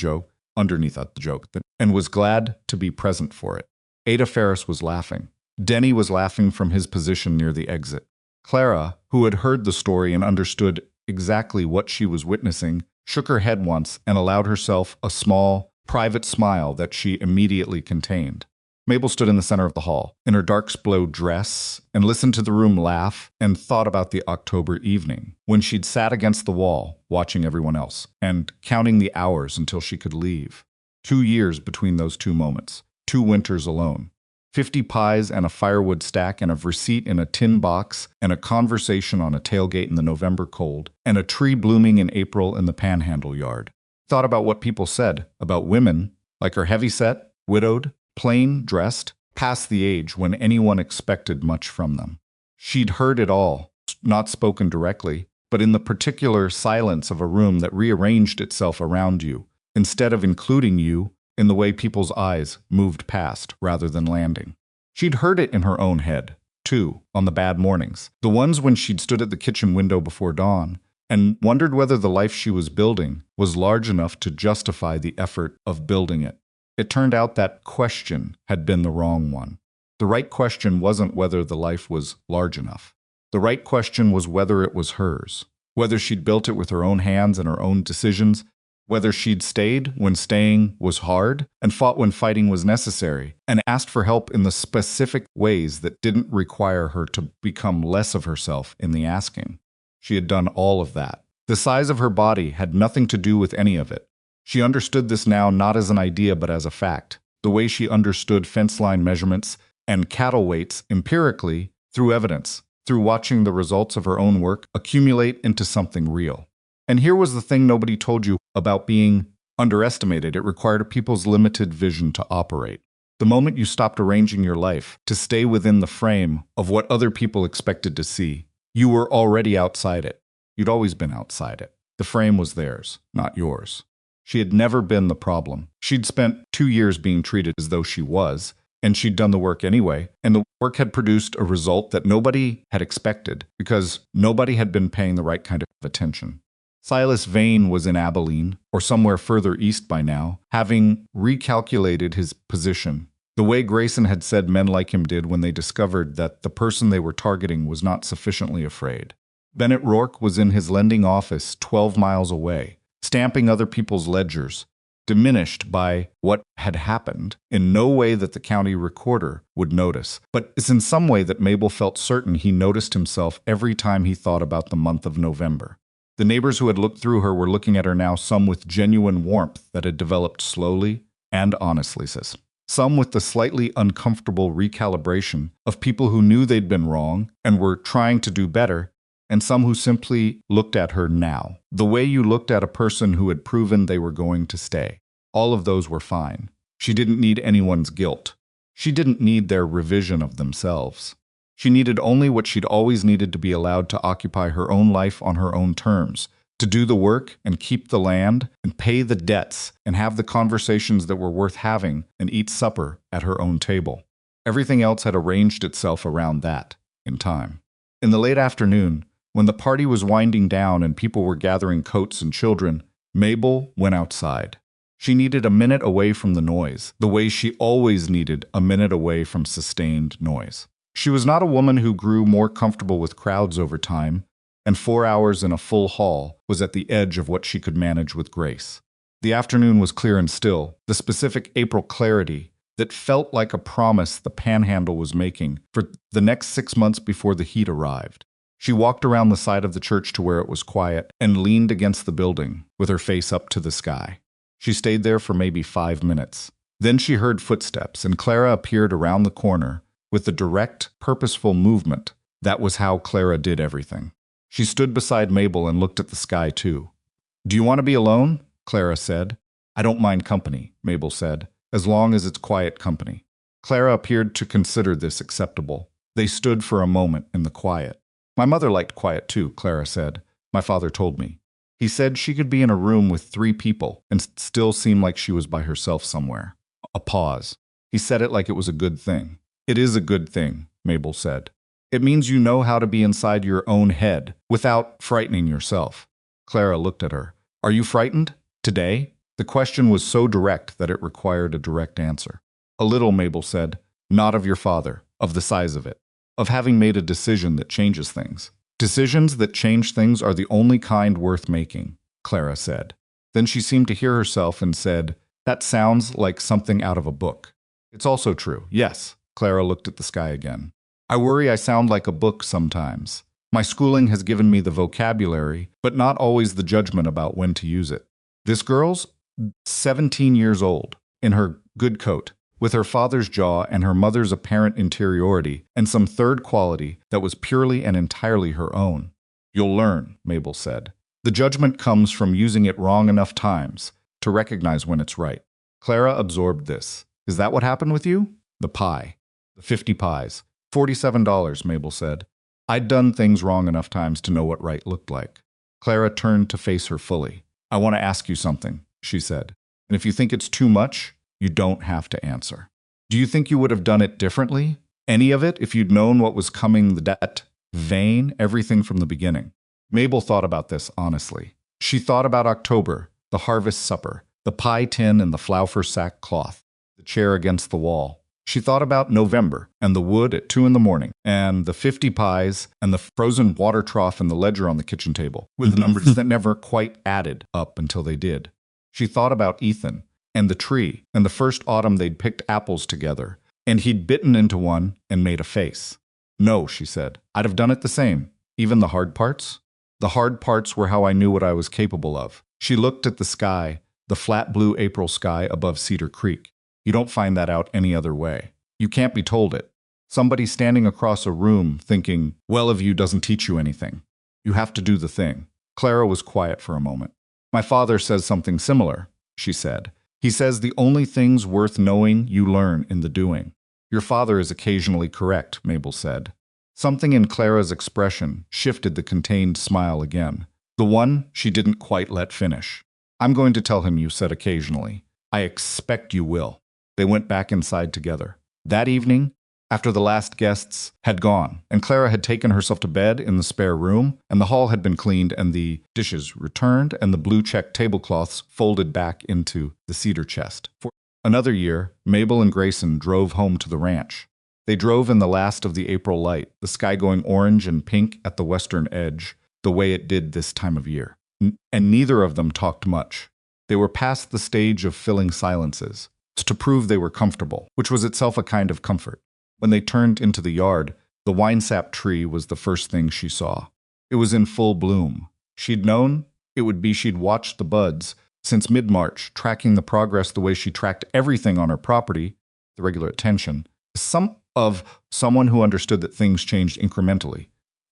joke, and was glad to be present for it. Ada Ferris was laughing. Denny was laughing from his position near the exit. Clara, who had heard the story and understood exactly what she was witnessing, shook her head once and allowed herself a small, private smile that she immediately contained. Mabel stood in the center of the hall, in her dark blue dress, and listened to the room laugh and thought about the October evening, when she'd sat against the wall, watching everyone else, and counting the hours until she could leave. 2 years between those two moments, 2 winters alone. 50 pies and a firewood stack and a receipt in a tin box and a conversation on a tailgate in the November cold and a tree blooming in April in the Panhandle yard. Thought about what people said about women, like her heavyset, widowed, plain dressed, past the age when anyone expected much from them. She'd heard it all, not spoken directly, but in the particular silence of a room that rearranged itself around you, instead of including you in the way people's eyes moved past rather than landing. She'd heard it in her own head, too, on the bad mornings, the ones when she'd stood at the kitchen window before dawn, and wondered whether the life she was building was large enough to justify the effort of building it. It turned out that question had been the wrong one. The right question wasn't whether the life was large enough. The right question was whether it was hers, whether she'd built it with her own hands and her own decisions, whether she'd stayed when staying was hard and fought when fighting was necessary, and asked for help in the specific ways that didn't require her to become less of herself in the asking. She had done all of that. The size of her body had nothing to do with any of it. She understood this now not as an idea but as a fact, the way she understood fence line measurements and cattle weights empirically through evidence, through watching the results of her own work accumulate into something real. And here was the thing nobody told you about being underestimated. It required people's limited vision to operate. The moment you stopped arranging your life to stay within the frame of what other people expected to see, you were already outside it. You'd always been outside it. The frame was theirs, not yours. She had never been the problem. She'd spent 2 years being treated as though she was, and she'd done the work anyway, and the work had produced a result that nobody had expected because nobody had been paying the right kind of attention. Silas Vane was in Abilene, or somewhere further east by now, having recalculated his position, the way Grayson had said men like him did when they discovered that the person they were targeting was not sufficiently afraid. Bennett Rourke was in his lending office 12 miles away, stamping other people's ledgers, diminished by what had happened in no way that the county recorder would notice, but it's in some way that Mabel felt certain he noticed himself every time he thought about the month of November. The neighbors who had looked through her were looking at her now, some with genuine warmth that had developed slowly and honestly, some with the slightly uncomfortable recalibration of people who knew they'd been wrong and were trying to do better, and some who simply looked at her now, the way you looked at a person who had proven they were going to stay. All of those were fine. She didn't need anyone's guilt. She didn't need their revision of themselves. She needed only what she'd always needed to be allowed to occupy her own life on her own terms, to do the work and keep the land and pay the debts and have the conversations that were worth having and eat supper at her own table. Everything else had arranged itself around that in time. In the late afternoon, when the party was winding down and people were gathering coats and children, Mabel went outside. She needed a minute away from the noise, the way she always needed a minute away from sustained noise. She was not a woman who grew more comfortable with crowds over time, and 4 hours in a full hall was at the edge of what she could manage with grace. The afternoon was clear and still, the specific April clarity that felt like a promise the panhandle was making for the next 6 months before the heat arrived. She walked around the side of the church to where it was quiet and leaned against the building with her face up to the sky. She stayed there for maybe 5 minutes. Then she heard footsteps, and Clara appeared around the corner with the direct, purposeful movement. That was how Clara did everything. She stood beside Mabel and looked at the sky too. "Do you want to be alone?" Clara said. "I don't mind company," Mabel said, "as long as it's quiet company." Clara appeared to consider this acceptable. They stood for a moment in the quiet. "My mother liked quiet too," Clara said. "My father told me. He said she could be in a room with 3 people and still seem like she was by herself somewhere." A pause. He said it like it was a good thing. "It is a good thing," Mabel said. "It means you know how to be inside your own head without frightening yourself." Clara looked at her. "Are you frightened? Today?" The question was so direct that it required a direct answer. "A little," Mabel said. "Not of your father, of the size of it, of having made a decision that changes things." "Decisions that change things are the only kind worth making," Clara said. Then she seemed to hear herself and said, "That sounds like something out of a book." "It's also true, yes." Clara looked at the sky again. "I worry I sound like a book sometimes. My schooling has given me the vocabulary, but not always the judgment about when to use it. This girl's 17 years old, in her good coat, with her father's jaw and her mother's apparent interiority, and some third quality that was purely and entirely her own." "You'll learn," Mabel said. "The judgment comes from using it wrong enough times to recognize when it's right." Clara absorbed this. "Is that what happened with you?" "The pie. The 50 pies. $47, Mabel said. "I'd done things wrong enough times to know what right looked like." Clara turned to face her fully. "I want to ask you something," she said. "And if you think it's too much, you don't have to answer. Do you think you would have done it differently? Any of it, if you'd known what was coming, that vein, everything from the beginning?" Mabel thought about this honestly. She thought about October, the harvest supper, the pie tin and the flower sackcloth, the chair against the wall. She thought about November and the wood at 2 a.m, and the 50 pies and the frozen water trough and the ledger on the kitchen table, with numbers that never quite added up until they did. She thought about Ethan and the tree and the first autumn they'd picked apples together, and he'd bitten into one and made a face. "No," she said, "I'd have done it the same. Even the hard parts?" "The hard parts were how I knew what I was capable of." She looked at the sky, the flat blue April sky above Cedar Creek. "You don't find that out any other way. You can't be told it. Somebody standing across a room thinking, well of you doesn't teach you anything. You have to do the thing." Clara was quiet for a moment. "My father says something similar," she said. "He says the only things worth knowing you learn in the doing." "Your father is occasionally correct," Mabel said. Something in Clara's expression shifted the contained smile again, the one she didn't quite let finish. "I'm going to tell him you said occasionally. I expect you will." They went back inside together. That evening, after the last guests had gone, and Clara had taken herself to bed in the spare room, and the hall had been cleaned, and the dishes returned, and the blue check tablecloths folded back into the cedar chest. For another year, Mabel and Grayson drove home to the ranch. They drove in the last of the April light, the sky going orange and pink at the western edge, the way it did this time of year. And neither of them talked much. They were past the stage of filling silences, to prove they were comfortable, which was itself a kind of comfort. When they turned into the yard, the winesap tree was the first thing she saw. It was in full bloom. She'd known it would be. She'd watched the buds since mid-March, tracking the progress the way she tracked everything on her property, the regular attention, someone who understood that things changed incrementally,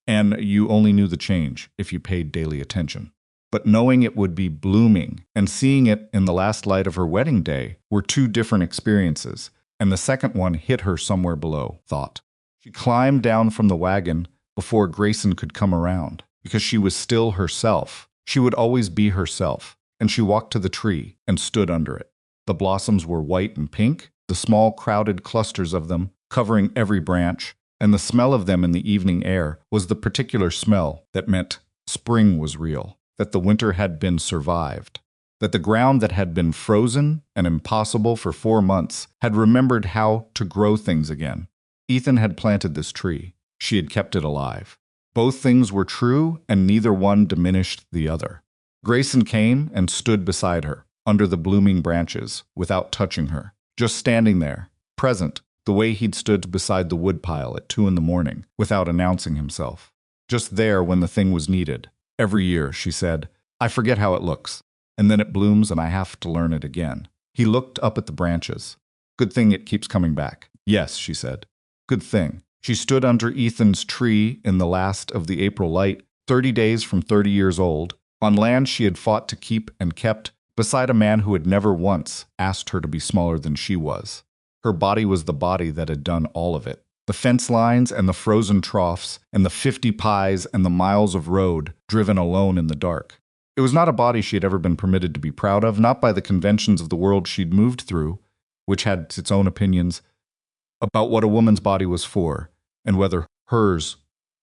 and you only knew the change if you paid daily attention. But knowing it would be blooming and seeing it in the last light of her wedding day were 2 different experiences, and the second one hit her somewhere below thought. She climbed down from the wagon before Grayson could come around, because she was still herself. She would always be herself, and she walked to the tree and stood under it. The blossoms were white and pink, the small crowded clusters of them covering every branch, and the smell of them in the evening air was the particular smell that meant spring was real. That the winter had been survived, that the ground that had been frozen and impossible for 4 months had remembered how to grow things again. Ethan had planted this tree. She had kept it alive. Both things were true, and neither one diminished the other. Grayson came and stood beside her, under the blooming branches, without touching her. Just standing there, present, the way he'd stood beside the woodpile at 2 in the morning, without announcing himself. Just there when the thing was needed. Every year, she said, I forget how it looks, and then it blooms and I have to learn it again. He looked up at the branches. Good thing it keeps coming back. Yes, she said. Good thing. She stood under Ethan's tree in the last of the April light, 30 days from 30 years old, on land she had fought to keep and kept, beside a man who had never once asked her to be smaller than she was. Her body was the body that had done all of it. The fence lines and the frozen troughs and the 50 pies and the miles of road driven alone in the dark. It was not a body she had ever been permitted to be proud of, not by the conventions of the world she'd moved through, which had its own opinions about what a woman's body was for and whether hers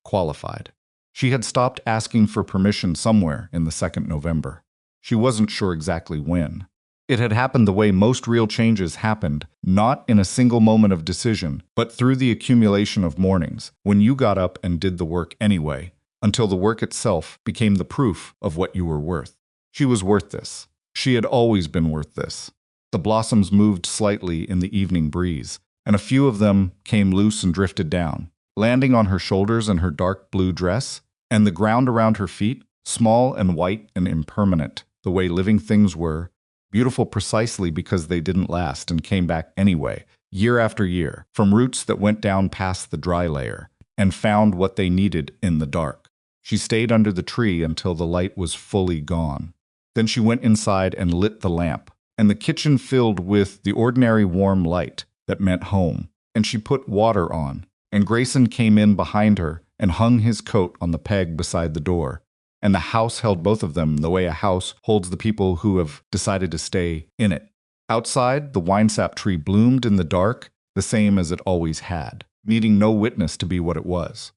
qualified. She had stopped asking for permission somewhere in the 2nd November. She wasn't sure exactly when. It had happened the way most real changes happened, not in a single moment of decision, but through the accumulation of mornings, when you got up and did the work anyway, until the work itself became the proof of what you were worth. She was worth this. She had always been worth this. The blossoms moved slightly in the evening breeze, and a few of them came loose and drifted down, landing on her shoulders and her dark blue dress, and the ground around her feet, small and white and impermanent, the way living things were, beautiful precisely because they didn't last and came back anyway, year after year, from roots that went down past the dry layer, and found what they needed in the dark. She stayed under the tree until the light was fully gone. Then she went inside and lit the lamp, and the kitchen filled with the ordinary warm light that meant home, and she put water on, and Grayson came in behind her and hung his coat on the peg beside the door, and the house held both of them the way a house holds the people who have decided to stay in it. Outside, the winesap tree bloomed in the dark, the same as it always had, needing no witness to be what it was.